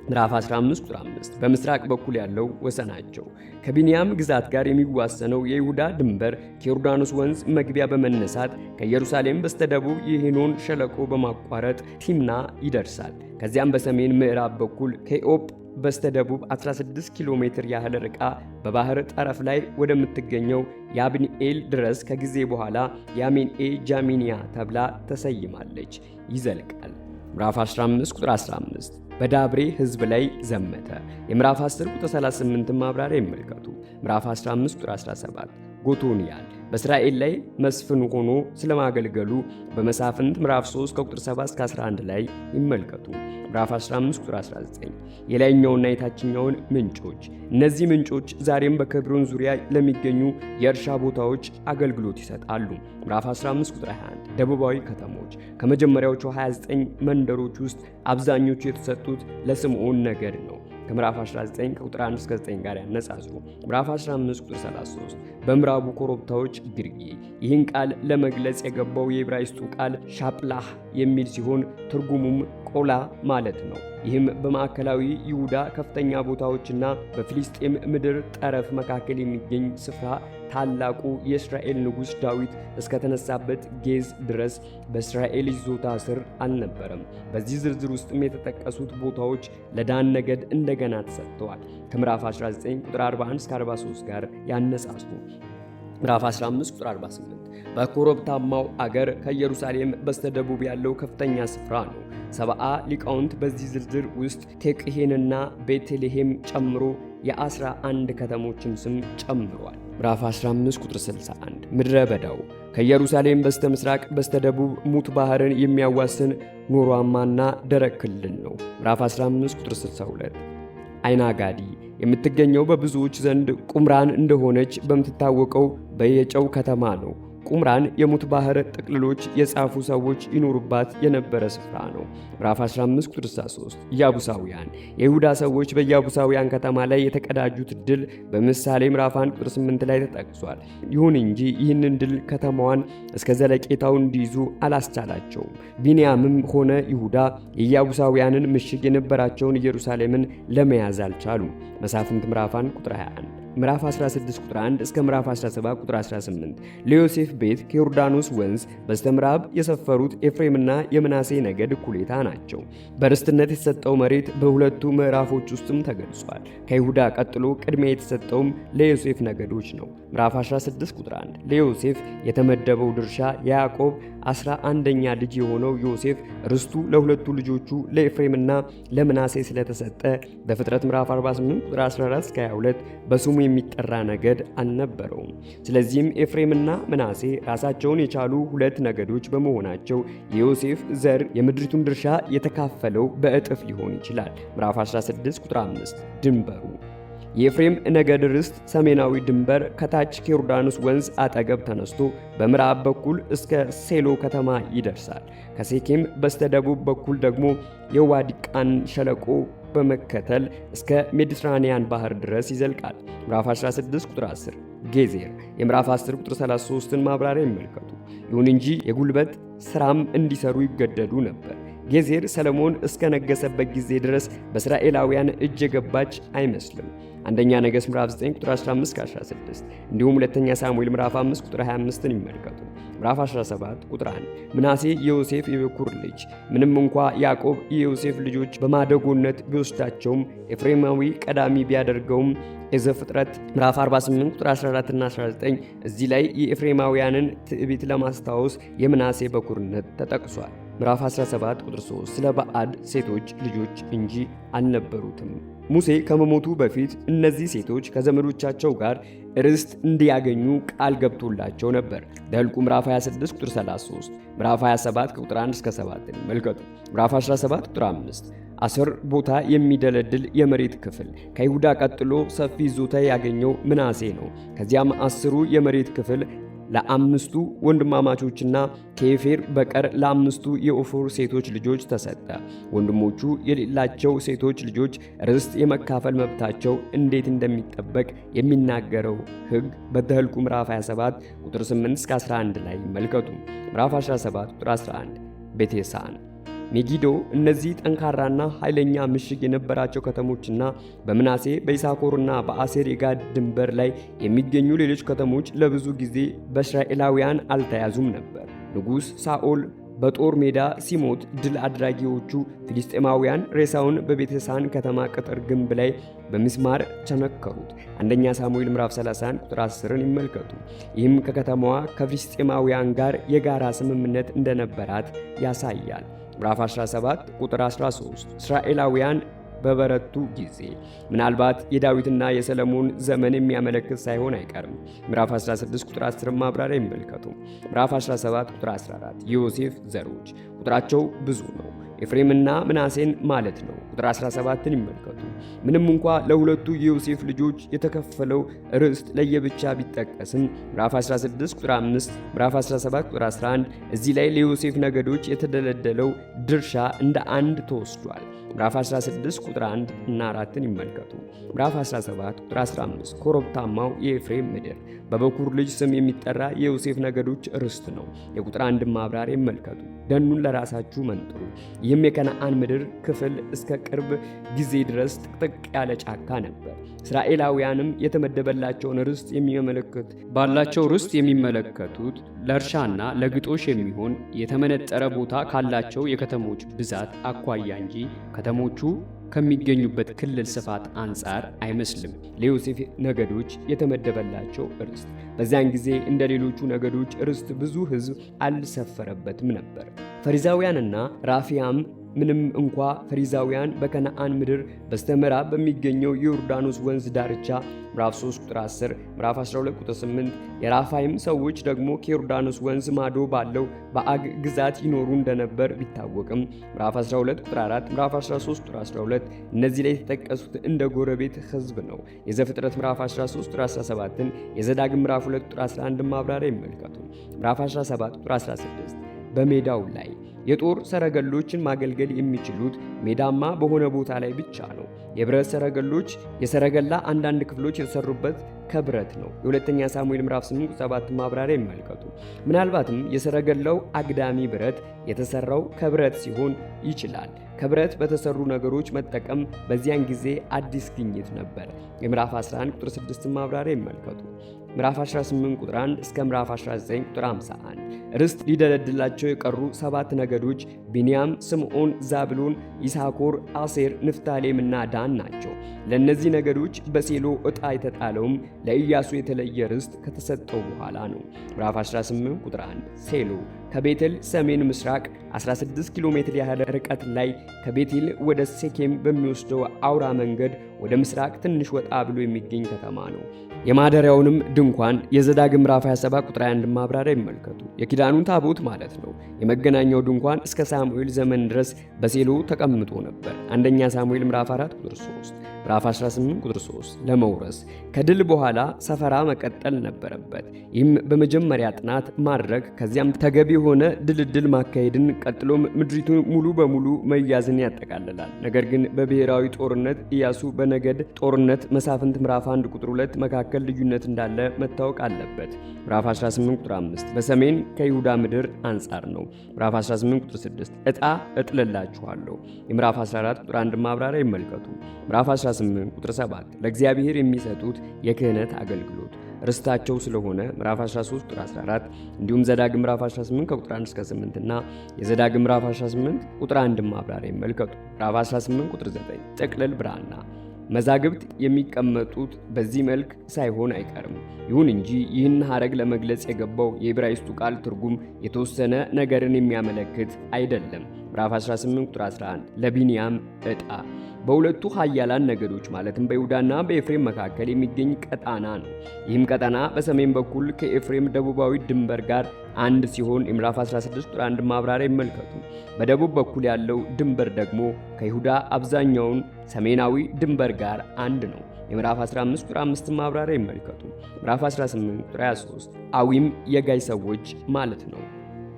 [SPEAKER 1] ምዕራፍ 15 ቁጥር 5 በምስራቅ በኩል ያለው ወሰናቸው ከቢንያም ግዛት ጋር የሚዋሰነው የይሁዳ ድንበር ከዮርዳኖስ ወንዝ መግቢያ በመነሳት ከኢየሩሳሌም በስተደቡብ የሄኖን ሸለቆ በማቋረጥ ቲምና ይደርሳል። ከዚያም በሰሜን ምዕራብ በኩል ከኢዮጵ በስተደቡብ 16 ኪሎ ሜትር ያህል ርቃ በባህር ጠረፍ ላይ ወደምትገኘው ያብኒኤል ድረስ ከጊዜ በኋላ ያሚንኤ ጃሚኒያ ተብላ ተሰይማለች። ይዘልቃል። ምዕራፍ 15 ቁጥር 15 በዳብሬ ሕዝብ ላይ ዘመተ። የምዕራፍ 10 ቁጥር 38 ማብራሪያ ይመልከቱ። ምዕራፍ 15 ቁጥር 17 ጎቶንያል በእስራኤል ላይ መስፍን ሆኖ ስለማገልገሉ በመሳፍንት ምዕራፍ 3 ከቁጥር 7 እስከ 11 ላይ ይመልከቱ። ምዕራፍ 15 ቁጥር 19 የላይኛውና የታችኛውን ምንጮች። እነዚህ ምንጮች ዛሬም በኬብሮን ዙሪያ ለሚገኙ የእርሻ ቦታዎች አገልግሎት ይሰጣሉ። ምዕራፍ 15 ቁጥር 21 ደቡባዊ ከተሞች። ከመጀመሪያዎቹ 29 መንደሮች ውስጥ አብዛኞቹ የተሰጡት ለስምዖን ነገድ ነው። ከምዕራፍ 19 ከቁጥር 1 እስከ 9 ጋር ያነጻጽሩ። ምዕራፍ 15 ቁጥር 33 በምዕራቡ ኮረብታዎች ግርጌ። ይህን ቃል ለመግለጽ የገባው የዕብራይስጡ ቃል ሻፕላህ የሚል ሲሆን ትርጉሙም ቆላ ማለት ነው። ይህም በማዕከላዊ ይሁዳ ከፍተኛ ቦታዎችና በፊልስጤም ምድር ጠረፍ መካከል የሚገኝ ስፍራ ታላቁ የእስራኤል ንጉሥ ዳዊት እስከተነሳበት ጌዝ ድረስ በእስራኤል ይዞታ ስር አልነበረም። በዚህ ዝርዝር ውስጥም የተጠቀሱት ቦታዎች ለዳን ነገድ እንደገና ተሰጥተዋል። ከምዕራፍ 19 ቁጥር 41 እስከ 43 ጋር ያነጻጽሩ። ምዕራፍ 15 ቁጥር 48 በኮረብታማው አገር ከኢየሩሳሌም በስተደቡብ ያለው ከፍተኛ ስፍራ ነው። ሰብአ ሊቃውንት በዚህ ዝርዝር ውስጥ ቴቅሄንና ቤተልሔም ጨምሮ የ11 ከተሞችን ስም ጨምሯል። ምዕራፍ 15 ቁጥር 61 ምድረ በዳው ከኢየሩሳሌም በስተ ምስራቅ በስተደቡብ ሙት ባህርን የሚያዋስን ኖሯማና ደረቅ ክልል ነው። ምዕራፍ 15 ቁጥር 62 አይናጋዲ የምትገኘው በብዙዎች ዘንድ ቁምራን እንደሆነች በምትታወቀው በየጨው ከተማ ነው። ቁምራን የሙት ባህር ጥቅልሎች የጻፉ ሰዎች ይኖሩባት የነበረ ስፍራ ነው። ምዕራፍ 15 ቁጥር 63 ኢያቡሳውያን የይሁዳ ሰዎች በኢያቡሳውያን ከተማ ላይ የተቀዳጁት ድል በምሳሌ ምዕራፍ 1 ቁጥር 8 ላይ ተጠቅሷል። ይሁን እንጂ ይህንን ድል ከተማዋን እስከ ዘለቄታው እንዲይዙ አላስቻላቸውም። ቢንያምም ሆነ ይሁዳ የኢያቡሳውያንን ምሽግ የነበራቸውን ኢየሩሳሌምን ለመያዝ አልቻሉም። መሳፍንት ምዕራፍ 1 ቁጥር 21 ምዕራፍ 16 ቁጥር 1 እስከ ምዕራፍ 17 ቁጥር 18 ለዮሴፍ ቤት ከዮርዳኖስ ወንዝ በስተምዕራብ የሰፈሩት ኤፍሬምና የምናሴ ነገድ እኩሌታ ናቸው። በርስትነት የተሰጠው መሬት በሁለቱ ምዕራፎች ውስጥም ተገልጿል። ከይሁዳ ቀጥሎ ቅድሚያ የተሰጠውም ለዮሴፍ ነገዶች ነው። ምዕራፍ 16 ቁጥር 1 ለዮሴፍ የተመደበው ድርሻ የያዕቆብ 11ኛ ልጅ የሆነው ዮሴፍ ርስቱ ለሁለቱ ልጆቹ ለኤፍሬምና ለምናሴ ስለተሰጠ በፍጥረት ምዕራፍ 48 ቁጥር 14 እስከ 22 በስሙ የሚጠራ ነገድ አልነበረውም። ስለዚህም ኤፍሬምና ምናሴ ራሳቸውን የቻሉ ሁለት ነገዶች በመሆናቸው የዮሴፍ ዘር የምድሪቱን ድርሻ የተካፈለው በእጥፍ ሊሆን ይችላል። ምዕራፍ 16 ቁጥር 5 ድንበሩ የኤፍሬም ነገድ ርስት ሰሜናዊ ድንበር ከታች ከዮርዳኖስ ወንዝ አጠገብ ተነስቶ በምዕራብ በኩል እስከ ሴሎ ከተማ ይደርሳል። ከሴኬም በስተደቡብ በኩል ደግሞ የዋዲቃን ሸለቆ በመከተል እስከ ሜዲትራኒያን ባህር ድረስ ይዘልቃል። ምዕራፍ 16 ቁጥር 10 ጌዜር የምዕራፍ 10 ቁጥር 33ን ማብራሪያ ይመልከቱ። ይሁን እንጂ የጉልበት ሥራም እንዲሰሩ ይገደዱ ነበር። ጌዜር ሰለሞን እስከ ነገሰበት ጊዜ ድረስ በእስራኤላውያን እጅ የገባች አይመስልም። አንደኛ ነገሥት ምዕራፍ 9 ቁጥር 15-16 እንዲሁም ሁለተኛ ሳሙኤል ምዕራፍ 5 ቁጥር 25ን ይመልከቱ። ምዕራፍ 17 ቁጥር 1 ምናሴ የዮሴፍ የበኩር ልጅ። ምንም እንኳ ያዕቆብ የዮሴፍ ልጆች በማደጎነት ቢወስዳቸውም ኤፍሬማዊ ቀዳሚ ቢያደርገውም የዘፍጥረት ምዕራፍ 48 ቁጥር 14 እና 19 እዚህ ላይ የኤፍሬማውያንን ትዕቢት ለማስታወስ የምናሴ በኩርነት ተጠቅሷል። ምዕራፍ 17 ቁጥር 3 ስለ ባዕድ ሴቶች ልጆች እንጂ አልነበሩትም። ሙሴ ከመሞቱ በፊት እነዚህ ሴቶች ከዘመዶቻቸው ጋር ርስት እንዲያገኙ ቃል ገብቶላቸው ነበር። ዘኍልቍ ምዕራፍ 26 ቁጥር 33፣ ምዕራፍ 27 ከቁጥር 1 እስከ 7 ይመልከቱ። ምዕራፍ 17 ቁጥር 5 10 ቦታ የሚደለድል የመሬት ክፍል። ከይሁዳ ቀጥሎ ሰፊ ይዞታ ያገኘው ምናሴ ነው። ከዚያም 10ሩ የመሬት ክፍል ለአምስቱ ወንድማማቾችና ከኤፌር በቀር ለአምስቱ የኦፎር ሴቶች ልጆች ተሰጠ። ወንድሞቹ የሌላቸው ሴቶች ልጆች ርስት የመካፈል መብታቸው እንዴት እንደሚጠበቅ የሚናገረው ሕግ በዘኍልቍ ምዕራፍ 27 ቁጥር 8 እስከ 11 ላይ ይመልከቱ። ምዕራፍ 17 ቁጥር 11 ቤቴሳን ሜጊዶ እነዚህ ጠንካራና ኃይለኛ ምሽግ የነበራቸው ከተሞችና በምናሴ በይሳኮርና በአሴር የጋድ ድንበር ላይ የሚገኙ ሌሎች ከተሞች ለብዙ ጊዜ በእስራኤላውያን አልተያዙም ነበር። ንጉሥ ሳኦል በጦር ሜዳ ሲሞት ድል አድራጊዎቹ ፊልስጤማውያን ሬሳውን በቤተሳን ከተማ ቅጥር ግንብ ላይ በሚስማር ቸነከሩት። አንደኛ ሳሙኤል ምዕራፍ 31 ቁጥር 10ን ይመልከቱ። ይህም ከከተማዋ ከፊልስጤማውያን ጋር የጋራ ስምምነት እንደነበራት ያሳያል። ምዕራፍ 17 ቁጥር 13 እስራኤላውያን በበረቱ ጊዜ ምናልባት የዳዊትና የሰለሞን ዘመን የሚያመለክት ሳይሆን አይቀርም። ምዕራፍ 16 ቁጥር 10 ማብራሪያ ይመልከቱ። ምዕራፍ 17 ቁጥር 14 የዮሴፍ ዘሮች ቁጥራቸው ብዙ ነው፣ ኤፍሬምና ምናሴን ማለት ነው። ቁጥር 17ን ይመልከቱ። ምንም እንኳ ለሁለቱ የዮሴፍ ልጆች የተከፈለው ርስት ለየብቻ ቢጠቀስም ምዕራፍ 16 ቁጥር 5፣ ምዕራፍ 17 ቁጥር 11 እዚህ ላይ ለዮሴፍ ነገዶች የተደለደለው ድርሻ እንደ አንድ ተወስዷል። ምዕራፍ 16 ቁጥር 1 እና 4ን ይመልከቱ። ምዕራፍ 17 ቁጥር 15 ኮረብታማው የኤፍሬም ምድር በበኩር ልጅ ስም የሚጠራ የዮሴፍ ነገዶች ርስት ነው። የቁጥር 1 ማብራሪያ ይመልከቱ። ደኑን ለራሳችሁ መንጥሩ። ይህም የከነዓን ምድር ክፍል እስከ ቅርብ ጊዜ ድረስ ጥቅጥቅ ያለ ጫካ ነበር። እስራኤላውያንም የተመደበላቸውን ርስት ባላቸው ርስት የሚመለከቱት ለእርሻና ለግጦሽ የሚሆን የተመነጠረ ቦታ ካላቸው የከተሞች ብዛት አኳያ እንጂ ከተሞቹ ከሚገኙበት ክልል ስፋት አንጻር አይመስልም። ለዮሴፍ ነገዶች የተመደበላቸው ርስት በዚያን ጊዜ እንደ ሌሎቹ ነገዶች ርስት ብዙ ሕዝብ አልሰፈረበትም ነበር። ፈሪዛውያንና ራፊያም ምንም እንኳ ፈሪዛውያን በከነዓን ምድር በስተምዕራብ በሚገኘው የዮርዳኖስ ወንዝ ዳርቻ ምዕራፍ 3 ቁጥር 10፣ ምዕራፍ 12 ቁጥር 8 የራፋይም ሰዎች ደግሞ ከዮርዳኖስ ወንዝ ማዶ ባለው በአግ ግዛት ይኖሩ እንደነበር ቢታወቅም ምዕራፍ 12 ቁጥር 4፣ ምዕራፍ 13 ቁጥር 12 እነዚህ ላይ የተጠቀሱት እንደ ጎረቤት ሕዝብ ነው። የዘፍጥረት ምዕራፍ 13 ቁጥር 17ን የዘዳግም ምዕራፍ 2 ቁጥር 11 ማብራሪያ ይመልከቱ። ምዕራፍ 17 ቁጥር 16 በሜዳው ላይ የጦር ሰረገሎችን ማገልገል የሚችሉት ሜዳማ በሆነ ቦታ ላይ ብቻ ነው። የብረት ሰረገሎች የሰረገላ አንዳንድ ክፍሎች የተሰሩበት ከብረት ነው። የሁለተኛ ሳሙኤል ምዕራፍ 8 7 ማብራሪያ ይመልከቱ። ምናልባትም የሰረገላው አግዳሚ ብረት የተሰራው ከብረት ሲሆን ይችላል። ከብረት በተሰሩ ነገሮች መጠቀም በዚያን ጊዜ አዲስ ግኝት ነበር። የምዕራፍ 11 ቁጥር 6 ማብራሪያ ይመልከቱ። ምዕራፍ 18 ቁጥር 1 እስከ ምዕራፍ 19 ቁጥር 51 ርስት ሊደለድላቸው የቀሩ 7 ነገዶች ቢንያም፣ ስምዖን፣ ዛብሎን፣ ይሳኮር፣ አሴር፣ ንፍታሌምና ዳን ናቸው። ለእነዚህ ነገዶች በሴሎ ዕጣ የተጣለውም ለኢያሱ የተለየ ርስት ከተሰጠው በኋላ ነው። ምዕራፍ 18 ቁጥር 1 ሴሎ ከቤቴል ሰሜን ምስራቅ 16 ኪሎ ሜትር ያህል ርቀት ላይ ከቤቴል ወደ ሴኬም በሚወስደው አውራ መንገድ ወደ ምስራቅ ትንሽ ወጣ ብሎ የሚገኝ ከተማ ነው። የማደሪያውንም ድንኳን የዘዳግም ምዕራፍ 27 ቁጥር 1 ማብራሪያ ይመልከቱ። የኪዳኑን ታቦት ማለት ነው። የመገናኛው ድንኳን እስከ ሳሙኤል ዘመን ድረስ በሴሎ ተቀምጦ ነበር። አንደኛ ሳሙኤል ምዕራፍ 4 ቁጥር 3፣ ምዕራፍ 18 ቁጥር 3 ለመውረስ ከድል በኋላ ሰፈራ መቀጠል ነበረበት። ይህም በመጀመሪያ ጥናት ማድረግ ከዚያም ተገቢ የሆነ ድልድል ማካሄድን ቀጥሎም ምድሪቱን ሙሉ በሙሉ መያዝን ያጠቃልላል። ነገር ግን በብሔራዊ ጦርነት ኢያሱ በነገድ ጦርነት መሳፍንት ምዕራፍ 1 ቁጥር 2 መካከል ልዩነት እንዳለ መታወቅ አለበት። ምዕራፍ 18 ቁጥር 5 በሰሜን ከይሁዳ ምድር አንጻር ነው። ምዕራፍ 18 ቁጥር 6 ዕጣ እጥልላችኋለሁ። የምዕራፍ 14 ቁጥር 1 ማብራሪያ ይመልከቱ። ምዕራፍ 18 ቁጥር 7 ለእግዚአብሔር የሚሰጡት የክህነት አገልግሎት ርስታቸው ስለሆነ ምዕራፍ 13 ቁጥር 14 እንዲሁም ዘዳግም ምዕራፍ 18 ከቁጥር 1 እስከ 8 እና የዘዳግም ምዕራፍ 18 ቁጥር 1 ማብራሪያ ይመልከቱ። ምዕራፍ 18 ቁጥር 9 ጥቅልል ብራና መዛግብት የሚቀመጡት በዚህ መልክ ሳይሆን አይቀርም። ይሁን እንጂ ይህን ሐረግ ለመግለጽ የገባው የዕብራይስጡ ቃል ትርጉም የተወሰነ ነገርን የሚያመለክት አይደለም። ምዕራፍ 18 ቁጥር 11 ለቢንያም ዕጣ በሁለቱ ኃያላን ነገዶች ማለትም በይሁዳና በኤፍሬም መካከል የሚገኝ ቀጣና ነው። ይህም ቀጣና በሰሜን በኩል ከኤፍሬም ደቡባዊ ድንበር ጋር አንድ ሲሆን የምዕራፍ 16 ቁጥር 1 ማብራሪያ ይመልከቱ። በደቡብ በኩል ያለው ድንበር ደግሞ ከይሁዳ አብዛኛውን ሰሜናዊ ድንበር ጋር አንድ ነው። የምዕራፍ 15 ቁጥር 5 ማብራሪያ ይመልከቱ። ምዕራፍ 18 ቁጥር 23 አዊም የጋይ ሰዎች ማለት ነው።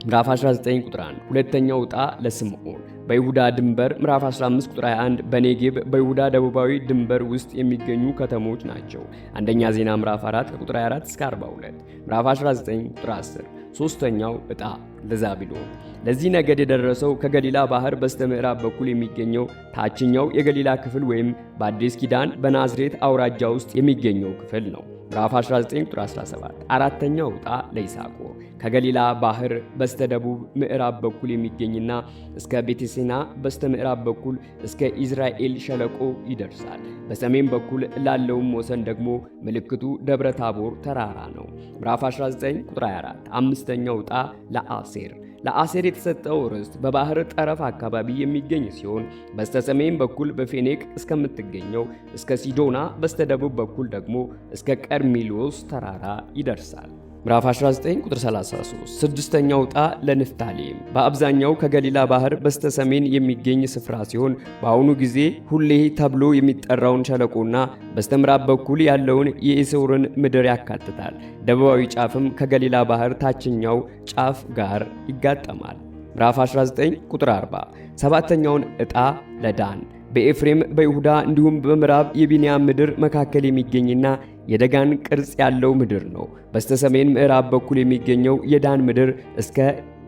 [SPEAKER 1] ምዕራፍ 19 ቁጥር 1 ሁለተኛው ዕጣ ለስምዖን በይሁዳ ድንበር። ምዕራፍ 15 ቁጥር 21 በኔጌብ በይሁዳ ደቡባዊ ድንበር ውስጥ የሚገኙ ከተሞች ናቸው። አንደኛ ዜና ምዕራፍ 4 ከቁጥር 24 እስከ 42። ምዕራፍ 19 ቁጥር 10 ሶስተኛው ዕጣ ለዛብሎን ለዚህ ነገድ የደረሰው ከገሊላ ባህር በስተምዕራብ በኩል የሚገኘው ታችኛው የገሊላ ክፍል ወይም በአዲስ ኪዳን በናዝሬት አውራጃ ውስጥ የሚገኘው ክፍል ነው። ምዕራፍ 19 ቁጥር 17። አራተኛው ዕጣ ለይሳኮር ከገሊላ ባህር በስተደቡብ ምዕራብ በኩል የሚገኝና እስከ ቤተሴና በስተ ምዕራብ በኩል እስከ ኢዝራኤል ሸለቆ ይደርሳል። በሰሜን በኩል ላለውም ወሰን ደግሞ ምልክቱ ደብረ ታቦር ተራራ ነው። ምዕራፍ 19 ቁጥር 24። አምስተኛው ዕጣ ለአሴር ለአሴር የተሰጠው ርስት በባህር ጠረፍ አካባቢ የሚገኝ ሲሆን በስተሰሜን በኩል በፌኔቅ እስከምትገኘው እስከ ሲዶና በስተደቡብ በኩል ደግሞ እስከ ቀርሜሎስ ተራራ ይደርሳል። ምዕራፍ 19 ቁጥር 33። ስድስተኛው ዕጣ ለንፍታሌም በአብዛኛው ከገሊላ ባህር በስተሰሜን የሚገኝ ስፍራ ሲሆን በአሁኑ ጊዜ ሁሌ ተብሎ የሚጠራውን ሸለቆና በስተምዕራብ በኩል ያለውን የኤሶርን ምድር ያካትታል። ደቡባዊ ጫፍም ከገሊላ ባህር ታችኛው ጫፍ ጋር ይጋጠማል። ምዕራፍ 19 ቁጥር 40። ሰባተኛውን ዕጣ ለዳን በኤፍሬም በይሁዳ እንዲሁም በምዕራብ የቢንያም ምድር መካከል የሚገኝና የደጋን ቅርጽ ያለው ምድር ነው። በስተሰሜን ምዕራብ በኩል የሚገኘው የዳን ምድር እስከ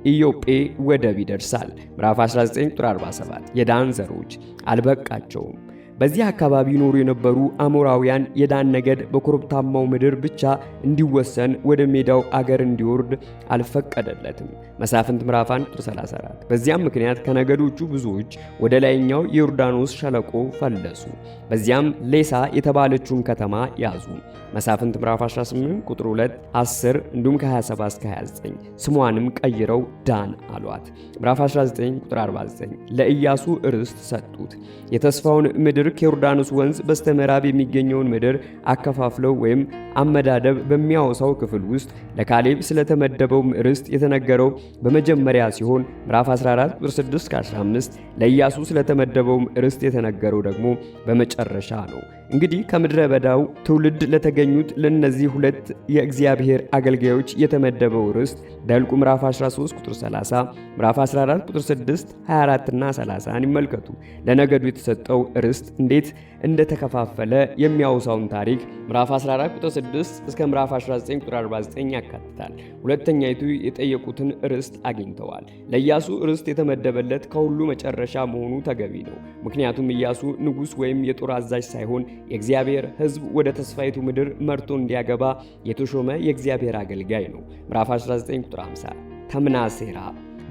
[SPEAKER 1] ኢዮጴ ወደብ ይደርሳል። ምዕራፍ 19 ቁጥር 47። የዳን ዘሮች አልበቃቸውም። በዚህ አካባቢ ይኖሩ የነበሩ አሞራውያን የዳን ነገድ በኮረብታማው ምድር ብቻ እንዲወሰን ወደ ሜዳው አገር እንዲወርድ አልፈቀደለትም። መሳፍንት ምዕራፍ 1 ቁጥር 34። በዚያም ምክንያት ከነገዶቹ ብዙዎች ወደ ላይኛው የዮርዳኖስ ሸለቆ ፈለሱ። በዚያም ሌሳ የተባለችውን ከተማ ያዙ። መሳፍንት ምዕራፍ 18 ቁጥር 2፣ 10 እንዲሁም ከ27 እስከ 29 ስሟንም ቀይረው ዳን አሏት። ምዕራፍ 19 ቁጥር 49 ለኢያሱ ርስት ሰጡት። የተስፋውን ምድር ከዮርዳኖስ ወንዝ በስተምዕራብ የሚገኘውን ምድር አከፋፍለው ወይም አመዳደብ በሚያወሳው ክፍል ውስጥ ለካሌብ ስለተመደበው ርስት የተነገረው በመጀመሪያ ሲሆን ምዕራፍ 14 ቁጥር 6 እስከ 15 ለኢያሱ ስለተመደበው ርስት የተነገረው ደግሞ በመጨረሻ ነው። እንግዲህ ከምድረ በዳው ትውልድ ለተገኙት ለነዚህ ሁለት የእግዚአብሔር አገልጋዮች የተመደበው ርስት ዘኍልቍ ምዕራፍ 13 ቁጥር 30፣ ምዕራፍ 14 ቁጥር 6፣ 24 እና 30 ይመልከቱ። ለነገዱ የተሰጠው ርስት እንዴት እንደተከፋፈለ የሚያወሳውን ታሪክ ምዕራፍ 14 ቁጥር 6 እስከ ምዕራፍ 19 ቁጥር 49 ያካትታል። ሁለተኛይቱ የጠየቁትን ርስት አግኝተዋል። ለኢያሱ ርስት የተመደበለት ከሁሉ መጨረሻ መሆኑ ተገቢ ነው። ምክንያቱም ኢያሱ ንጉሥ ወይም የጦር አዛዥ ሳይሆን የእግዚአብሔር ሕዝብ ወደ ተስፋይቱ ምድር መርቶ እንዲያገባ የተሾመ የእግዚአብሔር አገልጋይ ነው። ምዕራፍ 19 ቁጥር 50 ተምናሴራ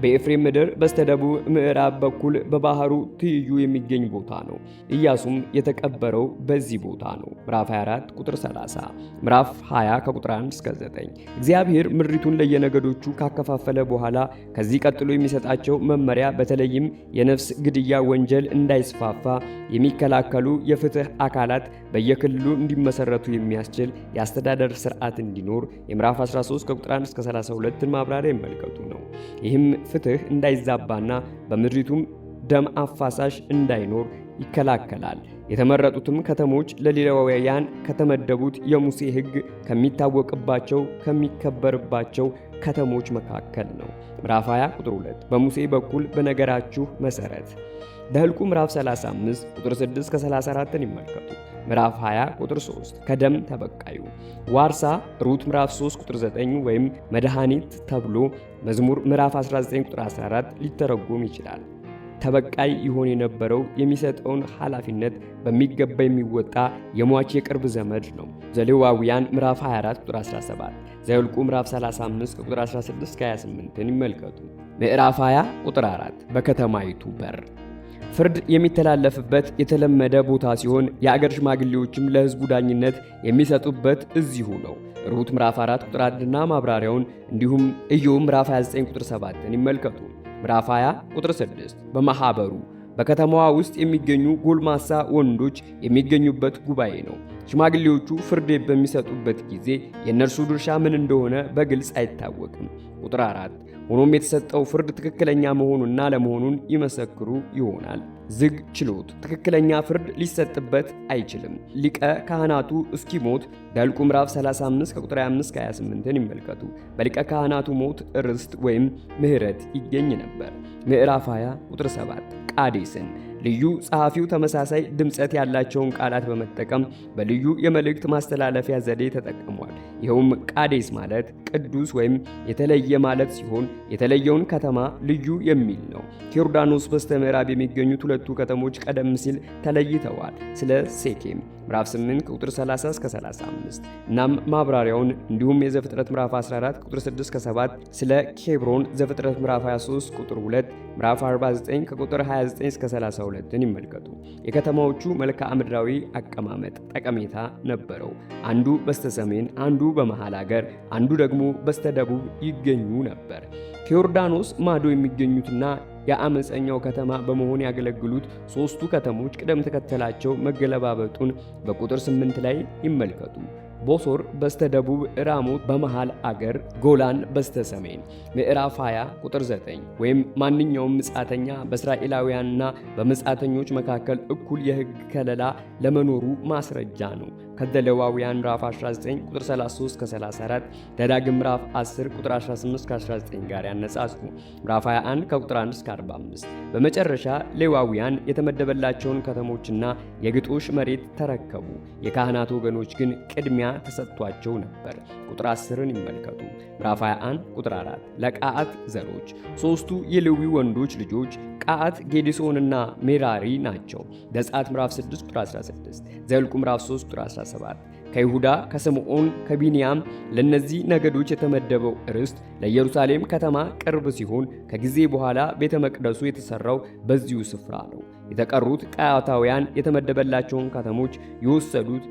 [SPEAKER 1] በኤፍሬም ምድር በስተደቡብ ምዕራብ በኩል በባህሩ ትይዩ የሚገኝ ቦታ ነው። ኢያሱም የተቀበረው በዚህ ቦታ ነው። ምዕራፍ 24 ቁጥር 30፣ ምዕራፍ 20 ከቁጥር 1 እስከ 9። እግዚአብሔር ምድሪቱን ለየነገዶቹ ካከፋፈለ በኋላ ከዚህ ቀጥሎ የሚሰጣቸው መመሪያ በተለይም የነፍስ ግድያ ወንጀል እንዳይስፋፋ የሚከላከሉ የፍትህ አካላት በየክልሉ እንዲመሰረቱ የሚያስችል የአስተዳደር ስርዓት እንዲኖር የምዕራፍ 13 ከቁጥር 1 እስከ 32 ማብራሪያ ይመልከቱ ነው። ይህም ፍትህ እንዳይዛባና በምድሪቱም ደም አፋሳሽ እንዳይኖር ይከላከላል። የተመረጡትም ከተሞች ለሌዋውያን ከተመደቡት የሙሴ ሕግ ከሚታወቅባቸው ከሚከበርባቸው ከተሞች መካከል ነው። ምዕራፍ 20 ቁጥር 2 በሙሴ በኩል በነገራችሁ መሰረት ዘኍልቍ ምዕራፍ 35 ቁጥር 6 እስከ 34 ይመልከቱ። ምዕራፍ 20 ቁጥር 3 ከደም ተበቃዩ ዋርሳ ሩት ምዕራፍ 3 ቁጥር 9 ወይም መድኃኒት ተብሎ መዝሙር ምዕራፍ 19 ቁጥር 14 ሊተረጎም ይችላል። ተበቃይ ይሆን የነበረው የሚሰጠውን ኃላፊነት በሚገባ የሚወጣ የሟች የቅርብ ዘመድ ነው። ዘሌዋውያን ምዕራፍ 24 ቁጥር 17፣ ዘኍልቍ ምዕራፍ 35 ቁጥር 16 እስከ 28 ይመልከቱ። ምዕራፍ 20 ቁጥር 4 በከተማይቱ በር ፍርድ የሚተላለፍበት የተለመደ ቦታ ሲሆን የአገር ሽማግሌዎችም ለሕዝቡ ዳኝነት የሚሰጡበት እዚሁ ነው። ሩት ምዕራፍ 4 ቁጥር 1 እና ማብራሪያውን እንዲሁም ኢዮብ ምዕራፍ 29 ቁጥር 7 ይመልከቱ። ምዕራፍ 20 ቁጥር 6 በማኅበሩ በከተማዋ ውስጥ የሚገኙ ጎልማሳ ወንዶች የሚገኙበት ጉባኤ ነው። ሽማግሌዎቹ ፍርድ በሚሰጡበት ጊዜ የእነርሱ ድርሻ ምን እንደሆነ በግልጽ አይታወቅም። ቁጥር 4 ሆኖም የተሰጠው ፍርድ ትክክለኛ መሆኑንና ለመሆኑን ይመሰክሩ ይሆናል። ዝግ ችሎት ትክክለኛ ፍርድ ሊሰጥበት አይችልም። ሊቀ ካህናቱ እስኪሞት ዘኍልቍ ምዕራፍ 35 ከቁጥር 25 እስከ 28 ይመልከቱ። በሊቀ ካህናቱ ሞት ርስት ወይም ምሕረት ይገኝ ነበር። ምዕራፍ 20 ቁጥር 7 ቃዴስን ልዩ ጸሐፊው ተመሳሳይ ድምጸት ያላቸውን ቃላት በመጠቀም በልዩ የመልእክት ማስተላለፊያ ዘዴ ተጠቅሟል። ይኸውም ቃዴስ ማለት ቅዱስ ወይም የተለየ ማለት ሲሆን የተለየውን ከተማ ልዩ የሚል ነው። ከዮርዳኖስ በስተ ምዕራብ የሚገኙት ሁለቱ ከተሞች ቀደም ሲል ተለይተዋል። ስለ ሴኬም ምዕራፍ 8 ከቁጥር 30 እስከ 35። እናም ማብራሪያውን እንዲሁም የዘፍጥረት ምዕራፍ 14 ቁጥር 6 እስከ 7 ስለ ኬብሮን፣ ዘፍጥረት ምዕራፍ 23 ቁጥር 2፣ ምዕራፍ 49 ከቁጥር 29 እስከ 32ን ይመልከቱ። የከተማዎቹ መልክዓ ምድራዊ አቀማመጥ ጠቀሜታ ነበረው። አንዱ በስተሰሜን፣ አንዱ በመሃል አገር፣ አንዱ ደግሞ በስተደቡብ ይገኙ ነበር። ከዮርዳኖስ ማዶ የሚገኙትና የአመፀኛው ከተማ በመሆን ያገለግሉት ሦስቱ ከተሞች ቅደም ተከተላቸው መገለባበጡን በቁጥር 8 ላይ ይመልከቱ። ቦሶር በስተደቡብ፣ ራሞት በመሃል አገር፣ ጎላን በስተሰሜን። ምዕራፍ 20 ቁጥር 9 ወይም ማንኛውም ምጻተኛ በእስራኤላውያንና በምጻተኞች መካከል እኩል የሕግ ከለላ ለመኖሩ ማስረጃ ነው። ከዘሌዋውያን ምዕራፍ 19 ቁጥር 33 እስከ 34፣ ዘዳግም ምዕራፍ 10 ቁጥር 18 እስከ 19 ጋር ያነጻጽሩ። ምዕራፍ 21 ከቁጥር 1 እስከ 45። በመጨረሻ ሌዋውያን የተመደበላቸውን ከተሞችና የግጦሽ መሬት ተረከቡ። የካህናት ወገኖች ግን ቅድሚያ ተሰጥቷቸው ነበር። ቁጥር 10ን ይመልከቱ። ምዕራፍ 21 ቁጥር 4 ለቀዓት ዘሮች ሦስቱ የሌዊ ወንዶች ልጆች ቀዓት፣ ጌዲሶንና ሜራሪ ናቸው። ዘጸአት ምዕራፍ 6 ቁጥር 16፣ ዘኍልቍ ምዕራፍ 3 ቁጥር 17። ከይሁዳ፣ ከስምዖን፣ ከቢንያም ለነዚህ ነገዶች የተመደበው ርስት ለኢየሩሳሌም ከተማ ቅርብ ሲሆን ከጊዜ በኋላ ቤተ መቅደሱ የተሰራው በዚሁ ስፍራ ነው። የተቀሩት ቀዓታውያን የተመደበላቸውን ከተሞች የወሰዱት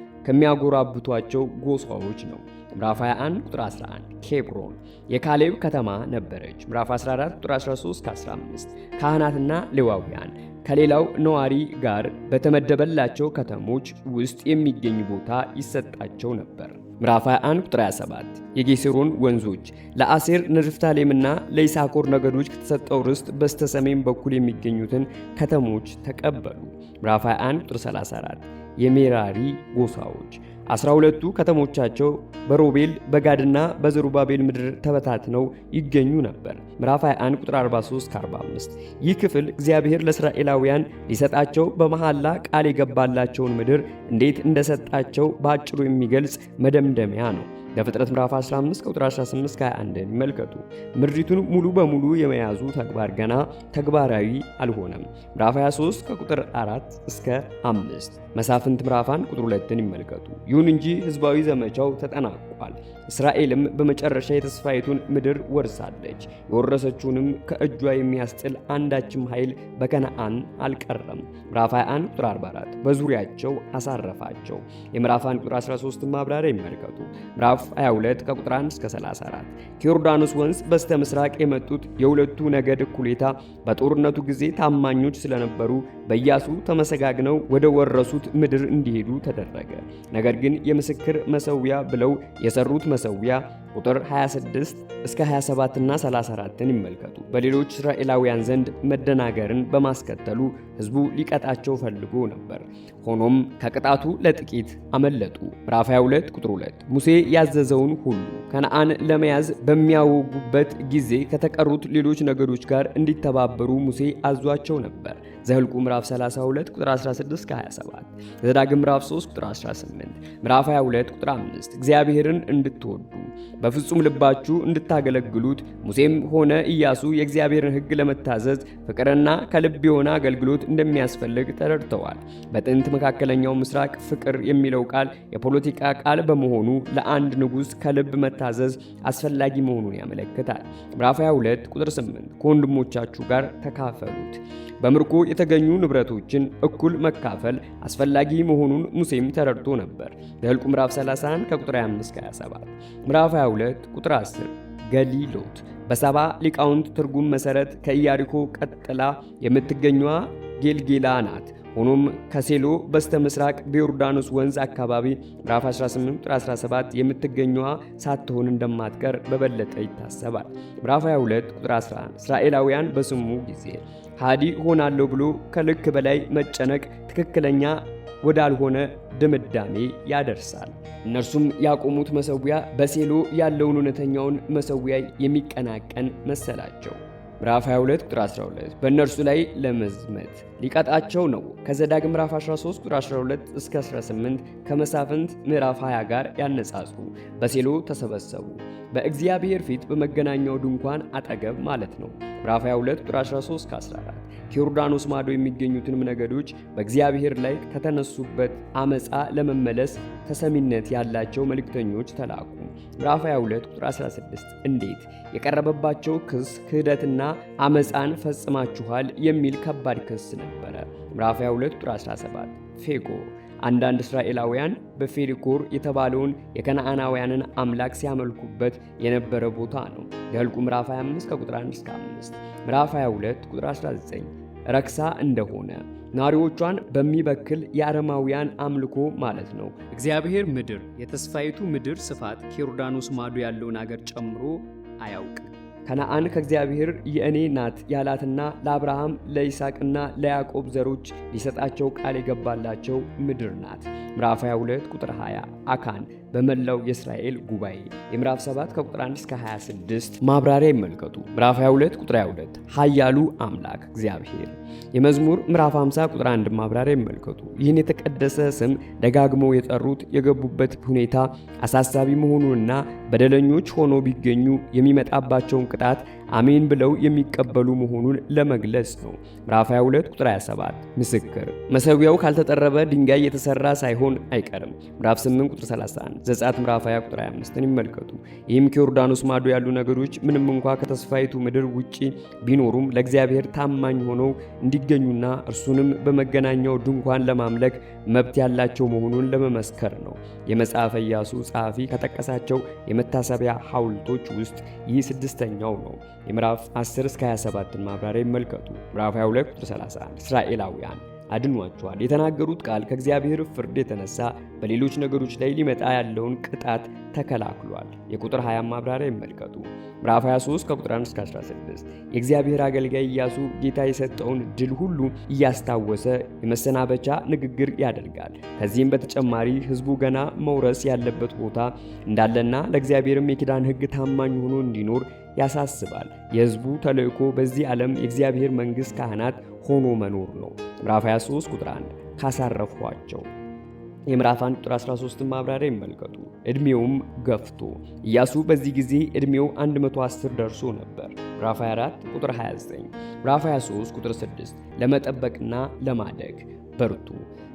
[SPEAKER 1] ከሚያጎራብቷቸው ጎሳዎች ነው። ምዕራፍ 21 ቁጥር 11 ኬብሮን የካሌብ ከተማ ነበረች። ምዕራፍ 14 ቁጥር 13 15 ካህናትና ሌዋውያን ከሌላው ነዋሪ ጋር በተመደበላቸው ከተሞች ውስጥ የሚገኝ ቦታ ይሰጣቸው ነበር። ምዕራፍ 21 ቁጥር 27 የጌሴሮን ወንዞች ለአሴር፣ ንፍታሌምና ለይሳኮር ነገዶች ከተሰጠው ርስት በስተሰሜን በኩል የሚገኙትን ከተሞች ተቀበሉ። ምዕራፍ 21 ቁጥር 34 የሜራሪ ጎሳዎች 12ቱ ከተሞቻቸው በሮቤል፣ በጋድና በዘሩባቤል ምድር ተበታትነው ይገኙ ነበር። ምዕራፍ 21 ቁጥር 43-45 ይህ ክፍል እግዚአብሔር ለእስራኤላውያን ሊሰጣቸው በመሐላ ቃል የገባላቸውን ምድር እንዴት እንደሰጣቸው በአጭሩ የሚገልጽ መደምደሚያ ነው። ዘፍጥረት ምዕራፍ 15 ቁጥር 18-21 ይመልከቱ። ምድሪቱን ሙሉ በሙሉ የመያዙ ተግባር ገና ተግባራዊ አልሆነም። ምዕራፍ 23 ከቁጥር 4 እስከ 5። መሳፍንት ምዕራፍ 1 ቁጥር 2ን ይመልከቱ። ይሁን እንጂ ሕዝባዊ ዘመቻው ተጠናቋል። እስራኤልም በመጨረሻ የተስፋይቱን ምድር ወርሳለች። የወረሰችውንም ከእጇ የሚያስጥል አንዳችም ኃይል በከነዓን አልቀረም። ምዕራፍ 21 ቁጥር 44 በዙሪያቸው አሳረፋቸው። የምዕራፍ 1 ቁጥር 13 ማብራሪያ ይመልከቱ። ምዕራፍ 22 ከቁጥር 1 እስከ 34 ከዮርዳኖስ ወንዝ በስተ ምስራቅ የመጡት የሁለቱ ነገድ እኩሌታ በጦርነቱ ጊዜ ታማኞች ስለነበሩ በኢያሱ ተመሰጋግነው ወደ ወረሱት ምድር እንዲሄዱ ተደረገ። ነገር ግን የምስክር መሠዊያ ብለው የሰሩት መሠዊያ ቁጥር 26 እስከ 27 እና 34ን ይመልከቱ። በሌሎች እስራኤላውያን ዘንድ መደናገርን በማስከተሉ ሕዝቡ ሊቀጣቸው ፈልጎ ነበር። ሆኖም ከቅጣቱ ለጥቂት አመለጡ። ምዕራፍ 22 ቁጥር 2 ሙሴ ያዘዘውን ሁሉ ከነዓን ለመያዝ በሚያወጉበት ጊዜ ከተቀሩት ሌሎች ነገዶች ጋር እንዲተባበሩ ሙሴ አዟቸው ነበር። ዘኍልቍ ምዕራፍ 32 ቁጥር 16 እስከ 27፣ ዘዳግም ምዕራፍ 3 ቁጥር 18፣ ምዕራፍ 22 ቁጥር 5 እግዚአብሔርን እንድትወዱ በፍጹም ልባችሁ እንድታገለግሉት ሙሴም ሆነ ኢያሱ የእግዚአብሔርን ሕግ ለመታዘዝ ፍቅርና ከልብ የሆነ አገልግሎት እንደሚያስፈልግ ተረድተዋል። በጥንት መካከለኛው ምስራቅ ፍቅር የሚለው ቃል የፖለቲካ ቃል በመሆኑ ለአንድ ንጉሥ ከልብ መታዘዝ አስፈላጊ መሆኑን ያመለክታል። ምዕራፍ 22 ቁጥር 8 ከወንድሞቻችሁ ጋር ተካፈሉት። በምርኮ የተገኙ ንብረቶችን እኩል መካፈል አስፈላጊ መሆኑን ሙሴም ተረድቶ ነበር። ዘኍልቍ ምዕራፍ 31 ከቁጥር 25-27 ምዕራፍ 22 ቁጥር 10 ገሊሎት በሰባ ሊቃውንት ትርጉም መሠረት ከኢያሪኮ ቀጥላ የምትገኘዋ ጌልጌላ ናት። ሆኖም ከሴሎ በስተ ምስራቅ በዮርዳኖስ ወንዝ አካባቢ ምዕራፍ 18 ቁጥር 17 የምትገኘዋ ሳትሆን እንደማትቀር በበለጠ ይታሰባል። ምዕራፍ 22 ቁጥር 11 እስራኤላውያን በስሙ ጊዜ ሃዲ ሆናለሁ ብሎ ከልክ በላይ መጨነቅ ትክክለኛ ወዳልሆነ ድምዳሜ ያደርሳል። እነርሱም ያቆሙት መሠዊያ በሴሎ ያለውን እውነተኛውን መሠዊያ የሚቀናቀን መሰላቸው። ምዕራፍ 22 ቁጥር 12 በእነርሱ ላይ ለመዝመት ሊቀጣቸው ነው። ከዘዳግም ምዕራፍ 13 ቁጥር 12 እስከ 18 ከመሳፍንት ምዕራፍ 20 ጋር ያነጻጽሩ። በሴሎ ተሰበሰቡ፣ በእግዚአብሔር ፊት በመገናኛው ድንኳን አጠገብ ማለት ነው። ምዕራፍ 22 ቁጥር 13 እስከ 14 ከዮርዳኖስ ማዶ የሚገኙትንም ነገዶች በእግዚአብሔር ላይ ከተነሱበት አመፃ ለመመለስ ተሰሚነት ያላቸው መልእክተኞች ተላኩ። ምዕራፍ 22 ቁጥር 16 እንዴት? የቀረበባቸው ክስ ክህደትና አመፃን ፈጽማችኋል የሚል ከባድ ክስ ነበረ። ምዕራፍ 22 ቁጥር 17 ፌጎር አንዳንድ እስራኤላውያን በፌሪኮር የተባለውን የከነዓናውያንን አምላክ ሲያመልኩበት የነበረ ቦታ ነው። ዘኍልቍ ምዕራፍ 25 ከቁጥር 1 እስከ 5። ምዕራፍ 22 ቁጥር 19 ረክሳ እንደሆነ ናሪዎቿን በሚበክል የአረማውያን አምልኮ ማለት ነው። እግዚአብሔር ምድር የተስፋይቱ ምድር ስፋት ከዮርዳኖስ ማዶ ያለውን አገር ጨምሮ አያውቅም። ከነዓን ከእግዚአብሔር የእኔ ናት ያላትና ለአብርሃም ለይስሐቅና ለያዕቆብ ዘሮች ሊሰጣቸው ቃል የገባላቸው ምድር ናት። ምዕራፍ 22 ቁጥር 20 አካን በመላው የእስራኤል ጉባኤ የምዕራፍ 7 ከቁጥር 1 እስከ 26 ማብራሪያ ይመልከቱ። ምዕራፍ 22 ቁጥር 22 ኃያሉ አምላክ እግዚአብሔር የመዝሙር ምዕራፍ 50 ቁጥር 1 ማብራሪያ ይመልከቱ። ይህን የተቀደሰ ስም ደጋግመው የጠሩት የገቡበት ሁኔታ አሳሳቢ መሆኑንና በደለኞች ሆነው ቢገኙ የሚመጣባቸውን ቅጣት አሜን ብለው የሚቀበሉ መሆኑን ለመግለጽ ነው። ምዕራፍ 22 ቁጥር 27 ምስክር መሠዊያው ካልተጠረበ ድንጋይ የተሰራ ሳይሆን አይቀርም። ምዕራፍ 8 ቁጥር 31 ዘጸአት ምዕራፍ 20 ቁጥር 25ን ይመልከቱ። ይህም ከዮርዳኖስ ማዶ ያሉ ነገዶች ምንም እንኳ ከተስፋይቱ ምድር ውጪ ቢኖሩም ለእግዚአብሔር ታማኝ ሆነው እንዲገኙና እርሱንም በመገናኛው ድንኳን ለማምለክ መብት ያላቸው መሆኑን ለመመስከር ነው። የመጽሐፈ ኢያሱ ጸሐፊ ከጠቀሳቸው የመታሰቢያ ሐውልቶች ውስጥ ይህ ስድስተኛው ነው። የምዕራፍ 10 እስከ 27ን ማብራሪያ ይመልከቱ። ምዕራፍ 22 ቁጥር 31 እስራኤላውያን አድኗቸዋል። የተናገሩት ቃል ከእግዚአብሔር ፍርድ የተነሳ በሌሎች ነገሮች ላይ ሊመጣ ያለውን ቅጣት ተከላክሏል። የቁጥር 20 ማብራሪያ ይመልከቱ። ምዕራፍ 23 ከቁጥር 1 እስከ 16 የእግዚአብሔር አገልጋይ ኢያሱ ጌታ የሰጠውን ድል ሁሉ እያስታወሰ የመሰናበቻ ንግግር ያደርጋል። ከዚህም በተጨማሪ ሕዝቡ ገና መውረስ ያለበት ቦታ እንዳለና ለእግዚአብሔርም የኪዳን ሕግ ታማኝ ሆኖ እንዲኖር ያሳስባል። የሕዝቡ ተልእኮ በዚህ ዓለም የእግዚአብሔር መንግሥት ካህናት ሆኖ መኖር ነው። ምዕራፍ 23 ቁጥር 1 ካሳረፏቸው የምዕራፍ 1 ቁጥር 13 ማብራሪያ ይመልከቱ። ዕድሜውም ገፍቶ ኢያሱ በዚህ ጊዜ ዕድሜው 110 ደርሶ ነበር። ምዕራፍ 24 ቁጥር 29 ምዕራፍ 23 ቁጥር 6 ለመጠበቅና ለማደግ በርቱ።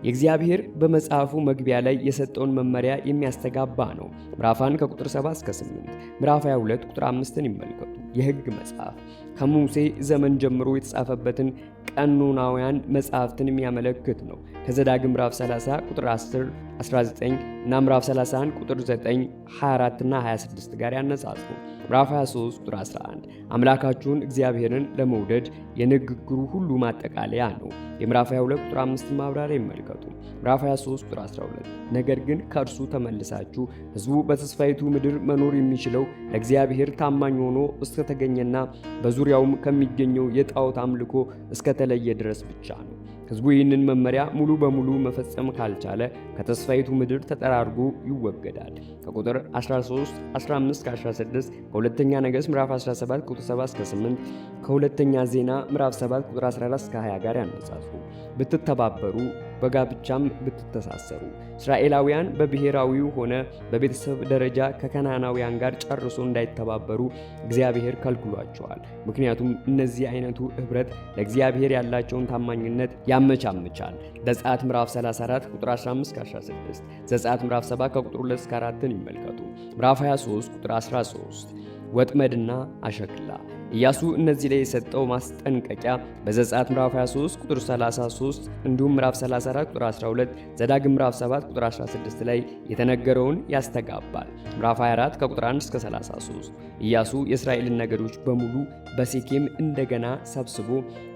[SPEAKER 1] የእግዚአብሔር በመጽሐፉ መግቢያ ላይ የሰጠውን መመሪያ የሚያስተጋባ ነው። ምዕራፍ 1 ከቁጥር 7 እስከ 8 ምዕራፍ 22 ቁጥር 5ን ይመልከቱ። የሕግ መጽሐፍ ከሙሴ ዘመን ጀምሮ የተጻፈበትን ቀኖናውያን መጽሐፍትን የሚያመለክት ነው። ከዘዳግም ምዕራፍ 30 ቁጥር 10 19 እና ምዕራፍ 31 ቁጥር 9 24 እና 26 ጋር ያነጻጽሩ። ምዕራፍ 23 ቁጥር 11 አምላካችሁን እግዚአብሔርን ለመውደድ የንግግሩ ሁሉ ማጠቃለያ ነው። የምዕራፍ 22 ቁጥር 5 ማብራሪያ ይመልከቱ። ምዕራፍ 23 ቁጥር 12 ነገር ግን ከእርሱ ተመልሳችሁ ሕዝቡ በተስፋይቱ ምድር መኖር የሚችለው ለእግዚአብሔር ታማኝ ሆኖ እስከተገኘና በዙሪያውም ከሚገኘው የጣዖት አምልኮ እስከተለየ ድረስ ብቻ ነው። ሕዝቡ ይህንን መመሪያ ሙሉ በሙሉ መፈጸም ካልቻለ ከተስፋይቱ ምድር ተጠራርጎ ይወገዳል። ከቁጥር 13 15 16 ከሁለተኛ ነገሥት ምዕራፍ 17 ቁጥር 7 እስከ 8 ከሁለተኛ ዜና ምዕራፍ 7 ቁጥር 14 እስከ 20 ጋር ያነጻጽሩ። ብትተባበሩ በጋብቻም ብትተሳሰሩ እስራኤላውያን በብሔራዊው ሆነ በቤተሰብ ደረጃ ከከናናውያን ጋር ጨርሶ እንዳይተባበሩ እግዚአብሔር ከልክሏቸዋል። ምክንያቱም እነዚህ አይነቱ ኅብረት ለእግዚአብሔር ያላቸውን ታማኝነት ያመቻምቻል። ዘጸአት ምዕራፍ 34 ቁጥር 15-16 ዘጸአት ምዕራፍ 7 ከቁጥር 2-4ን ይመልከቱ። ምዕራፍ 23 ቁጥር 13 ወጥመድና አሸክላ ኢያሱ እነዚህ ላይ የሰጠው ማስጠንቀቂያ በዘጸአት ምዕራፍ 23 ቁጥር 33 እንዲሁም ምዕራፍ 34 ቁጥር 12 ዘዳግም ምዕራፍ 7 ቁጥር 16 ላይ የተነገረውን ያስተጋባል። ምዕራፍ 24 ከቁጥር 1 እስከ 33 ኢያሱ የእስራኤልን ነገዶች በሙሉ በሴኬም እንደገና ሰብስቦ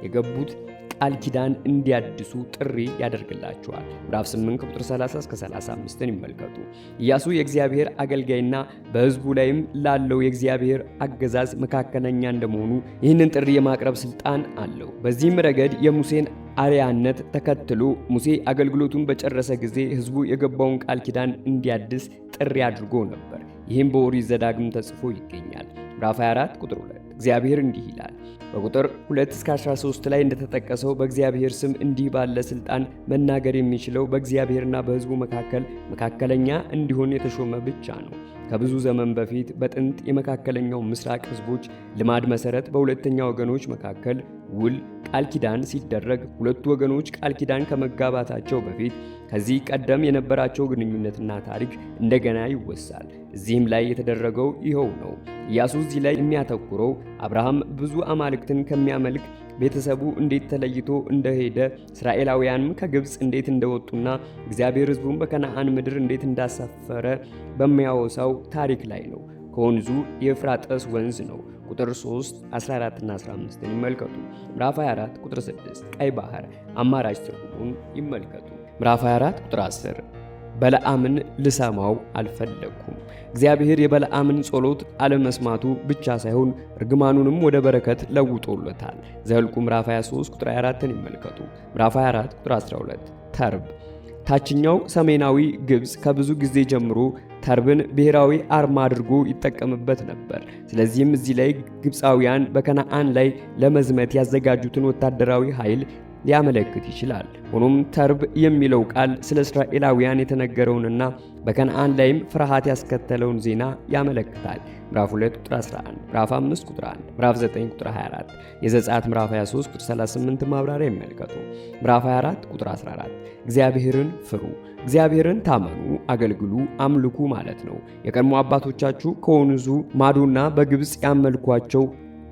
[SPEAKER 1] የገቡት ቃል ኪዳን እንዲያድሱ ጥሪ ያደርግላቸዋል። ምዕራፍ 8 ከቁጥር 30 እስከ 35ን ይመልከቱ። ኢያሱ የእግዚአብሔር አገልጋይና በሕዝቡ ላይም ላለው የእግዚአብሔር አገዛዝ መካከለኛ እንደመሆኑ ይህንን ጥሪ የማቅረብ ስልጣን አለው። በዚህም ረገድ የሙሴን አርአያነት ተከትሎ ሙሴ አገልግሎቱን በጨረሰ ጊዜ ሕዝቡ የገባውን ቃል ኪዳን እንዲያድስ ጥሪ አድርጎ ነበር። ይህም በኦሪት ዘዳግም ተጽፎ ይገኛል። ምዕራፍ 24 ቁጥር 2 እግዚአብሔር እንዲህ ይላል። በቁጥር 2 እስከ 13 ላይ እንደተጠቀሰው በእግዚአብሔር ስም እንዲህ ባለ ስልጣን መናገር የሚችለው በእግዚአብሔርና በሕዝቡ መካከል መካከለኛ እንዲሆን የተሾመ ብቻ ነው። ከብዙ ዘመን በፊት በጥንት የመካከለኛው ምስራቅ ሕዝቦች ልማድ መሠረት በሁለተኛ ወገኖች መካከል ውል ቃል ኪዳን ሲደረግ ሁለቱ ወገኖች ቃል ኪዳን ከመጋባታቸው በፊት ከዚህ ቀደም የነበራቸው ግንኙነትና ታሪክ እንደገና ይወሳል። እዚህም ላይ የተደረገው ይኸው ነው። ኢያሱ እዚህ ላይ የሚያተኩረው አብርሃም ብዙ አማልክትን ከሚያመልክ ቤተሰቡ እንዴት ተለይቶ እንደሄደ፣ እስራኤላውያንም ከግብፅ እንዴት እንደወጡና እግዚአብሔር ሕዝቡን በከነዓን ምድር እንዴት እንዳሳፈረ በሚያወሳው ታሪክ ላይ ነው። ከወንዙ የኤፍራጥስ ወንዝ ነው። ቁጥር 3 14 እና 15 ይመልከቱ። ምዕራፍ 24 ቁጥር 6 ቀይ ባህር አማራጭ ትርጉሙን ይመልከቱ። ምዕራፍ 24 ቁጥር 10 በለዓምን ልሰማው አልፈለግኩም። እግዚአብሔር የበለዓምን ጸሎት አለመስማቱ ብቻ ሳይሆን እርግማኑንም ወደ በረከት ለውጦለታል። ዘኍልቍ ምዕራፍ 23 ቁጥር 24ን ይመልከቱ። ምዕራፍ 24 ቁጥር 12 ተርብ ታችኛው ሰሜናዊ ግብፅ ከብዙ ጊዜ ጀምሮ ተርብን ብሔራዊ አርማ አድርጎ ይጠቀምበት ነበር። ስለዚህም እዚህ ላይ ግብፃውያን በከነዓን ላይ ለመዝመት ያዘጋጁትን ወታደራዊ ኃይል ሊያመለክት ይችላል። ሆኖም ተርብ የሚለው ቃል ስለ እስራኤላውያን የተነገረውንና በከነዓን ላይም ፍርሃት ያስከተለውን ዜና ያመለክታል። ምዕራፍ 2 ቁጥር 11፣ ምዕራፍ 5 ቁጥር 1፣ ምዕራፍ 9 ቁጥር 24፣ የዘጸአት ምዕራፍ 23 ቁጥር 38 ማብራሪያ ይመልከቱ። ምዕራፍ 24 ቁጥር 14 እግዚአብሔርን ፍሩ፣ እግዚአብሔርን ታመኑ፣ አገልግሉ፣ አምልኩ ማለት ነው። የቀድሞ አባቶቻችሁ ከወንዙ ማዶና በግብፅ ያመልኳቸው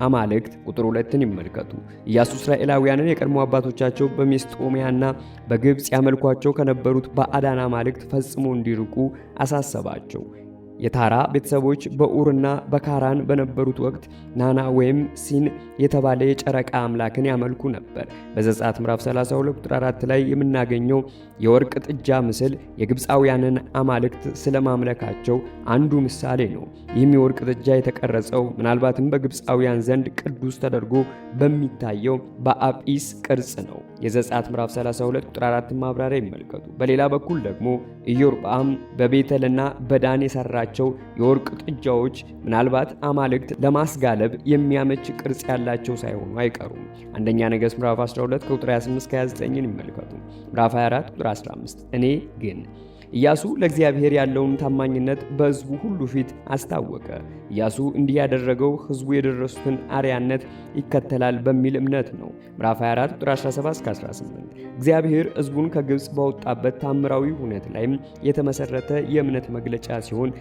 [SPEAKER 1] አማልክት ቁጥር 2ን ይመልከቱ። ኢያሱ እስራኤላውያንን የቀድሞ አባቶቻቸው በሜስጦሚያና በግብፅ ያመልኳቸው ከነበሩት ባዕዳን አማልክት ፈጽሞ እንዲርቁ አሳሰባቸው። የታራ ቤተሰቦች በኡርና በካራን በነበሩት ወቅት ናና ወይም ሲን የተባለ የጨረቃ አምላክን ያመልኩ ነበር። በዘጸአት ምዕራፍ 32 ቁጥር 4 ላይ የምናገኘው የወርቅ ጥጃ ምስል የግብፃውያንን አማልክት ስለማምለካቸው አንዱ ምሳሌ ነው። ይህም የወርቅ ጥጃ የተቀረጸው ምናልባትም በግብፃውያን ዘንድ ቅዱስ ተደርጎ በሚታየው በአጲስ ቅርጽ ነው። የዘጸአት ምዕራፍ 32 ቁጥር 4 ማብራሪያ ይመልከቱ። በሌላ በኩል ደግሞ ኢዮርብዓም በቤተልና በዳን የሰራቸው የወርቅ ጥጃዎች ምናልባት አማልክት ለማስጋለብ የሚያመች ቅርጽ ያላቸው ሳይሆኑ አይቀሩም። አንደኛ ነገሥት ምዕራፍ 12 ቁጥር 28-29 ይመልከቱ። ምዕራፍ 24 ቁጥር 15 እኔ ግን ኢያሱ ለእግዚአብሔር ያለውን ታማኝነት በሕዝቡ ሁሉ ፊት አስታወቀ። ኢያሱ እንዲህ ያደረገው ሕዝቡ የደረሱትን አርያነት ይከተላል በሚል እምነት ነው። ምዕራፍ 24 ቁጥር 17-18 እግዚአብሔር ሕዝቡን ከግብፅ ባወጣበት ታምራዊ ሁኔታ ላይም የተመሰረተ የእምነት መግለጫ ሲሆን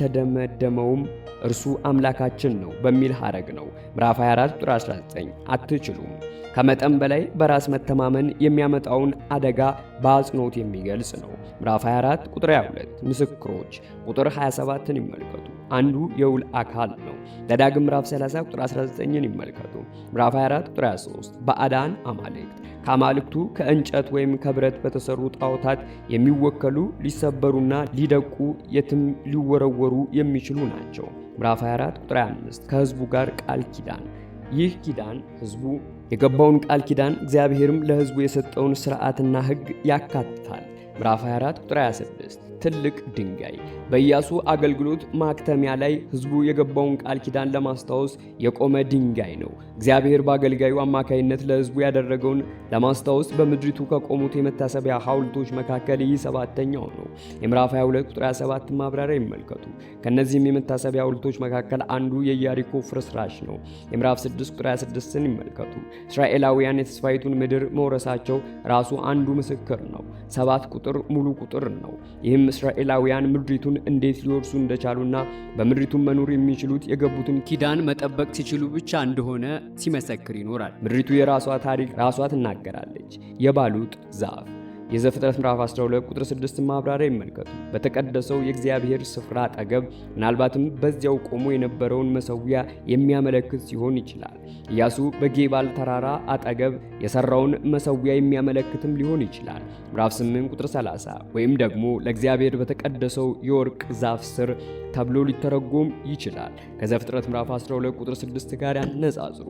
[SPEAKER 1] የተደመደመውም እርሱ አምላካችን ነው በሚል ሐረግ ነው። ምዕራፍ 24 ቁጥር 19 አትችሉም ከመጠን በላይ በራስ መተማመን የሚያመጣውን አደጋ በአጽንኦት የሚገልጽ ነው። ምዕራፍ 24 ቁጥር 22 ምስክሮች ቁጥር 27ን ይመልከቱ። አንዱ የውል አካል ነው። ዘዳግም ምዕራፍ 30 ቁጥር 19ን ይመልከቱ። ምዕራፍ 24 ቁጥር 23 ባዕዳን አማልክት ከአማልክቱ ከእንጨት ወይም ከብረት በተሰሩ ጣዖታት የሚወከሉ ሊሰበሩና ሊደቁ የትም ሊወረወሩ የሚችሉ ናቸው። ምዕራፍ 24 ቁጥር 25 ከሕዝቡ ጋር ቃል ኪዳን ይህ ኪዳን ሕዝቡ የገባውን ቃል ኪዳን እግዚአብሔርም ለሕዝቡ የሰጠውን ሥርዓትና ሕግ ያካትታል። ምዕራፍ 24 ቁጥር 26 ትልቅ ድንጋይ በኢያሱ አገልግሎት ማክተሚያ ላይ ሕዝቡ የገባውን ቃል ኪዳን ለማስታወስ የቆመ ድንጋይ ነው። እግዚአብሔር በአገልጋዩ አማካይነት ለሕዝቡ ያደረገውን ለማስታወስ በምድሪቱ ከቆሙት የመታሰቢያ ሐውልቶች መካከል ይህ ሰባተኛው ነው። የምዕራፍ 22 ቁጥር 27 ማብራሪያ ይመልከቱ። ከነዚህም የመታሰቢያ ሐውልቶች መካከል አንዱ የኢያሪኮ ፍርስራሽ ነው። የምዕራፍ 6 ቁጥር 26ን ይመልከቱ። እስራኤላውያን የተስፋይቱን ምድር መውረሳቸው ራሱ አንዱ ምስክር ነው። 7 ቁጥር ሙሉ ቁጥር ነው። ይህም እስራኤላውያን ምድሪቱን እንዴት ሊወርሱ እንደቻሉና በምድሪቱን መኖር የሚችሉት የገቡትን ኪዳን መጠበቅ ሲችሉ ብቻ እንደሆነ ሲመሰክር ይኖራል። ምድሪቱ የራሷ ታሪክ ራሷ ትናገራለች። የባሉጥ ዛፍ የዘፍጥረት ምዕራፍ 12 ቁጥር 6 ማብራሪያ ይመልከቱ። በተቀደሰው የእግዚአብሔር ስፍራ አጠገብ ምናልባትም በዚያው ቆሞ የነበረውን መሠዊያ የሚያመለክት ሲሆን ይችላል። ኢያሱ በጌባል ተራራ አጠገብ የሰራውን መሠዊያ የሚያመለክትም ሊሆን ይችላል። ምዕራፍ 8 ቁጥር 30 ወይም ደግሞ ለእግዚአብሔር በተቀደሰው የወርቅ ዛፍ ስር ተብሎ ሊተረጎም ይችላል። ከዘፍጥረት ምዕራፍ 12 ቁጥር 6 ጋር ያነጻጽሩ።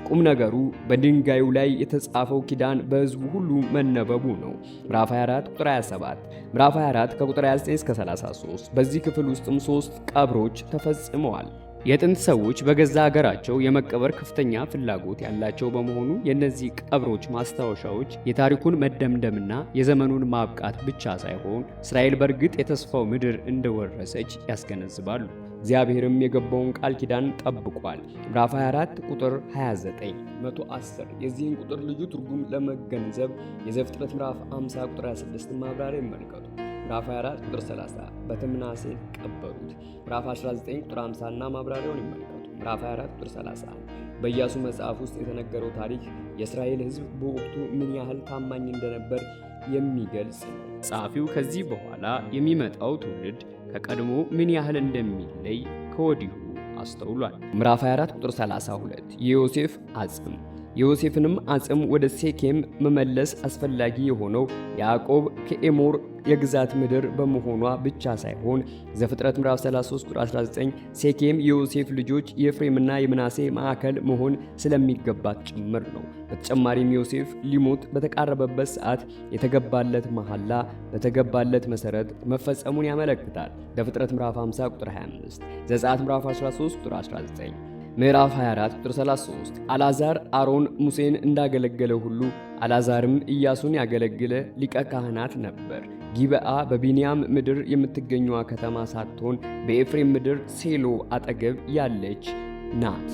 [SPEAKER 1] ቁም ነገሩ በድንጋዩ ላይ የተጻፈው ኪዳን በሕዝቡ ሁሉ መነበቡ ነው። ምዕራፍ 24 ቁጥር 27 ምዕራፍ 24 ከቁጥር 29 እስከ 33 በዚህ ክፍል ውስጥም 3 ቀብሮች ተፈጽመዋል። የጥንት ሰዎች በገዛ ሀገራቸው የመቀበር ከፍተኛ ፍላጎት ያላቸው በመሆኑ የእነዚህ ቀብሮች ማስታወሻዎች የታሪኩን መደምደምና የዘመኑን ማብቃት ብቻ ሳይሆን እስራኤል በእርግጥ የተስፋው ምድር እንደወረሰች ያስገነዝባሉ። እግዚአብሔርም የገባውን ቃል ኪዳን ጠብቋል። ምዕራፍ 24 ቁጥር 29 110 የዚህን ቁጥር ልዩ ትርጉም ለመገንዘብ የዘፍጥረት ምዕራፍ 50 ቁጥር 26 ማብራሪያ ይመልከቱ። ምዕራፍ 24 ቁጥር 30 በትምናሴ ቀበሩት። ምዕራፍ 19 ቁጥር 50 እና ማብራሪያውን ይመልከቱ። ምዕራፍ 24 ቁጥር 31 በኢያሱ መጽሐፍ ውስጥ የተነገረው ታሪክ የእስራኤል ሕዝብ በወቅቱ ምን ያህል ታማኝ እንደነበር የሚገልጽ ነው። ጸሐፊው ከዚህ በኋላ የሚመጣው ትውልድ ከቀድሞ ምን ያህል እንደሚለይ ከወዲሁ አስተውሏል። ምዕራፍ 24 ቁጥር 32 የዮሴፍ አጽም የዮሴፍንም አጽም ወደ ሴኬም መመለስ አስፈላጊ የሆነው ያዕቆብ ከኤሞር የግዛት ምድር በመሆኗ ብቻ ሳይሆን ዘፍጥረት ምዕራፍ 33 ቁጥር 19 ሴኬም የዮሴፍ ልጆች የኤፍሬምና የምናሴ ማዕከል መሆን ስለሚገባት ጭምር ነው። በተጨማሪም ዮሴፍ ሊሞት በተቃረበበት ሰዓት የተገባለት መሐላ በተገባለት መሰረት መፈጸሙን ያመለክታል። ዘፍጥረት ምዕራፍ 50 ቁጥር 25 ዘጸአት ምዕራፍ 13 ቁጥር 19 ምዕራፍ 24 ቁጥር 33 አልዓዛር አሮን ሙሴን እንዳገለገለ ሁሉ አልዓዛርም ኢያሱን ያገለግለ ሊቀ ካህናት ነበር። ጊብዓ በቢንያም ምድር የምትገኘዋ ከተማ ሳትሆን በኤፍሬም ምድር ሴሎ አጠገብ ያለች ናት።